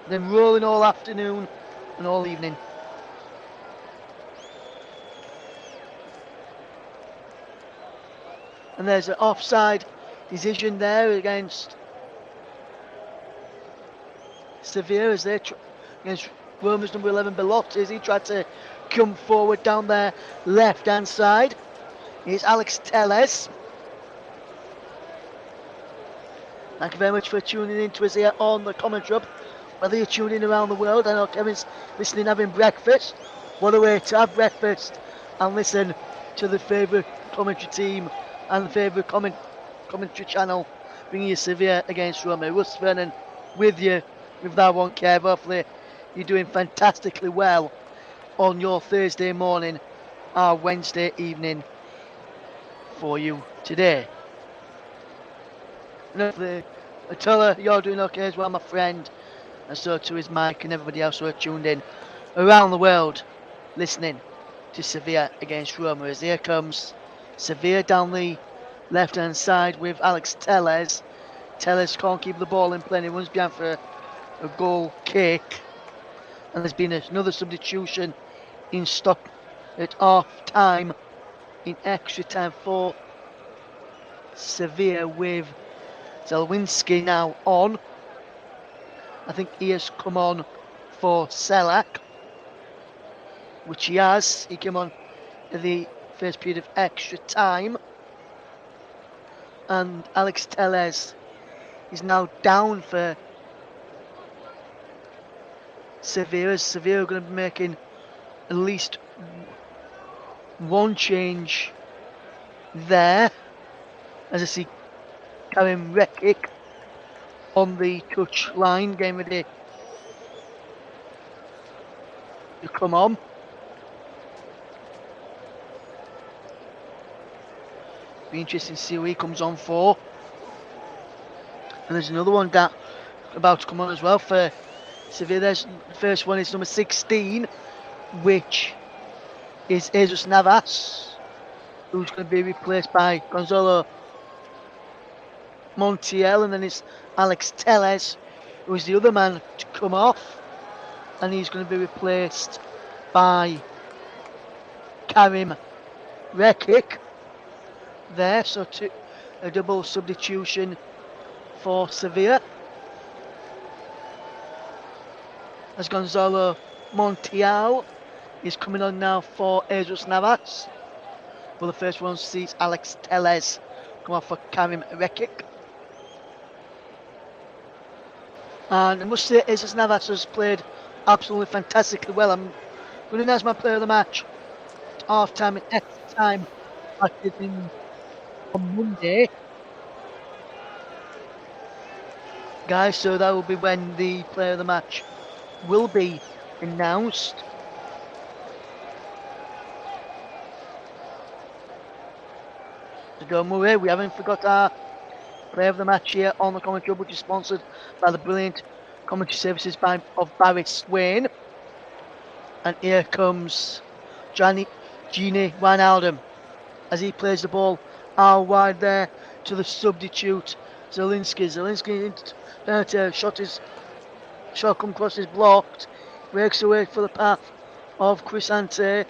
them rolling all afternoon and all evening. And there's an offside decision there against Sevilla as they against Roma's number 11 Belotti as he tried to come forward down their left hand side. Here's Alex Telles. Thank you very much for tuning in to us here on the commentary. Whether you're tuning in around the world, I know Kevin's listening having breakfast. What a way to have breakfast and listen to the favourite commentary team and the favourite commentary channel bringing you Sevilla against Roma. Russ Vernon with you with that one, Kev. Hopefully you're doing fantastically well on your Thursday morning or Wednesday evening for you today. Atola, you're doing okay as well, my friend, and so too is Mike and everybody else who are tuned in around the world listening to Sevilla against Roma. As here comes Sevilla down the left hand side with Alex Telles. Telles can't keep the ball in play. He runs behind for a goal kick, and there's been another substitution in stop at half time in extra time for Sevilla with Zelwinski now on. I think he has come on for Selak, which he has. He came on in the first period of extra time. And Alex Telles is now down for Sevilla. Sevilla are going to be making at least one change there. As I see Karim Rekic on the touch line, getting ready to come on. Be interesting to see who he comes on for. And there's another one that about to come on as well for Sevilla. The first one is number 16, which is Jesus Navas, who's going to be replaced by Gonzalo Montiel, and then it's Alex Telles, who is the other man to come off, and he's going to be replaced by Karim Rekic there, so a double substitution for Sevilla as Gonzalo Montiel is coming on now for Jesus Navas. Well, the first one sees Alex Telles come off for Karim Rekic. And I must say, Jesus Navas has played absolutely fantastically well. I'm going to announce my player of the match half time and extra time on Monday. guys, so that will be when the player of the match will be announced. So don't worry, we haven't forgot our player of the match here on the commentary, which is sponsored by the brilliant commentary services of Barry Swain. And here comes Gini Wijnaldum as he plays the ball out wide there to the substitute Zielinski. Shot come across is blocked. Breaks away for the path of Cristante.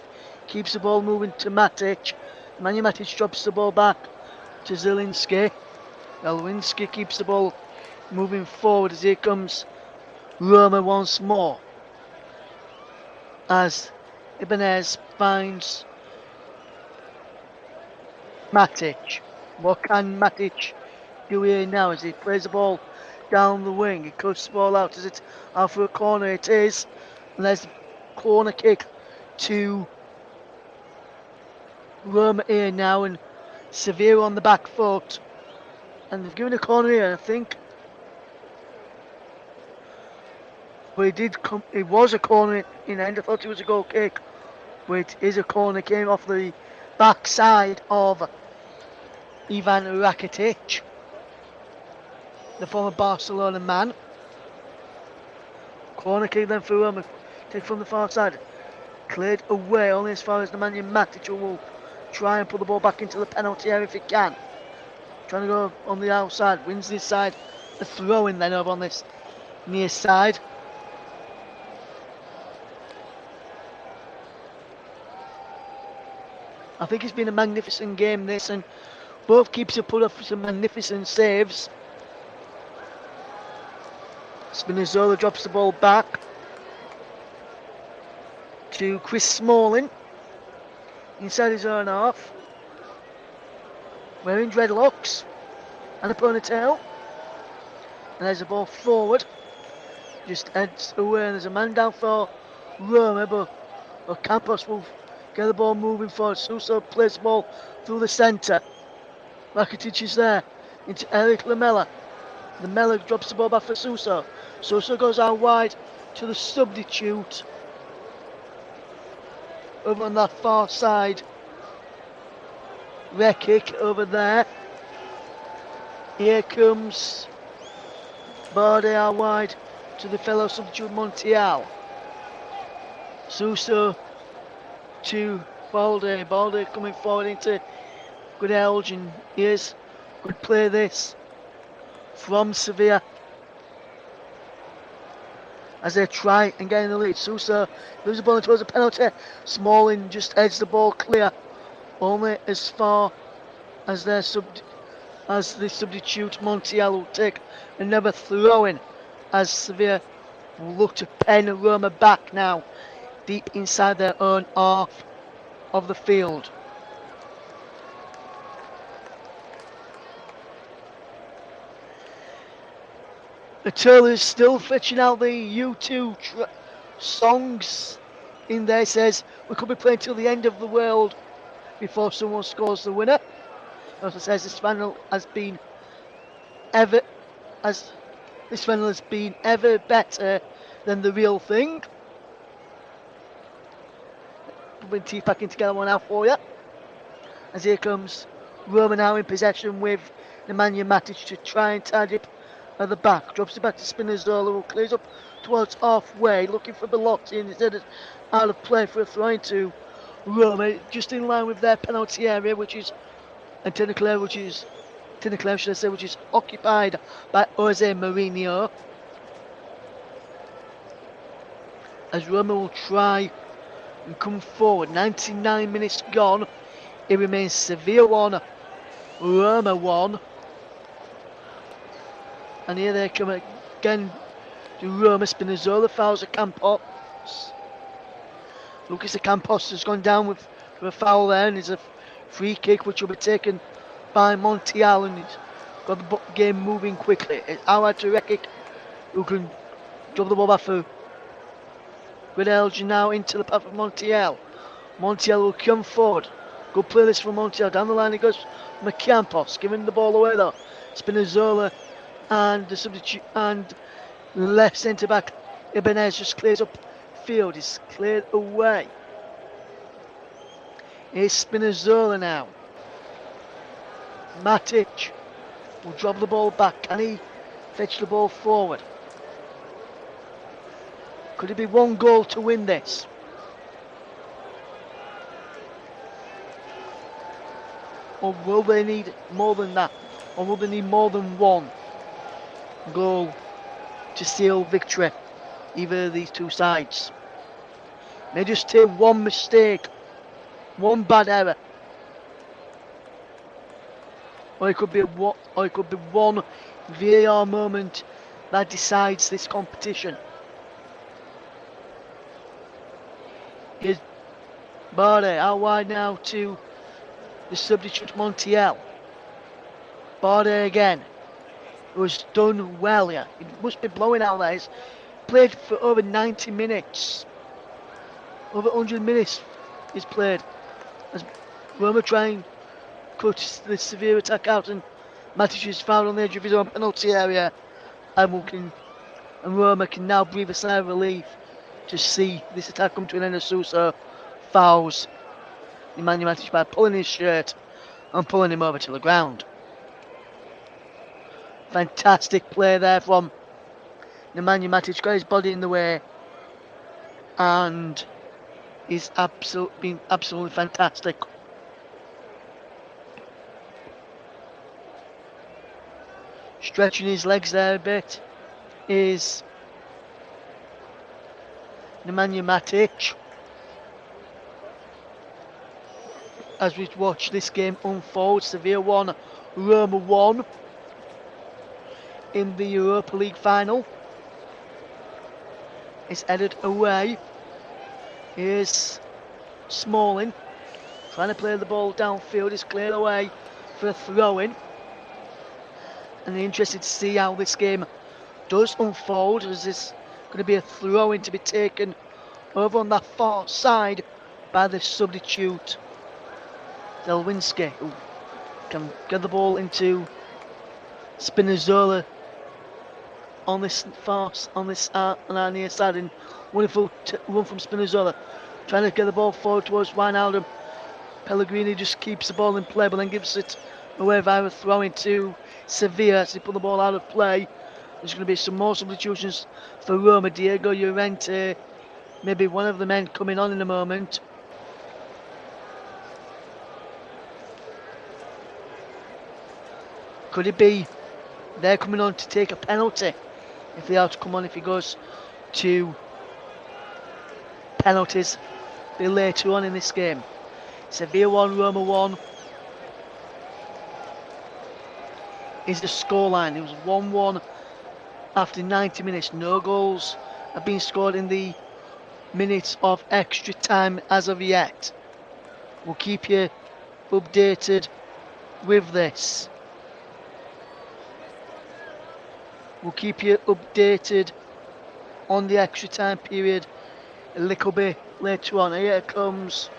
Keeps the ball moving to Matic. Matic drops the ball back to Zielinski. Zielinski keeps the ball moving forward as here comes Roma once more. As Ibanez finds Matic. What can Matic do here now as he plays the ball down the wing? He cuts the ball out. Is it out for a corner? It is. And there's the corner kick to Roma here now, and Sevilla on the back foot. And they've given a corner here, I think. But it was a corner in the end. I thought it was a goal kick. But it is a corner. Came off the backside of Ivan Rakitic, the former Barcelona man. Corner kick then for Roma. Take from the far side. Cleared away only as far as the man Matic, who will try and put the ball back into the penalty area if he can. Trying to go on the outside. Wins this side. The throw in then over on this near side. I think it's been a magnificent game this, and both keepers have put up some magnificent saves. Spinazzola drops the ball back to Chris Smalling inside his own half, wearing dreadlocks and a ponytail. And there's the ball forward, just heads away, and there's a man down for Roma, but Campos will get the ball moving forward. Suso plays the ball through the centre. Rakitic is there into Eric Lamela. Lamela drops the ball back for Suso. Suso goes out wide to the substitute over on that far side. Rekic over there. Here comes Bardi out wide to the fellow substitute Montiel. Suso to Balde. Balde coming forward into good Elgin. Here's good play this from Sevilla as they try and get in the lead. Suso loses the ball and towards the penalty. Smalling just heads the ball clear, only as far as the substitute Montiel will take another throw in as Sevilla will look to pen Roma back now deep inside their own half of the field. Atula is still fetching out the U2 songs in there. Says we could be playing till the end of the world before someone scores the winner. Also says this final has been ever better than the real thing. Putting teeth back in together one now for you. As here comes Roma now in possession with Nemanja Matic to try and tidy up at the back. Drops it back to Spinazzola, who clears up towards halfway, looking for Belotti, and instead out of play for a throw into Roma, just in line with their penalty area, which is Tentacler, which is occupied by Jose Mourinho. As Roma will try and come forward. 99 minutes gone. It remains Sevilla 1, Roma 1. And here they come again to Roma. Spinazzola fouls Campos. Lucas Campos has gone down for a foul there, and it's a free kick which will be taken by Montiel, and he's got the game moving quickly. It's out to Rekic, who can drop the ball back for Elgin now into the path of Montiel. Montiel will come forward. Good play this from Montiel. Down the line he goes from Campos, giving the ball away though. Spinazzola and the substitute and left centre back Ibanez just clears up field. Is cleared away. It's Spinazzola now. Matic will drop the ball back. Can he fetch the ball forward? Could it be one goal to win this? Or will they need more than that? Or will they need more than one goal to seal victory? Either of these two sides. They just take one mistake, one bad error. Or it could be one VAR moment that decides this competition. Here's Barde out wide now to the substitute Montiel. Barde again. It was done well here. It must be blowing out there. He's played for over 90 minutes. Over 100 minutes he's played. As Roma trying to cut the severe attack out, and Matic is found on the edge of his own penalty area. And Roma can now breathe a sigh of relief to see this attack come to an end as Sousa fouls Nemanja Matic by pulling his shirt and pulling him over to the ground. Fantastic play there from Nemanja Matic, got his body in the way, and he's been absolutely fantastic. Stretching his legs there a bit is Nemanja Matic. As we watch this game unfold, Sevilla 1, Roma 1 in the Europa League Final. It's headed away. Here's Smalling trying to play the ball downfield. It's cleared away for a throw-in. And I'm interested to see how this game does unfold. Is this going to be a throw-in to be taken over on that far side by the substitute Zelwinski, who can get the ball into Spinazzola on this on our near side, and wonderful run from Spinazzola, trying to get the ball forward towards Wijnaldum. Pellegrini just keeps the ball in play, but then gives it away via a throw into Sevilla as they put the ball out of play. There's going to be some more substitutions for Roma. Diego Llorente, maybe one of the men coming on in a moment. Could it be they're coming on to take a penalty? If they are to come on, if he goes to penalties, be later on in this game. Sevilla 1, Roma 1 is the scoreline. It was 1-1 after 90 minutes. No goals have been scored in the minutes of extra time as of yet. We'll keep you updated with this. We'll keep you updated on the extra time period a little bit later on. Here comes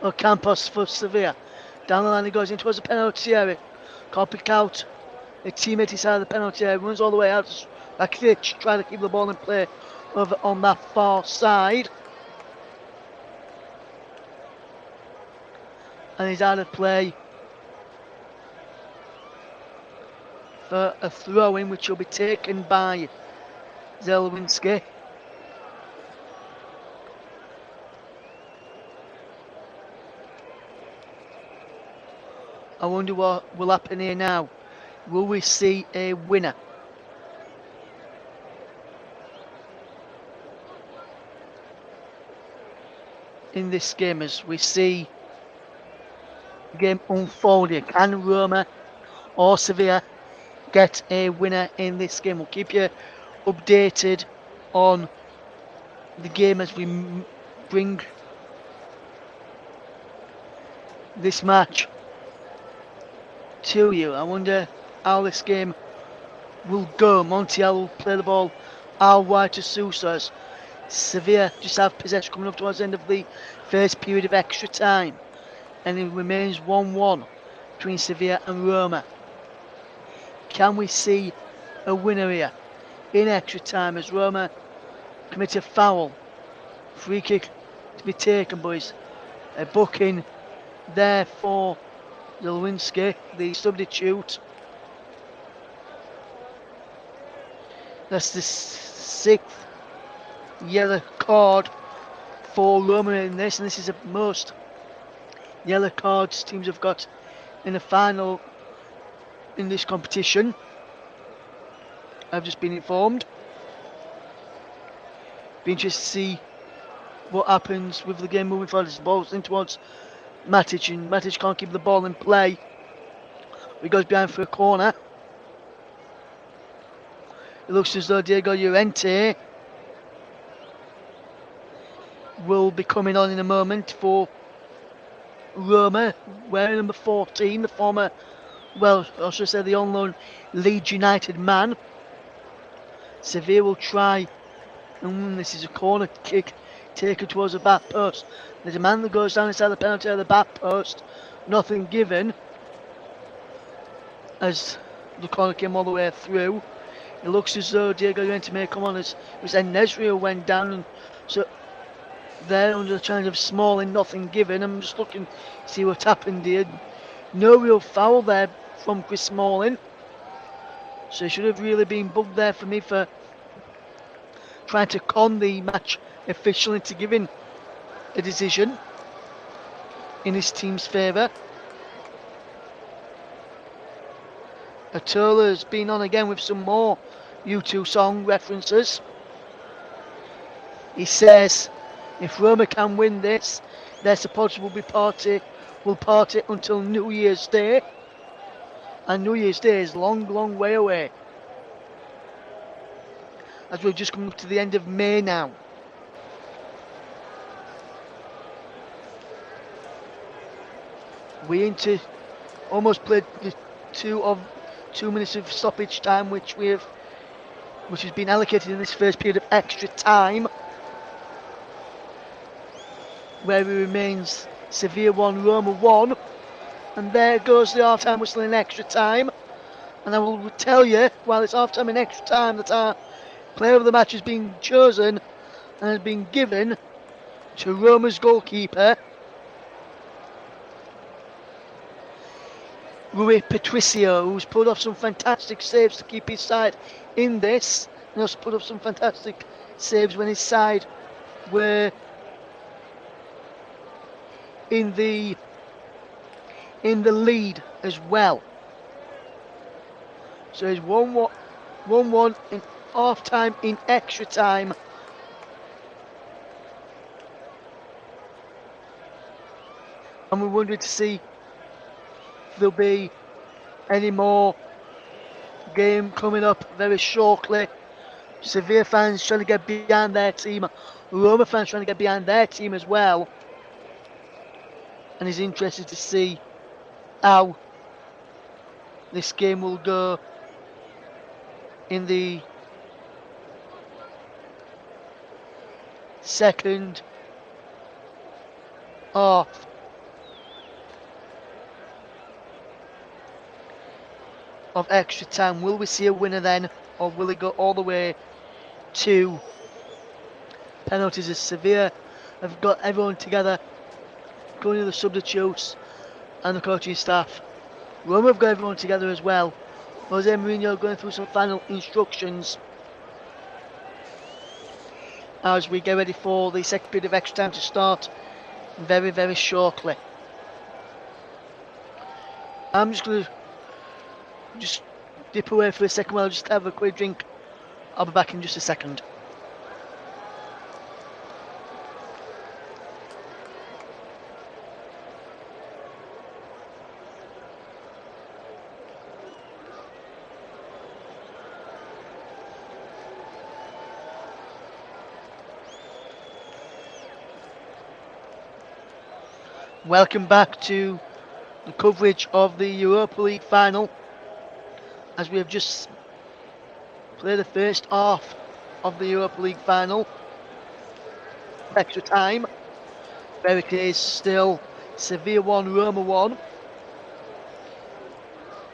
Ocampos for Sevilla. Down the line he goes in towards the penalty area. Can't pick out a teammate inside of the penalty area. Runs all the way out. Rakitic trying to keep the ball in play over on that far side. And he's out of play for a throw-in, which will be taken by Zelwinski. I wonder what will happen here now. Will we see a winner? In this game, as we see the game unfold here. Can Roma or Sevilla get a winner in this game? We'll keep you updated on the game as we bring this match to you. I wonder how this game will go. Montiel will play the ball out wide to Sousa. Sevilla just have possession coming up towards the end of the first period of extra time, and it remains 1-1 between Sevilla and Roma Can we see a winner here in extra time as Roma commit a foul? Free kick to be taken, boys. A booking there for Zelwinski, the substitute. That's the sixth yellow card for Roma in this, and this is the most yellow cards teams have got in the final in this competition. I've just been informed. Be interested to see what happens with the game moving forward. As the ball's in towards Matic, and Matic can't keep the ball in play. He goes behind for a corner. It looks as though Diego Llorente will be coming on in a moment for Roma, wearing number 14, the former, well, I should say the on-loan Leeds United man. Sevilla will try, and this is a corner kick taken towards the back post. There's a man that goes down inside the penalty area of the back post, nothing given, as the corner came all the way through. It looks as though Diego Llorente may come on, as it was En-Nesyri who went down, and so they're under the challenge of Smalling, nothing given. I'm just looking to see what's happened here. No real foul there from Chris Smalling, so he should have really been bugged there for me for trying to con the match official into giving a decision in his team's favour. Atola's been on again with some more U2 song references. He says if Roma can win this, their supporters will party until New Year's Day, and New Year's Day is long way away, as we've just come up to the end of May now. We into almost played the 2 minutes of stoppage time, which has been allocated in this first period of extra time, where it remains Sevilla 1, Roma 1, and there goes the half-time whistle in extra time. And I will tell you, while it's half-time in extra time, that our player of the match has been chosen and has been given to Roma's goalkeeper, Rui Patricio, who's pulled off some fantastic saves to keep his side in this, and also put up some fantastic saves when his side were in the lead as well. So it's 1-1 in half time in extra time. And we wanted to see if there'll be any more game coming up very shortly. Sevilla fans trying to get behind their team, Roma fans trying to get behind their team as well. And he's interested to see how this game will go in the second half. Of extra time. Will we see a winner then, or will it go all the way to penalties? As Sevilla have got everyone together, including the substitutes and the coaching staff. Roma have got everyone together as well. Jose Mourinho going through some final instructions as we get ready for the second period of extra time to start very shortly. I'm just going to dip away for a second while I just have a quick drink. I'll be back in just a second. Welcome back to the coverage of the Europa League Final, as we have just played the first half of the Europa League Final. Extra time. Barricade is still Sevilla 1, Roma 1.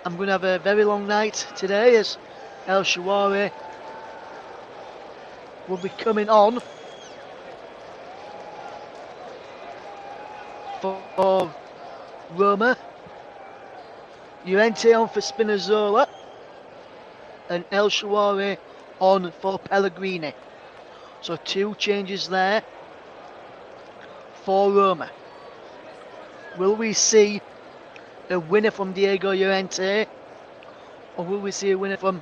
I'm going to have a very long night today as El Shaarawy will be coming on for Roma. Llorente on for Spinazzola and El Shaarawy on for Pellegrini. So 2 changes there for Roma. Will we see a winner from Diego Llorente, or will we see a winner from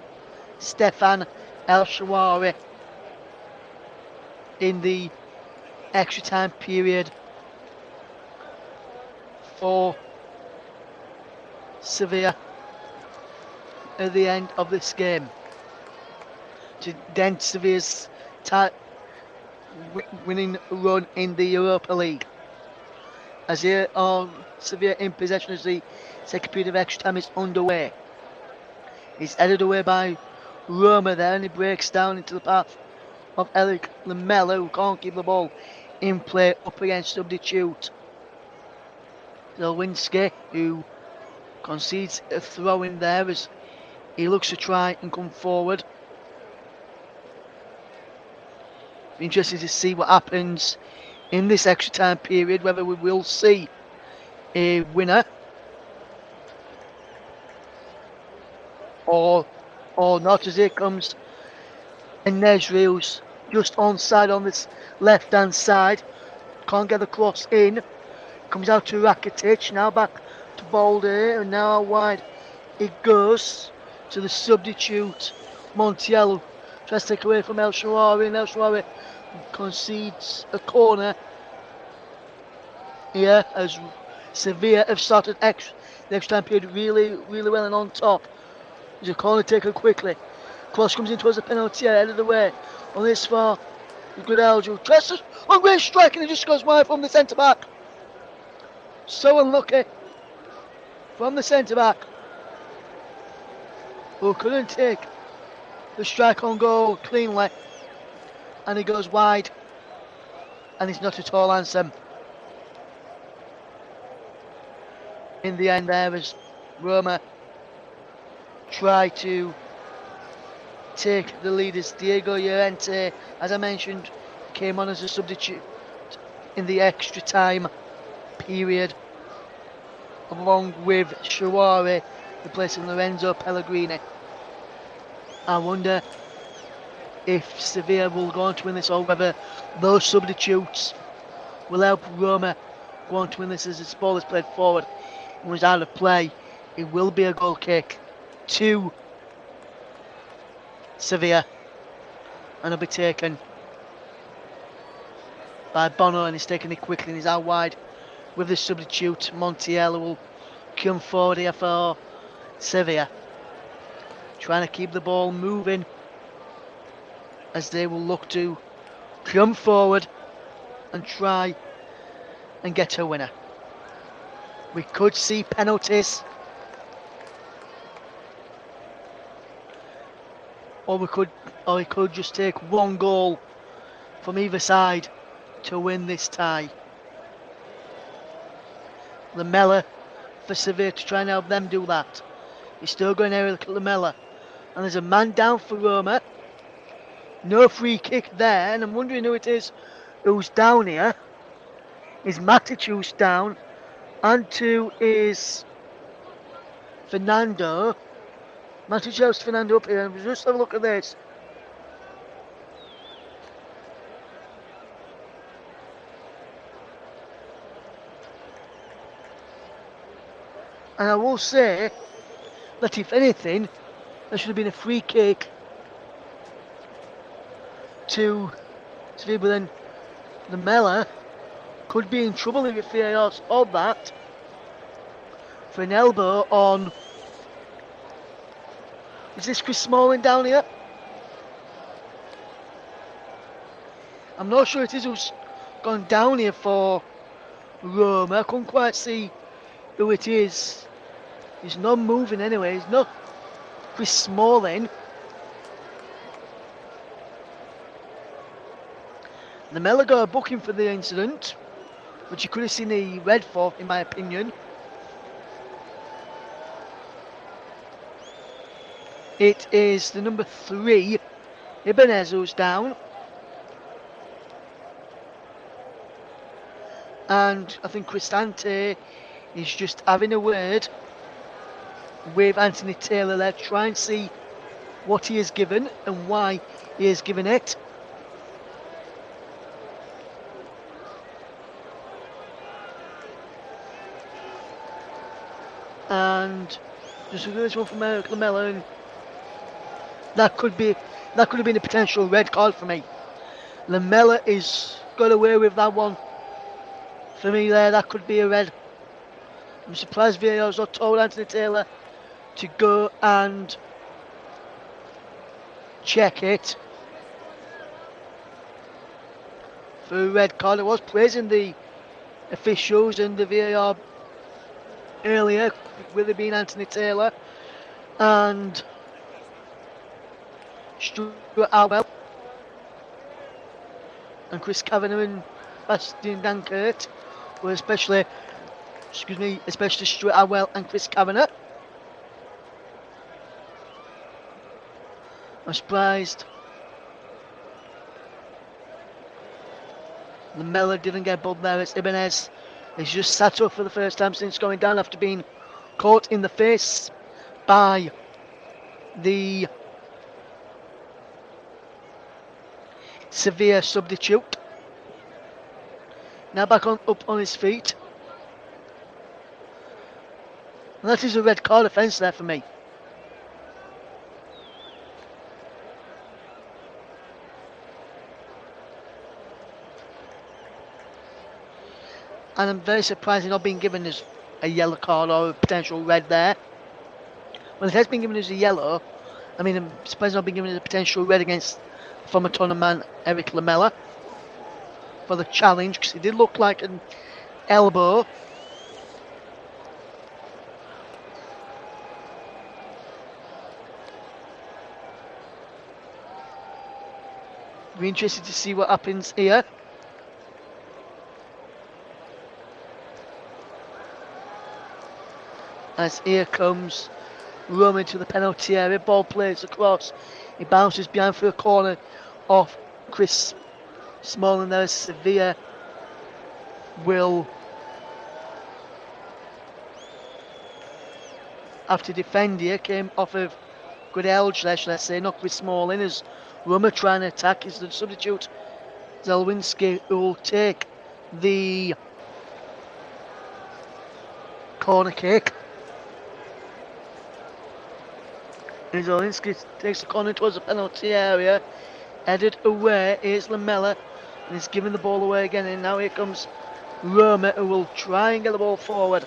Stefan El Shaarawy in the extra time period for Sevilla at the end of this game to dent Sevilla's winning run in the Europa League? As here Sevilla in possession as the second period of extra time is underway. He's headed away by Roma there, and he breaks down into the path of Eric Lamela, who can't keep the ball in play up against substitute Zelwinski, who concedes a throw in there as he looks to try and come forward. Be interested to see what happens in this extra time period, whether we will see a winner or not, as here comes Enesri, who's just onside on this left hand side, can't get the cross in, comes out to Rakitic, now back to Balde, and now wide it goes to the substitute Montiel, tries to take away from El Shaarawy, and El Shaarawy concedes a corner here as Sevilla have started the extra time period really well and on top. There's a corner taken quickly. Cross comes in towards the penalty area, headed away on this far. Good Aljo. Tries to on great strike, and it just goes wide from the centre back. So unlucky from the centre back, who couldn't take the strike on goal cleanly, and he goes wide, and it's not at all handsome. In the end there, as Roma try to take the lead, as Diego Llorente, as I mentioned, came on as a substitute in the extra time period, along with Shaarawy replacing Lorenzo Pellegrini. I wonder if Sevilla will go on to win this, or whether those substitutes will help Roma go on to win this, as the ball is played forward and was out of play. It will be a goal kick to Sevilla, and it'll be taken by Bono, and he's taking it quickly, and he's out wide with the substitute Montiel, who will come forward here for Sevilla, trying to keep the ball moving as they will look to come forward and try and get a winner. We could see penalties, or we could just take one goal from either side to win this tie. Lamela for Sevilla to try and help them do that. He's still going there with Lamela, and there's a man down for Roma. No free kick there, and I'm wondering who it is who's down here. Is Matic who's down, and 2 is Fernando. Matic helps Fernando up here, and just have a look at this. And I will say that if anything, there should have been a free kick to Sevilla, but then Lamela could be in trouble if VAR saw that for an elbow on. Is this Chris Smalling down here? I'm not sure it is who's gone down here for Roma. I couldn't quite see who it is. He's not moving anyway. He's not Chris Smalling. Lamela got a booking for the incident, which you could have seen a red for, in my opinion. It is the number 3, Ibanez, who's down. And I think Cristante is just having a word with Anthony Taylor there, try and see what he has given and why he has given it. And just look at this one from Eric Lamella, and that could have been a potential red card for me. Lamella is got away with that one. For me there, that could be a red. I'm surprised VAR's not told Anthony Taylor to go and check it for a red card. I was praising the officials and the VAR earlier, with it being Anthony Taylor and Stuart Albell and Chris Kavanagh and Bastian Dankert, were especially Stuart Albell and Chris Kavanagh. I'm surprised Lamella didn't get bumped there. It's Ibanez. He's just sat up for the first time since going down after being caught in the face by the Sevilla substitute. Now back up on his feet. And that is a red card offence there for me. And I'm very surprised he's not being given as a yellow card or a potential red there. Well, it has been given as a yellow. I mean, I'm surprised he's not being given as a potential red against former Tottenham man Eric Lamella for the challenge, because it did look like an elbow. Be interested to see what happens here. As here comes Roma into the penalty area, ball plays across, it bounces behind for a corner off Chris Smalling there. Sevilla will have to defend here. Came off of good edge there, should I say, not Chris Smalling, as Roma trying to attack. Is the substitute Zelwinski, who will take the corner kick. Zelwinski takes the corner towards the penalty area, headed away. Here's Lamella, and he's giving the ball away again, and now here comes Roma, who will try and get the ball forward.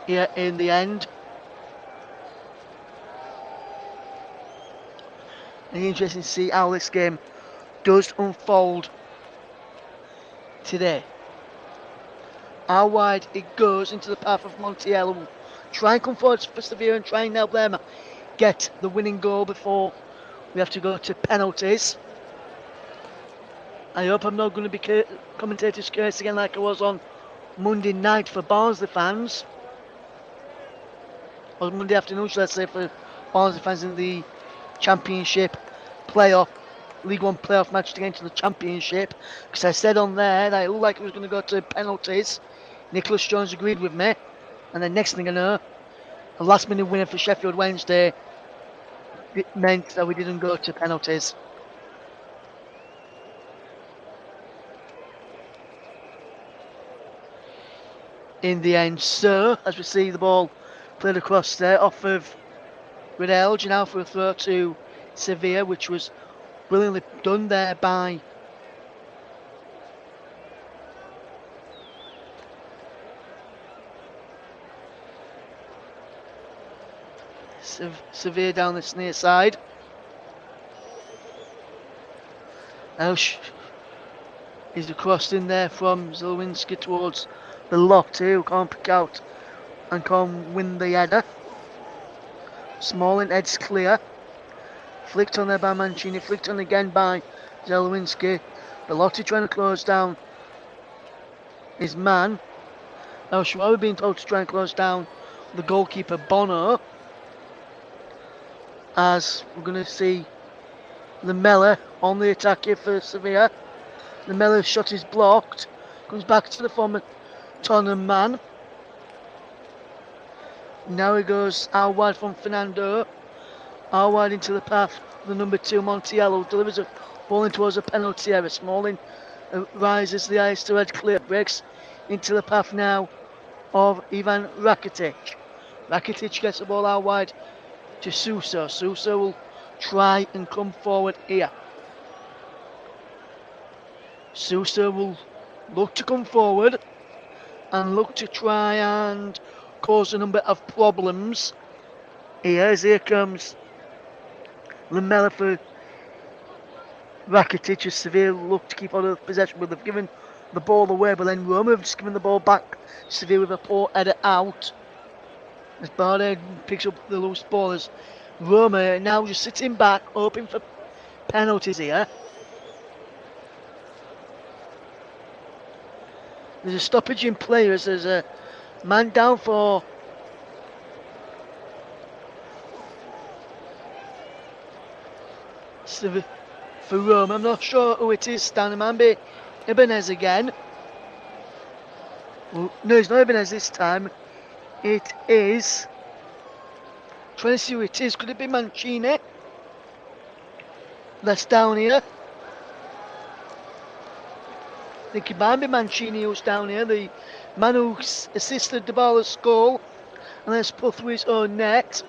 Here in the end. And interesting to see how this game does unfold today. How wide it goes into the path of Montiel, who will try and come forward for Sevilla and try and help them get the winning goal before we have to go to penalties. I hope I'm not going to be commentator's curse again like I was on Monday night for Barnsley fans. Or Monday afternoon, should I say, for Barnsley fans in the Championship playoff, League One playoff match to get into the Championship. Because I said on there that it looked like it was going to go to penalties. Nicholas Jones agreed with me. And the next thing I know, a last minute winner for Sheffield Wednesday, it meant that we didn't go to penalties. In the end, so as we see the ball played across there off of Riddell, now for a throw to Sevilla, which was brilliantly done there by Sevilla down this near side. Now is crossed in there from Zelwinski towards the Lotte, who can't pick out and can't win the header. Smalling heads clear. Flicked on there by Mancini, flicked on again by Zelwinski. Belotti trying to close down his man. El Shaarawy being told to try and close down the goalkeeper Bono. As we're going to see Lamela on the attack here for Sevilla. Lamela's shot is blocked. Comes back to the former Tottenham man. Now he goes out wide from Fernando. Out wide into the path. The number 2 Montiello delivers a ball in towards a penalty area. Smalling rises the eyes to head clear. Breaks into the path now of Ivan Rakitic. Rakitic gets the ball out wide to Suso. Suso will try and come forward here. Suso will look to come forward and look to try and cause a number of problems. Here comes Lamela for Rakitic as Sevilla look to keep on of possession, but they've given the ball away, but then Roma have just given the ball back. Sevilla with a poor header out. As Barnett picks up the loose ball as Roma now just sitting back, hoping for penalties here. There's a stoppage in play as there's a man down for Roma. I'm not sure who it is. Standing man be Ibanez again. Well, no, it's not Ibanez this time. It is. Trying to see who it is. Could it be Mancini? That's down here. I think it might be Mancini who's down here. The man who assisted Dybala's goal and then put through his own net.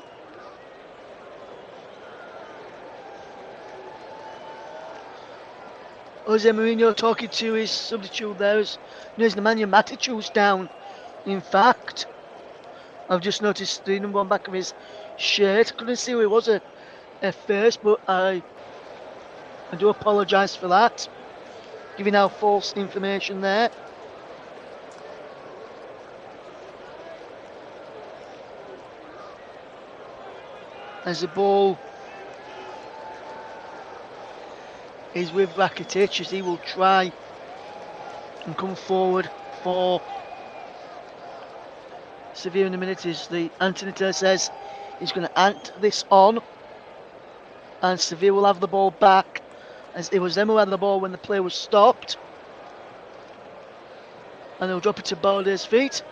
Jose Mourinho talking to his substitute there. There's Nemanja Matic who's down. In fact, I've just noticed the number on the back of his shirt. Couldn't see who it was at first, but I do apologise for that. Giving out false information there. As the ball is with Rakitic, as he will try and come forward for Sevilla in a minute. As the Anthony Taylor says he's going to ant this on, and Sevilla will have the ball back, as it was them who had the ball when the play was stopped. And they'll drop it to Baldé's feet.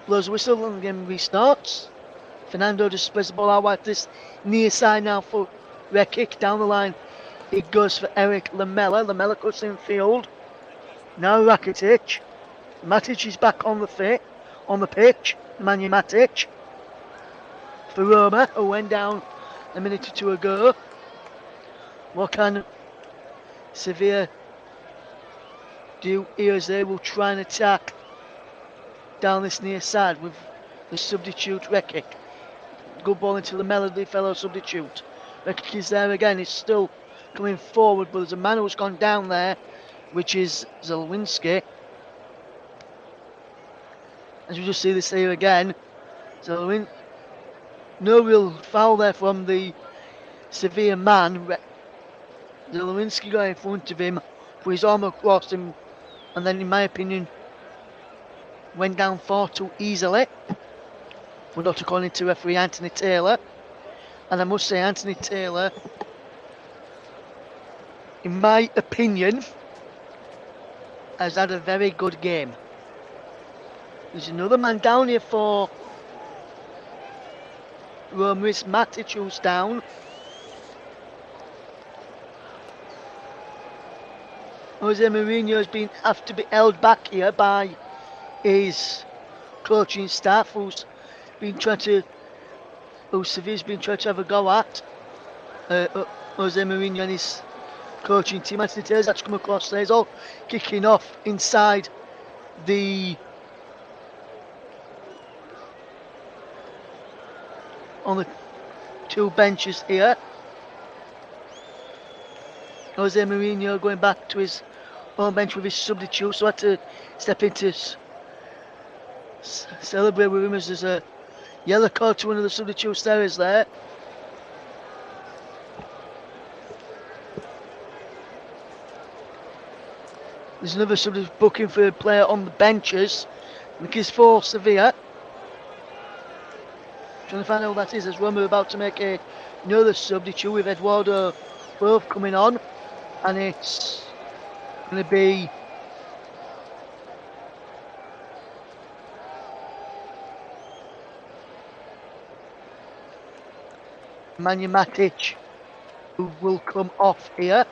Blows a whistle and the game restarts. Fernando just spreads the ball out wide. This near side now for Rekic. Down the line it goes for Eric Lamela. Lamela cuts in field. Now Rakitic. Matic is back on the pitch. Nemanja Matic for Roma, who went down a minute or two ago. What can Sevilla do here as they will try and attack down this near side with the substitute Rekic. Good ball into Lamela, the fellow substitute. Rekic is there again, he's still coming forward, but there's a man who's gone down there, which is Zelwinski. As we just see this here again, no real foul there from the Sevilla man. Zelwinski got in front of him, put his arm across him, and then in my opinion went down far too easily, but not according to referee Anthony Taylor. And I must say, Anthony Taylor, in my opinion, has had a very good game. There's another man down here for Roma. It's Matic who's down. Jose Mourinho has been have to be held back here by his coaching staff, who's been trying to, Sevilla's been trying to have a go at Jose Mourinho and his coaching team. Anthony Taylor's actually come across there. It's all kicking off inside the on the two benches here. Jose Mourinho going back to his own bench with his substitute, so I had to step in to celebrate with him as there's a yellow card to one of the substitutes there is there. There's another substitute booking for a player on the benches Because for Sevilla, trying to find out who that is, as Roma are about to make another substitute with Eduardo both coming on, and it's going to be Manja Matic who will come off here.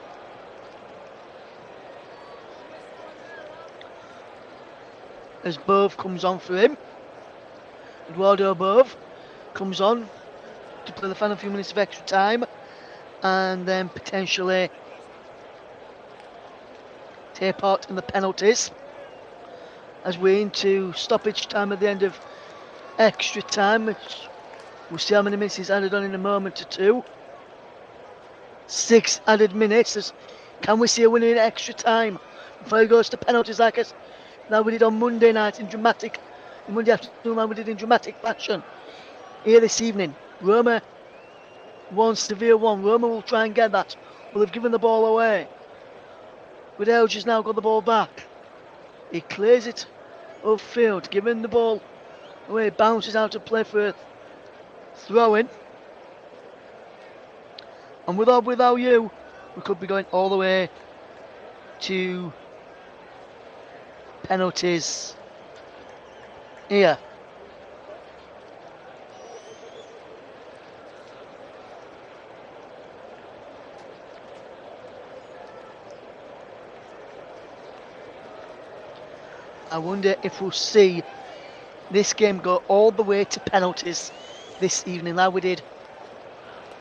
As Bove comes on for him. Eduardo Bove comes on to play the final few minutes of extra time and then potentially take part in the penalties as we're into stoppage time at the end of extra time, which we'll see how many minutes he's added on in a moment or two. 6 added minutes. Can we see a winner in extra time before he goes to penalties like us now we did on Monday night Monday afternoon like we did in dramatic fashion here this evening? Roma 1, Sevilla 1. Roma will try and get that. Will have given the ball away. But Elge has now got the ball back. He clears it upfield, giving the ball away, bounces out of play for a throw-in. And without you, we could be going all the way to penalties here. I wonder if we'll see this game go all the way to penalties this evening, like we did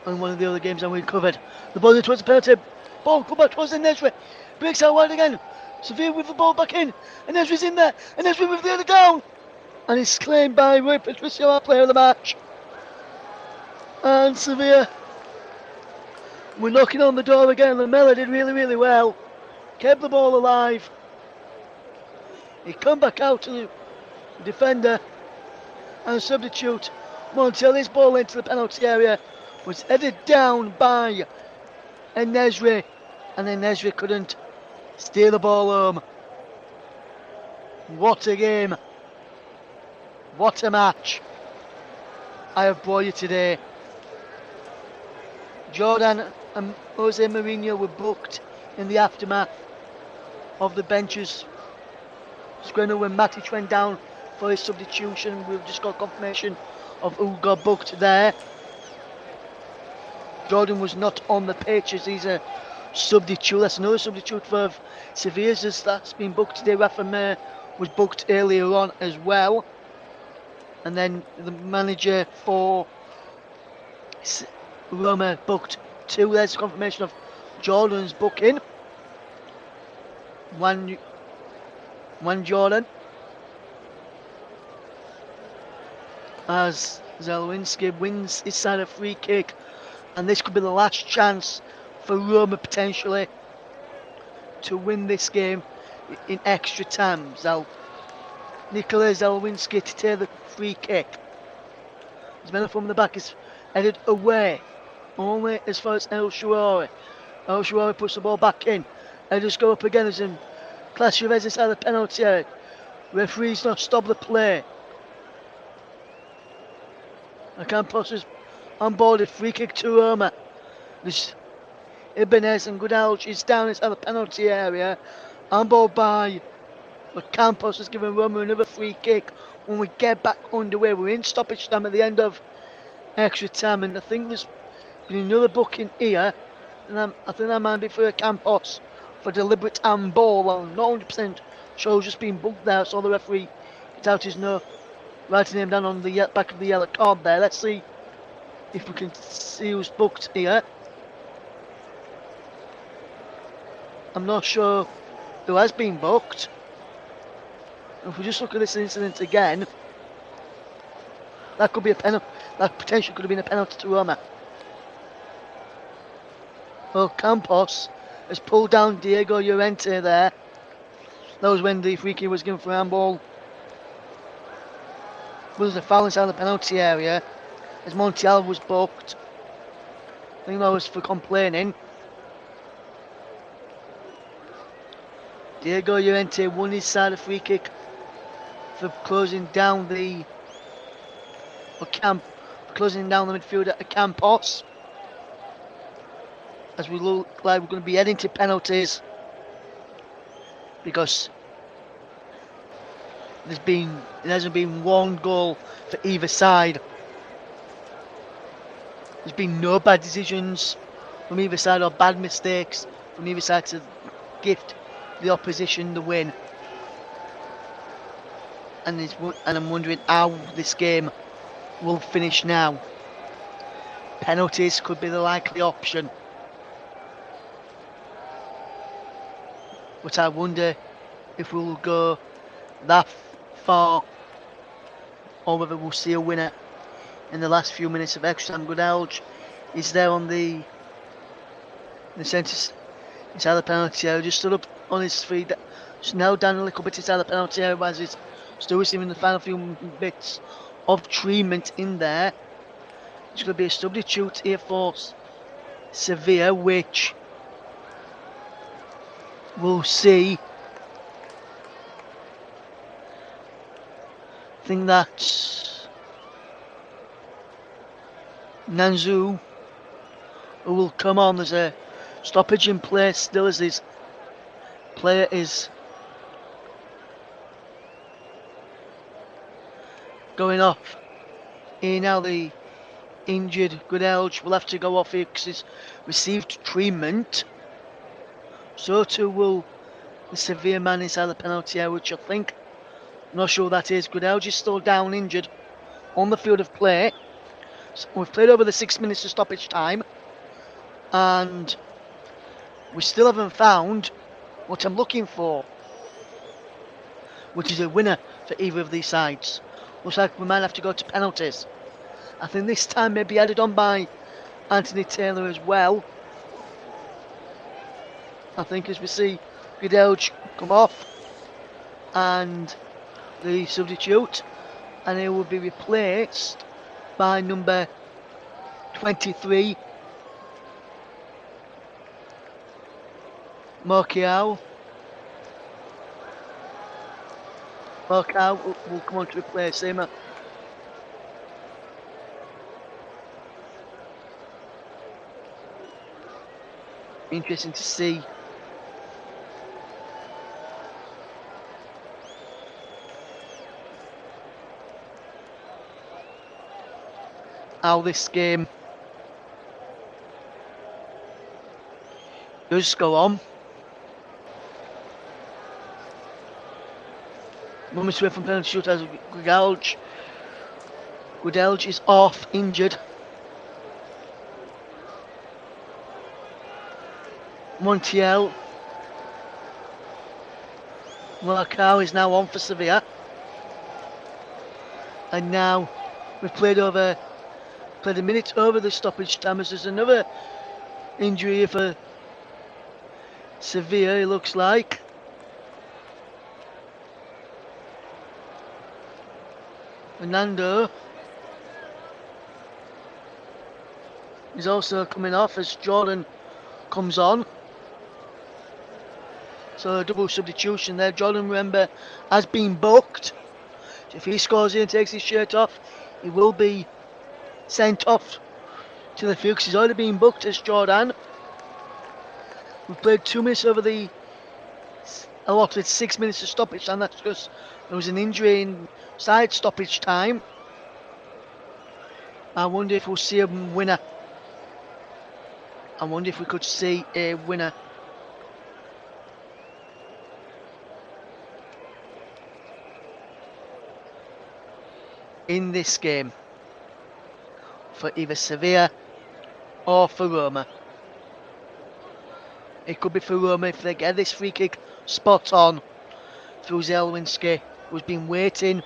on one of the other games that we covered. The ball towards the penalty. Ball come back towards the Nesri. Breaks out wide again. Sevilla with the ball back in. And Nesri's in there. And Nesri with the other down. And it's claimed by Rui Patricio, our player of the match. And Sevilla, we're knocking on the door again. Lamela did really, really well. Kept the ball alive. He come back out to the defender and substitute. Montiel, this ball into the penalty area was headed down by Nesri, and then Nesri couldn't steer the ball home. What a game. What a match I have brought you today. Jordan and Jose Mourinho were booked in the aftermath of the benches. Screeno when Matic went down for his substitution. We've just got confirmation of who got booked there. Jordan was not on the pitch as he's a substitute. That's another substitute for Sevilla's that's been booked today. Rafa Mir was booked earlier on as well. And then the manager for Roma booked 2. There's confirmation of Jordan's booking. One Jordan. As Zelwinski wins his side a free kick. And this could be the last chance for Roma potentially to win this game in extra time. Nikola Zelwinski to take the free kick. His man from the back is headed away. Only as far as El Shaarawy. El Shaarawy puts the ball back in. They just go up again as in Class Chavez inside the penalty area. Referee's not stop the play. Campos is on board, a free kick to Roma. This Ibanez and Goodalch is down inside the penalty area. On board by Campos has given Roma another free kick. When we get back underway, we're in stoppage time at the end of extra time, and I think there's been another booking here, and I think that might be for Campos for deliberate handball. I'm not 100% sure who's just been booked there. So the referee gets out his note, writing him down on the back of the yellow card there. Let's see if we can see who's booked here. I'm not sure who has been booked. If we just look at this incident again, that could be a penalty. That potentially could have been a penalty to Roma. Well, Campos has pulled down Diego Llorente there. That was when the free kick was given for handball. There was a foul inside the penalty area as Montiel was booked. I think that was for complaining. Diego Llorente won his side a free kick for closing down the midfielder Campos, as we look like we're going to be heading to penalties, because there hasn't been one goal for either side. There's been no bad decisions from either side or bad mistakes from either side to gift the opposition the win. And I'm wondering how this game will finish now. Penalties could be the likely option, but I wonder if we'll go that far or whether we'll see a winner in the last few minutes of extra time. Goodalge is there on the centre inside the penalty area, just stood up on his feet, just now down a little bit inside the penalty area as he's still receiving the final few bits of treatment in there. It's going to be a substitute here for Sevilla, which we'll see. I think that Nanzu, who will come on. There's a stoppage in place still as his player is going off. Here now the injured Goodalge will have to go off here because he's received treatment. So too will the Sevilla man inside the penalty area, which I think, I'm not sure that is. Goodalge is still down injured on the field of play. So we've played over the 6 minutes of stoppage time, and we still haven't found what I'm looking for, which is a winner for either of these sides. Looks like we might have to go to penalties. I think this time may be added on by Anthony Taylor as well. I think as we see Goodalge come off and the substitute, and he will be replaced by number 23, Marcial. Marcial will come on to replace him. Interesting to see how this game does go on. Moments away from penalty shoot as Goodalge is off, injured. Montiel. Marcial is now on for Sevilla. And now we've played a minute over the stoppage time, as there's another injury for Sevilla, it looks like. Fernando is also coming off as Jordan comes on. So a double substitution there. Jordan, remember, has been booked. So if he scores here and takes his shirt off, he will be sent off to the field because he's already been booked as Jordan. We've played 2 minutes over the allotted 6 minutes of stoppage time. That's because there was an injury in side stoppage time. I wonder if we'll see a winner. I wonder if we could see a winner. In this game for either Sevilla or for Roma. It could be for Roma if they get this free kick spot on through Zelwinski, who's been waiting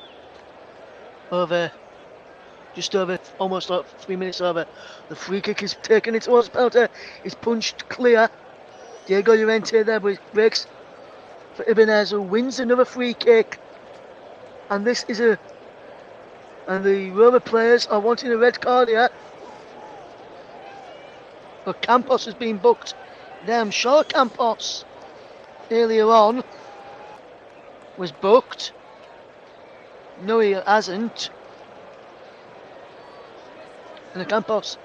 just over almost 3 minutes over. The free kick is taken it towards penalty. It's punched clear. Diego Llorente there, but it breaks for Ibanez, who wins another free kick. And this is and the Roma players are wanting a red card here. But Campos has been booked there. I'm sure Campos earlier on was booked. No, he hasn't. And the Campos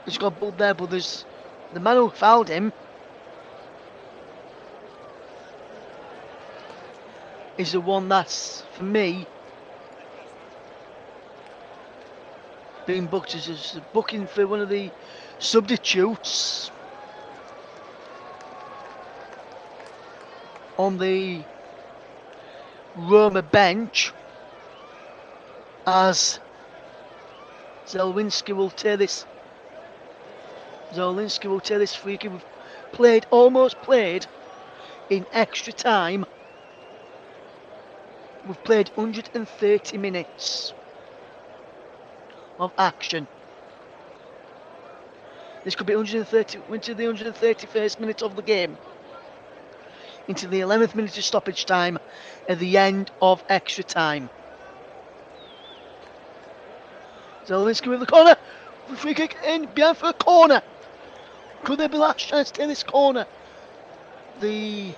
has got balled there, but there's the man who fouled him is the one that's, for me, being booked as a booking for one of the substitutes on the Roma bench, as Zelwinski will tear this free kick. We've almost played in extra time. We've played 130 minutes of action. This could be 130 into the 131st minute of the game, into the 11th minute of stoppage time, at the end of extra time. Zelwinski with the corner. Free kick in behind for a corner. Could there be last chance to this corner? The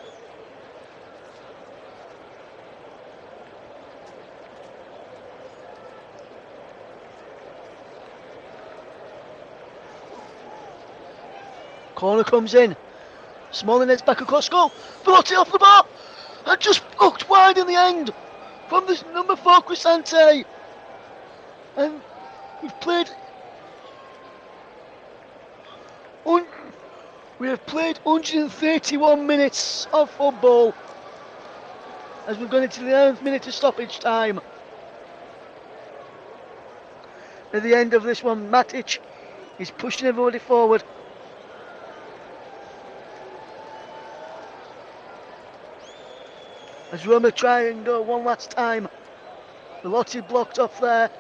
corner comes in. Smalling heads back across goal. Velotti off the bar. And just hooked wide in the end from this number 4 Crisante. And we've played. We have played 131 minutes of football as we've gone into the 11th minute of stoppage time. At the end of this one, Matic is pushing everybody forward. As Roma try and go one last time. Velotti blocked off there.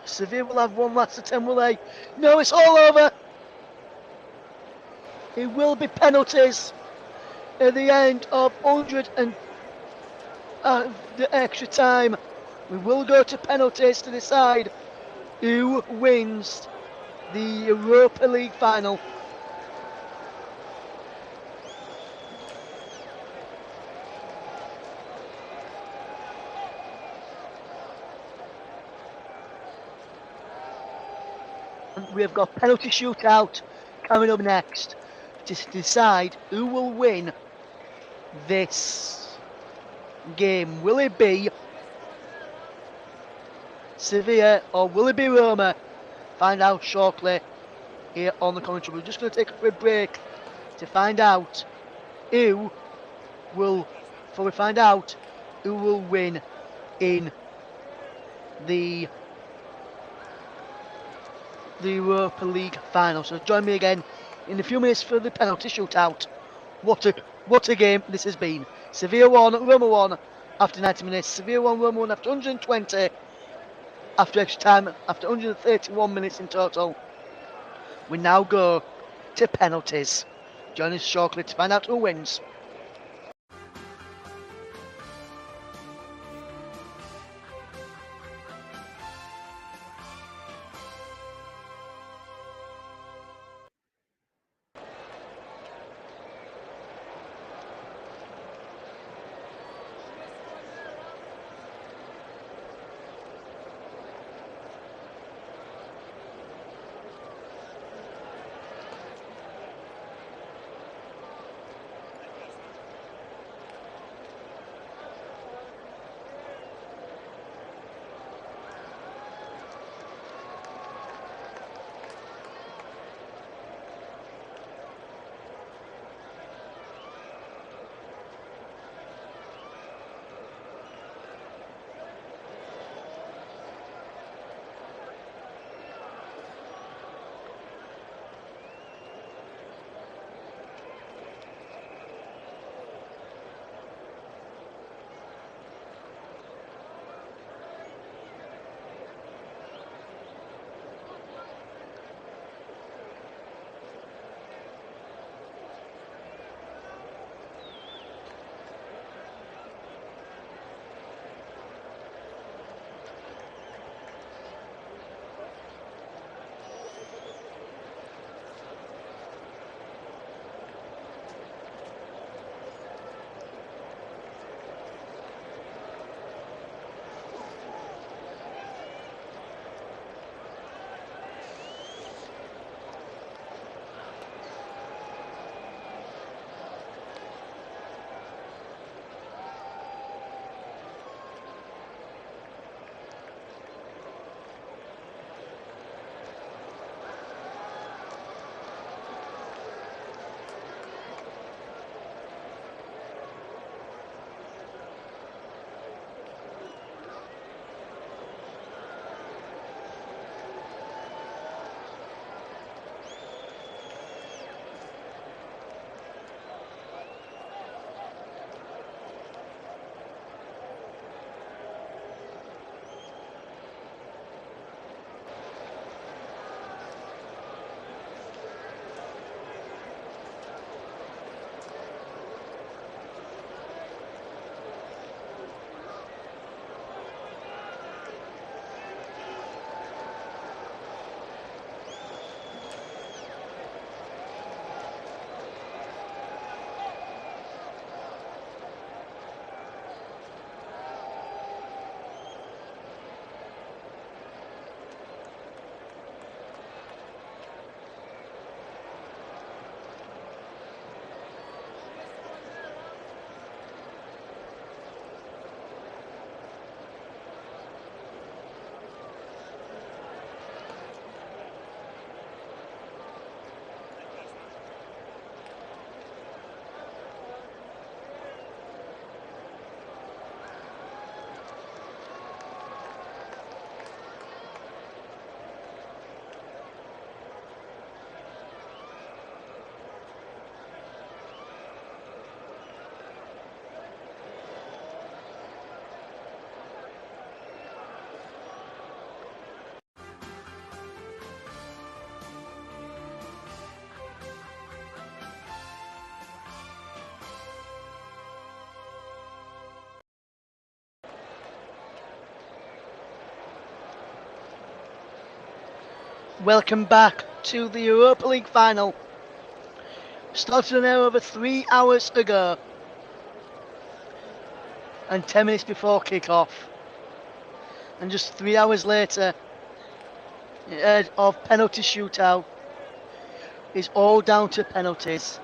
Sevilla will have one last attempt, will they? No, it's all over. It will be penalties at the end of 100 and the extra time. We will go to penalties to decide who wins the Europa League Final. And we have got penalty shootout coming up next to decide who will win this game. Will it be Sevilla or will it be Roma? Find out shortly here on the commentary. We're just going to take a quick break to find out who will, before we find out who will win in the Europa League Final. So join me again in a few minutes for the penalty shootout. What a game this has been. Sevilla 1, Roma 1 after 90 minutes. Sevilla 1, Roma 1 after 120. After extra time, after 131 minutes in total. We now go to penalties. Join us shortly to find out who wins. Welcome back to the Europa League Final. Started an hour over 3 hours ago. And 10 minutes before kick-off. And just 3 hours later, of penalty shootout, is all down to penalties.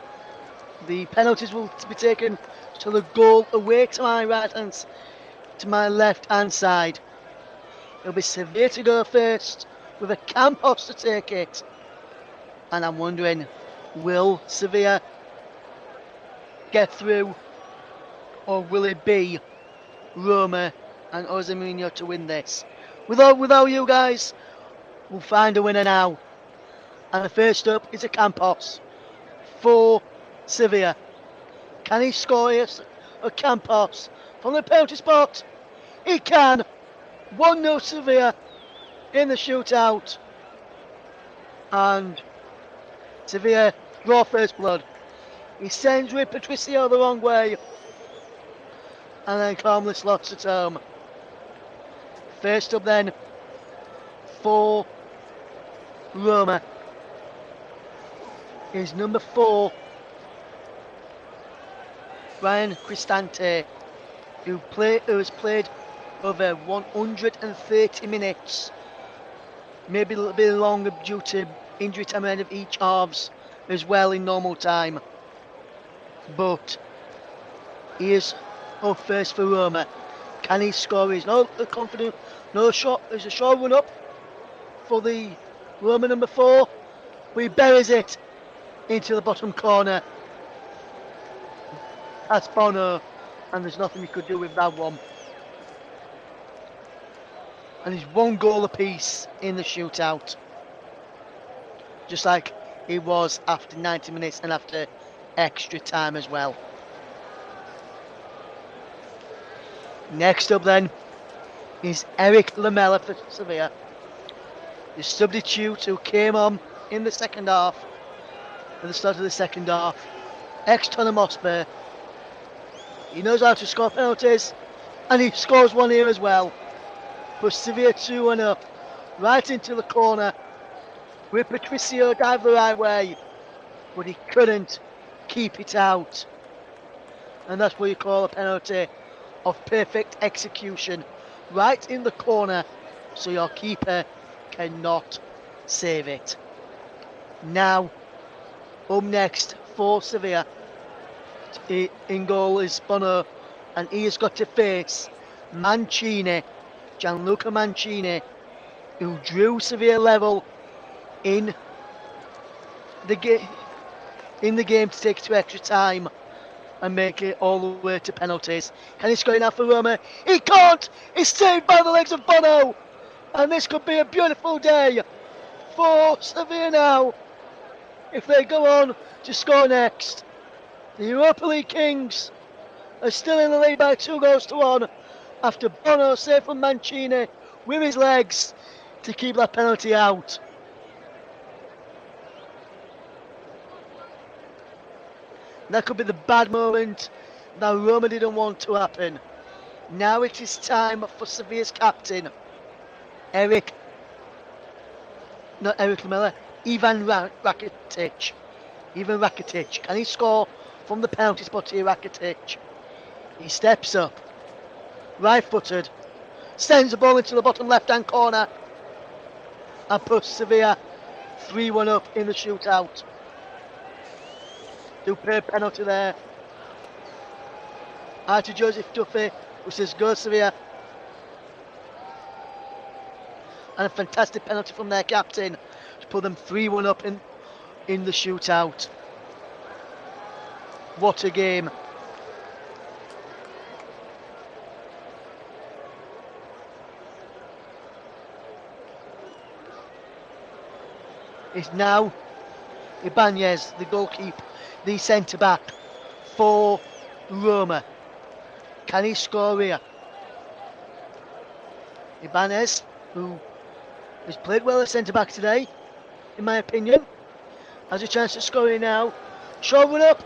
The penalties will be taken to the goal away to my right hand, to my left hand side. It'll be Sevilla to go first with a Campos to take it. And I'm wondering, will Sevilla get through, or will it be Roma and Jose Mourinho to win this? Without you guys, we'll find a winner now. And the first up is a Campos for Sevilla. Can he score a Campos from the penalty spot? He can. 1-0 Sevilla in the shootout. And Sevilla draw first blood. He sends Rui Patricio the wrong way. And then calmly slots it home. First up then for Roma is number 4, Ryan Cristante, who has played over 130 minutes, maybe a little bit longer due to injury time ahead of each halves as well in normal time. But he is up first for Roma. Can he score? He's not confident. No shot. There's a short run up for the Roma number 4. But he buries it into the bottom corner. That's Bono, and there's nothing he could do with that one. And he's 1 goal apiece in the shootout, just like he was after 90 minutes and after extra time as well. Next up then is Eric Lamela for Sevilla, the substitute who came on in the second half, at the start of the second half, ex-Tottenham Hotspur. He knows how to score penalties, and he scores one here as well. Puts Sevilla 2-1 up, right into the corner, with Patricio dived the right way, but he couldn't keep it out. And that's what you call a penalty of perfect execution, right in the corner, so your keeper cannot save it. Now, up next for Sevilla, in goal is Bono, and he has got to face Mancini, Gianluca Mancini, who drew Sevilla level in the game to take it to extra time and make it all the way to penalties. Can he score enough for Roma? He can't! He's saved by the legs of Bono! And this could be a beautiful day for Sevilla now, if they go on to score next. The Europa League Kings are still in the lead by 2-1 after Bono saved from Mancini with his legs to keep that penalty out. That could be the bad moment that Roma didn't want to happen. Now it is time for Sevilla's captain, Ivan Rakitic. Ivan Rakitic. Can he score from the penalty spot here, Rakitic? He steps up, right-footed, sends the ball into the bottom left-hand corner, and puts Sevilla 3-1 up in the shootout. Superb penalty there. To Joseph Duffy, who says go Sevilla. And a fantastic penalty from their captain to put them 3-1 up in the shootout. What a game. It's now Ibanez, the goalkeeper, the centre-back for Roma. Can he score here? Ibanez, who has played well as centre-back today, in my opinion, has a chance to score here now. Short one up.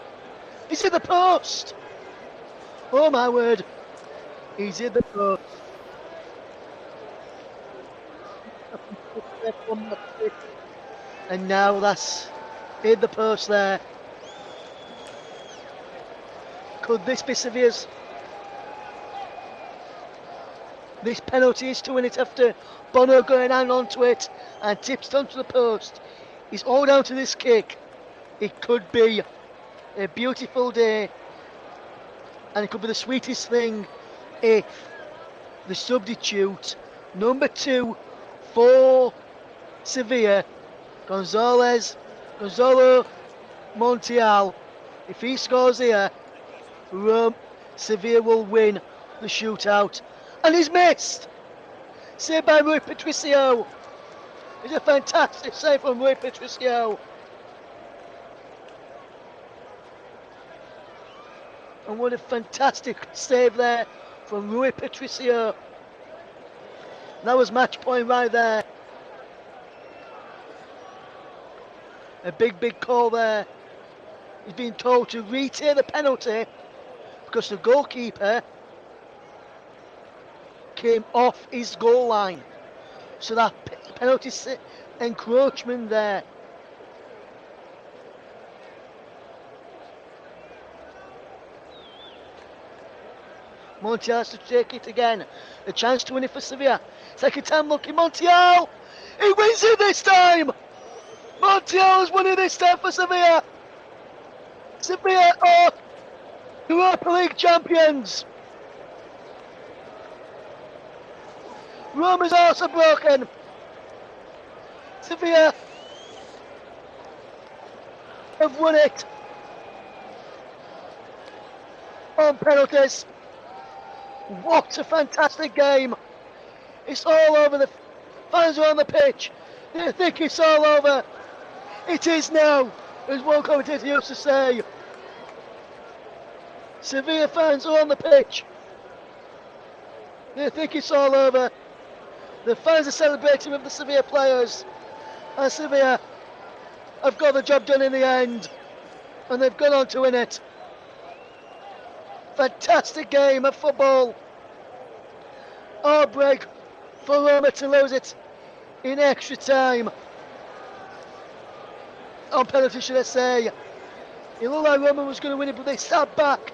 He's hit the post. Oh my word. He's hit the post. And now that's hit the post there. Could this be Sevilla's? This penalty is to win it after Bono going hang onto it and tips onto the post. It's all down to this kick. It could be a beautiful day, and it could be the sweetest thing if the substitute, number 2 for Sevilla, Gonzalo Montiel, if he scores here, Sevilla will win the shootout. And he's missed! Saved by Rui Patricio. It's a fantastic save from Rui Patricio. And what a fantastic save there from Rui Patricio. That was match point right there. A big call there. He's been told to retake the penalty because the goalkeeper came off his goal line. So that penalty encroachment there. Montiel has to take it again. A chance to win it for Sevilla. Second time lucky, Montiel! He wins it this time! Montiel has won it this time for Sevilla! Sevilla are Europa League champions! Roma's also broken. Sevilla have won it on penalties. What a fantastic game. It's all over. The fans are on the pitch. They think it's all over. It is now, as one commentator used to say. Sevilla fans are on the pitch. They think it's all over. The fans are celebrating with the Sevilla players. And Sevilla have got the job done in the end. And they've gone on to win it. Fantastic game of football. Heartbreak for Roma to lose it in extra time. On penalty, should I say. It looked like Roma was going to win it, but they sat back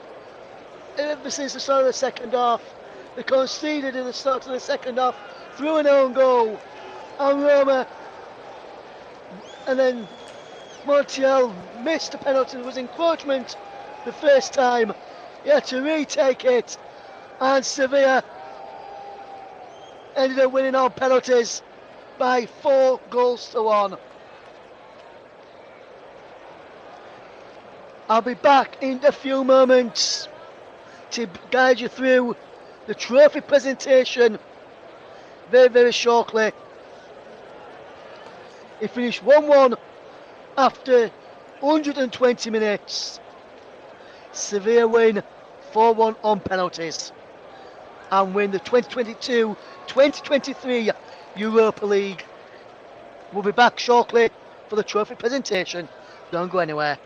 ever since the start of the second half. They conceded in the start of the second half through an own goal. And Roma, and then Montiel missed a penalty. It was encroachment the first time. He had to retake it. And Sevilla ended up winning on penalties by 4-1. I'll be back in a few moments to guide you through the trophy presentation very shortly. It finished 1-1 after 120 minutes. Sevilla win 4-1 on penalties and win the 2022-2023 Europa League. We'll be back shortly for the trophy presentation. Don't go anywhere.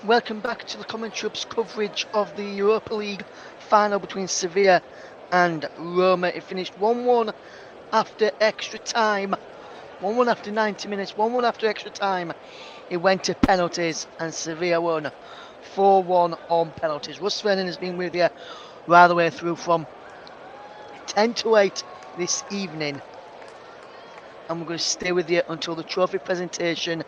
Welcome back to the Commentary Hub's coverage of the Europa League Final between Sevilla and Roma. It finished 1-1 after extra time. 1-1 after 90 minutes, 1-1 after extra time. It went to penalties and Sevilla won 4-1 on penalties. Russ Vernon has been with you right the way through from 10 to 8 this evening. And we're going to stay with you until the trophy presentation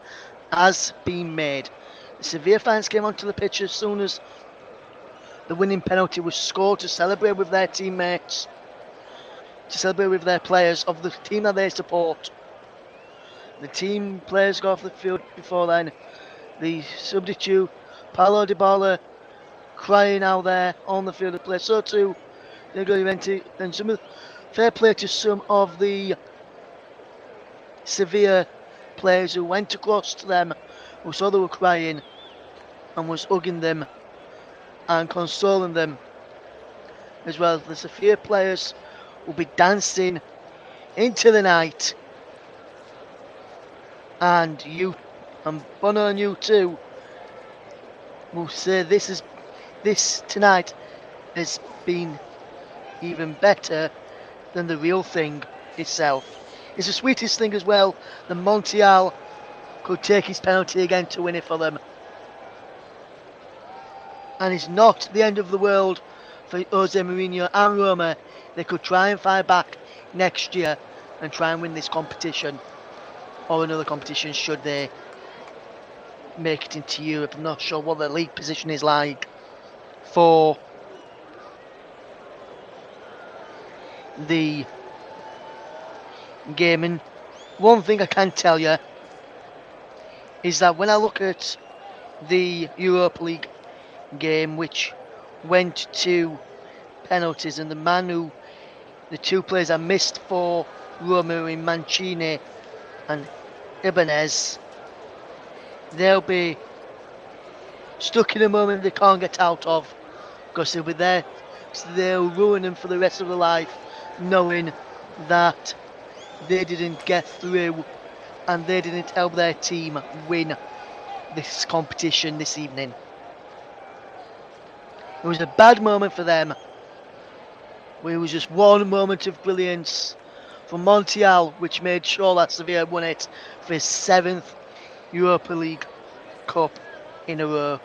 has been made. The Sevilla fans came onto the pitch as soon as the winning penalty was scored to celebrate with their teammates, to celebrate with their players of the team that they support. The team players got off the field before then. The substitute, Paulo Dybala, crying out there on the field of play. So too, Diego Llorente, and fair play to some of the Sevilla players who went across to them, who saw they were crying and was hugging them and consoling them. As well, the Sevilla players will be dancing into the night, and you and Bono and you too will say this tonight has been even better than the real thing itself. It's the sweetest thing as well that Montiel could take his penalty again to win it for them. And it's not the end of the world for Jose Mourinho and Roma. They could try and fight back next year and try and win this competition or another competition should they make it into Europe. I'm not sure what the league position is like for the game. And one thing I can tell you is that when I look at the Europa League game, which went to penalties, and the two players I missed for Roma in Mancini and Ibanez, they'll be stuck in a moment they can't get out of, because they'll be there, so they'll ruin them for the rest of their life, knowing that they didn't get through and they didn't help their team win this competition this evening. It was a bad moment for them. It was just one moment of brilliance from Montiel, which made sure that Sevilla won it for his 7th Europa League Cup in a row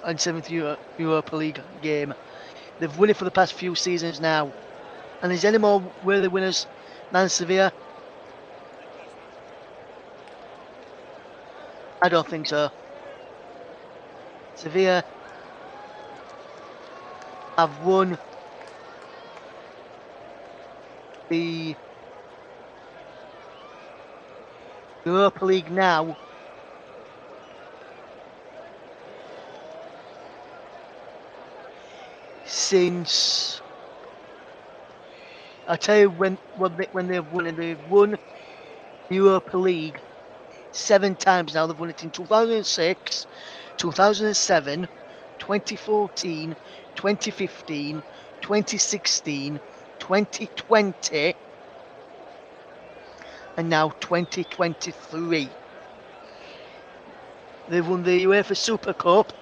and 7th Europa League game. They've won it for the past few seasons now. And is any more worthy winners than Sevilla? I don't think so. Sevilla have won the Europa League now since, I'll tell you when they've won it. They've won the Europa League 7 times now. They've won it in 2006, 2007, 2014, 2015, 2016, 2020, and now 2023. They've won the UEFA Super Cup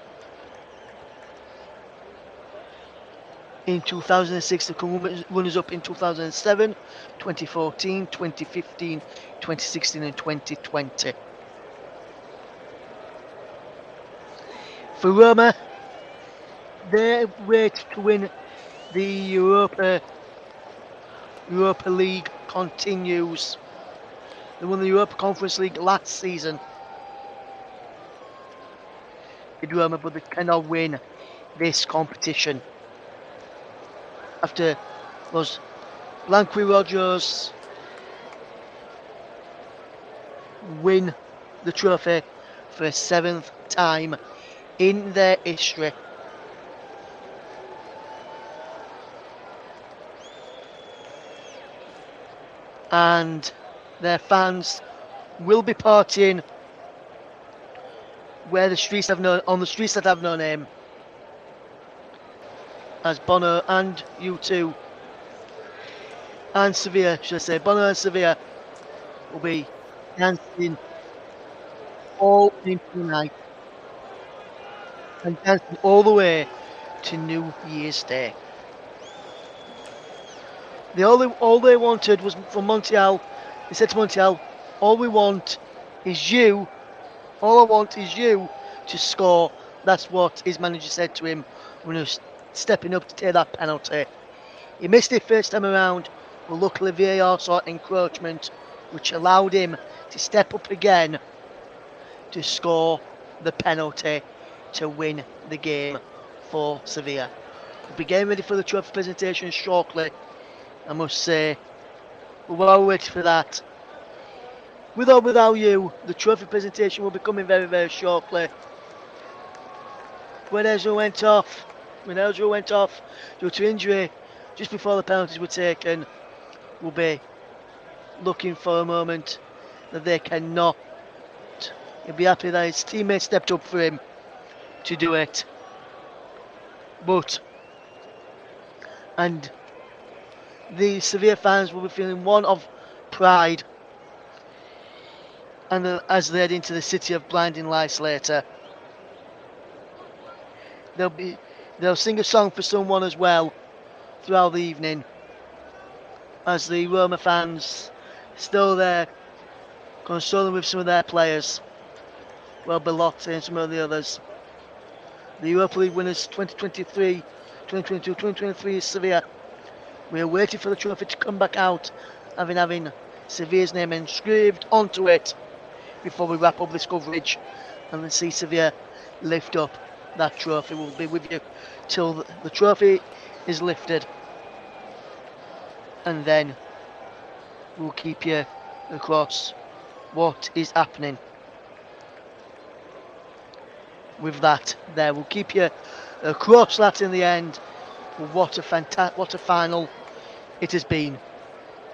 in 2006, the runners-up in 2007, 2014, 2015, 2016 and 2020. For Roma, their wait to win the Europa League continues. They won the Europa Conference League last season in Roma, but they cannot win this competition. After those Blanqui Rogers win the trophy for a 7th time in their history. And their fans will be partying on the streets that have no name, as Bono and U2 and Sevilla, should I say, Bono and Sevilla will be dancing all into the night and dancing all the way to New Year's Day. All they wanted was from Montiel. They said to Montiel, all we want is you. All I want is you to score. That's what his manager said to him when he was stepping up to take that penalty. He missed it first time around, but luckily VAR saw encroachment, which allowed him to step up again to score the penalty to win the game for Sevilla. We'll be getting ready for the trophy presentation shortly, I must say. But while we're waiting for that, with or without you, the trophy presentation will be coming very, very shortly. When Ezra went off due to injury just before the penalties were taken, we'll be looking for a moment that they cannot. He'll be happy that his teammates stepped up for him to do it. And the Sevilla fans will be feeling one of pride, and as they head into the city of blinding lights later, they'll sing a song for someone as well throughout the evening, as the Roma fans still there consoling with some of their players. Well, Belotti and some of the others. The Europa League winners 2023, 2022, 2023 is Sevilla. We are waiting for the trophy to come back out, having Sevilla's name inscribed onto it before we wrap up this coverage and then see Sevilla lift up that trophy. We'll be with you till the trophy is lifted, and then we'll keep you across what is happening with that there. We'll keep you across that in the end. What a final it has been.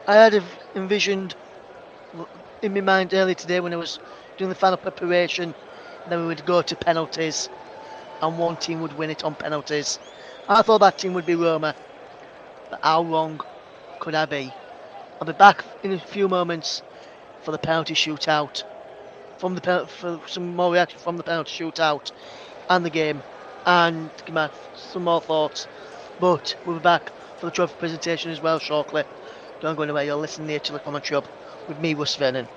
I had envisioned in my mind earlier today when I was doing the final preparation that we would go to penalties and one team would win it on penalties. I thought that team would be Roma, but how wrong could I be? I'll be back in a few moments for the penalty shootout, for some more reaction from the penalty shootout and the game, and give my some more thoughts. But we'll be back for the trophy presentation as well shortly. Don't go anywhere, you're listening here to the commentary hub with me, Russ Vernon.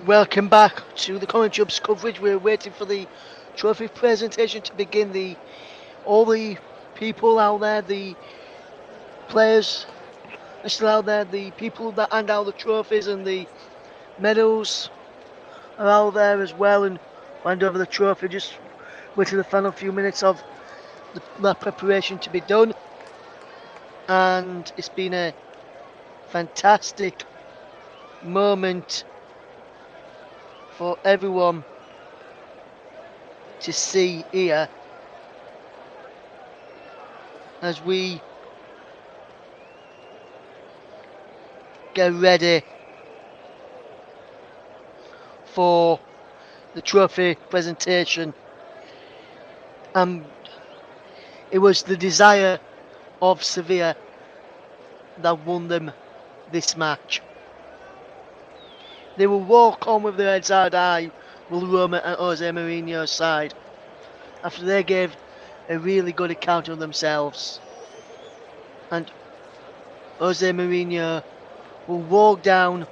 Welcome back to the Common Jumps coverage. We're waiting for the trophy presentation to begin. All the people out there, the players are still out there, the people that hand out the trophies and the medals are out there as well, and hand over the trophy. Just waiting the final few minutes of that preparation to be done. And it's been a fantastic moment for everyone to see here as we get ready for the trophy presentation. It was the desire of Sevilla that won them this match. They will walk on with their heads high, will Roma and Jose Mourinho's side, after they gave a really good account of themselves. And Jose Mourinho will walk down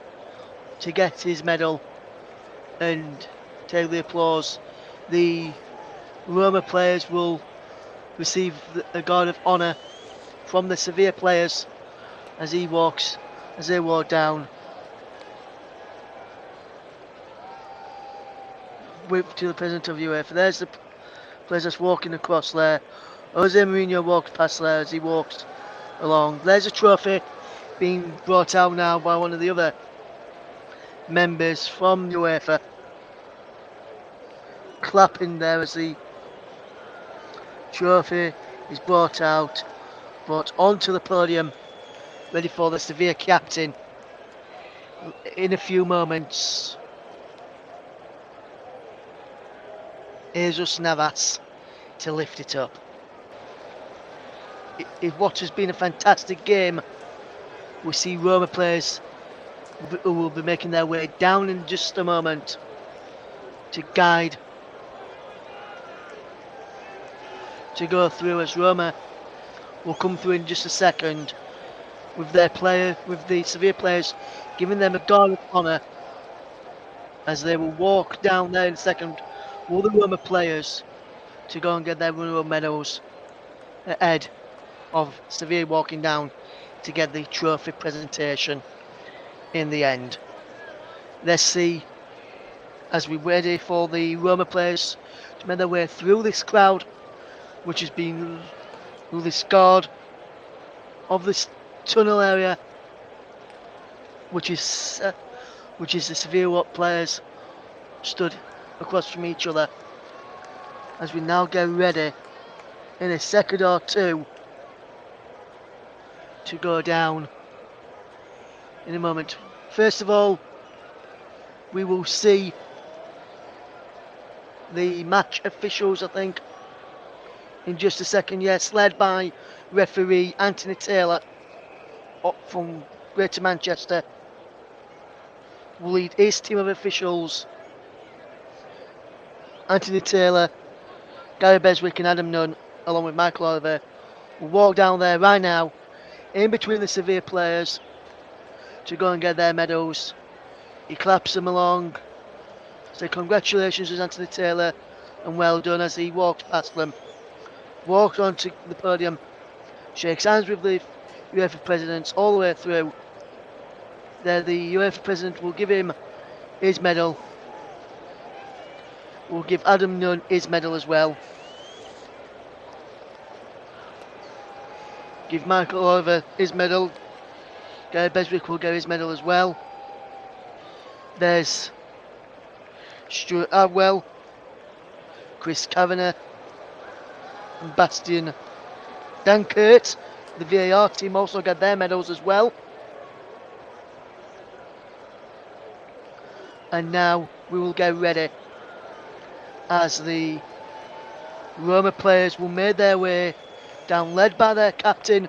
to get his medal and take the applause. The Roma players will receive a guard of honour from the Sevilla players as they walk down to the president of UEFA. There's the players just walking across there. Jose Mourinho walks past there as he walks along. There's a trophy being brought out now by one of the other members from UEFA, clapping there as the trophy is brought onto the podium, ready for the Sevilla captain in a few moments. Jesus Navas to lift it up. What has been a fantastic game. We see Roma players who will be making their way down in just a moment to guide, to go through, as Roma will come through in just a second with the Sevilla players giving them a guard of honour as they will walk down there in a second. All the Roma players to go and get their Roma medals ahead of Sevilla walking down to get the trophy presentation in the end. Let's see, as we ready for the Roma players to make their way through this crowd, which has been through this guard of this tunnel area, which is the Sevilla players stood across from each other, as we now get ready in a second or two to go down in a moment. First of all, we will see the match officials, I think, in just a second. Yes, led by referee Anthony Taylor up from Greater Manchester, will lead his team of officials. Anthony Taylor, Gary Beswick and Adam Nunn, along with Michael Oliver, will walk down there right now, in between the Sevilla players, to go and get their medals. He claps them along, say congratulations to Anthony Taylor and well done, as he walks past them, walks onto the podium, shakes hands with the UEFA presidents all the way through. There, the UEFA president will give him his medal. We'll give Adam Nunn his medal as well. Give Michael Oliver his medal. Gary Beswick will get his medal as well. There's Stuart Adwell, Chris Kavanagh, and Bastian Dankert. The VAR team also got their medals as well. And now we will get ready as the Roma players will make their way down, led by their captain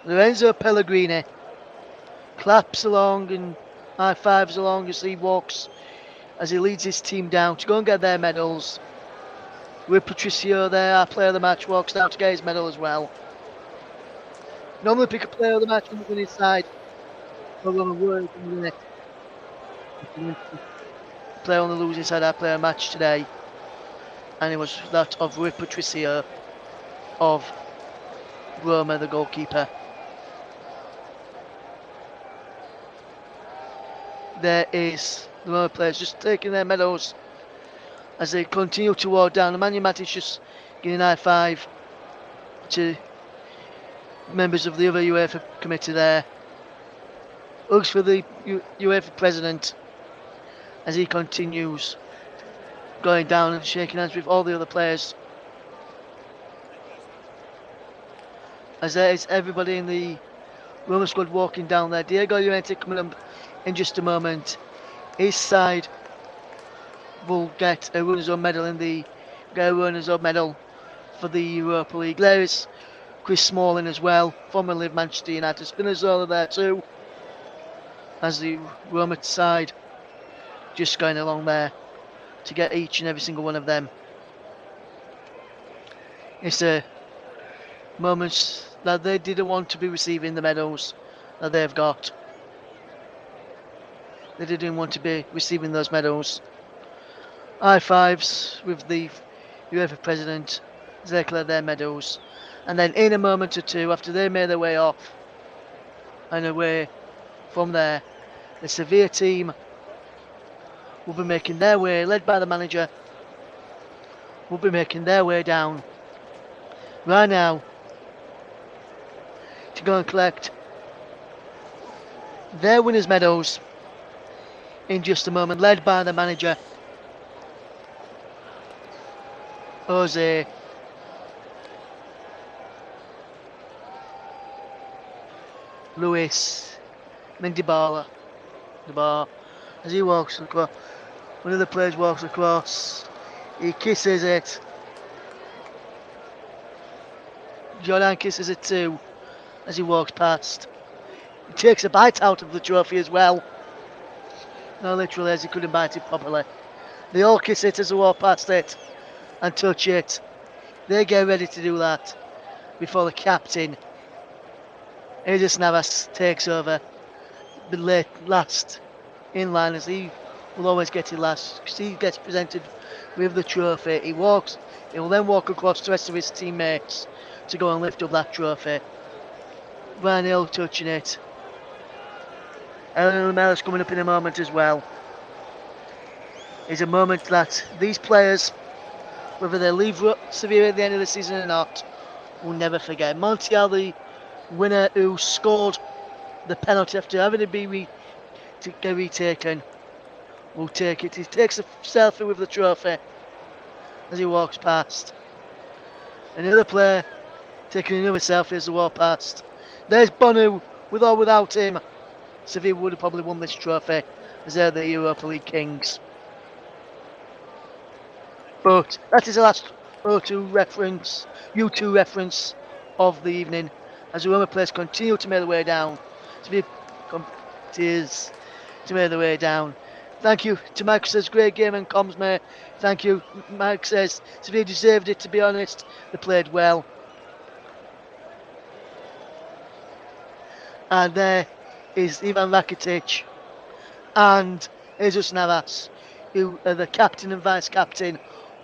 Lorenzo Pellegrini. Claps along and high fives along as he walks, as he leads his team down to go and get their medals. With Patricio there, our player of the match, walks down to get his medal as well. Normally pick a player of the match on his side, but we're going to work in a minute. Player on the losing side, our player match today, and it was that of Rui Patricio of Roma, the goalkeeper. There is the Roma players just taking their medals as they continue to walk down. Nemanja Matic just giving a high five to members of the other UEFA committee there. Hugs for the UEFA president as he continues going down and shaking hands with all the other players. As there is everybody in the Roma squad walking down there. Diego Llorente coming up in just a moment. His side will get a runners-up medal for the Europa League. There is Chris Smalling as well, formerly of Manchester United. Spinazzola there too, as the Roma side just going along there to get each and every single one of them. It's a moment that they didn't want to be receiving the medals that they've got. They didn't want to be receiving those medals. High fives with the UEFA president as they declare their medals. And then in a moment or two, after they made their way off and away from there, the Sevilla team will be making their way, led by the manager, will be making their way down right now to go and collect their winners' medals in just a moment, led by the manager, Jose Luis Mendibala. As he walks across, one of the players walks across, he kisses it. Jordan kisses it too as he walks past. He takes a bite out of the trophy as well. No, literally, as he couldn't bite it properly. They all kiss it as they walk past it and touch it. They get ready to do that before the captain, Edis Navas, takes over, the last in line, as he will always get it last because he gets presented with the trophy. He will then walk across the rest of his teammates to go and lift up that trophy. Ryan Hill touching it. Ellen Lamella's coming up in a moment as well. It's a moment that these players, whether they leave Sevilla at the end of the season or not, will never forget. Montiel, the winner who scored the penalty after having to be retaken, will take it. He takes a selfie with the trophy as he walks past. Another player taking another selfie as they walk past. There's Bonu, with or without him. Sevilla would have probably won this trophy as they're the Europa League kings. But that is the last U2 reference of the evening as the Roma players continue to make their way down. Sevilla continues to make their way down. Thank you to Mike says great game and comms, mate. Thank you. Mike says Sevilla deserved it, to be honest. They played well. And there is Ivan Rakitic and Jesus Navas, who are the captain and vice captain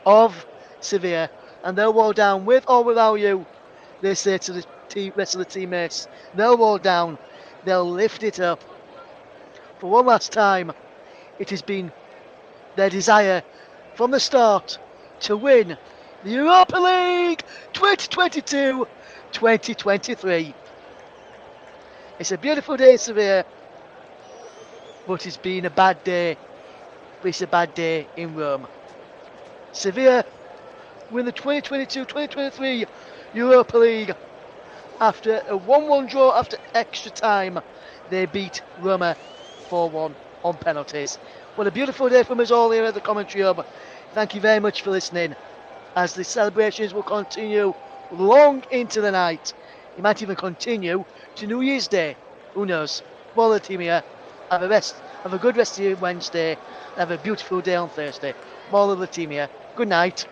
of Sevilla, and they'll walk down with or without you. They say to the rest of the teammates, they'll walk down, they'll lift it up. For one last time, it has been their desire from the start to win the Europa League 2022-2023. It's a beautiful day in Sevilla, but it's been a bad day. It's a bad day in Rome. Sevilla win the 2022-2023 Europa League after a 1-1 draw after extra time. They beat Roma 4-1 on penalties. What a beautiful day from us all here at the commentary hub. Thank you very much for listening, as the celebrations will continue long into the night. It might even continue to New Year's Day. Who knows? All the team here. Have a good rest of your Wednesday. Have a beautiful day on Thursday. All of the team here. Good night.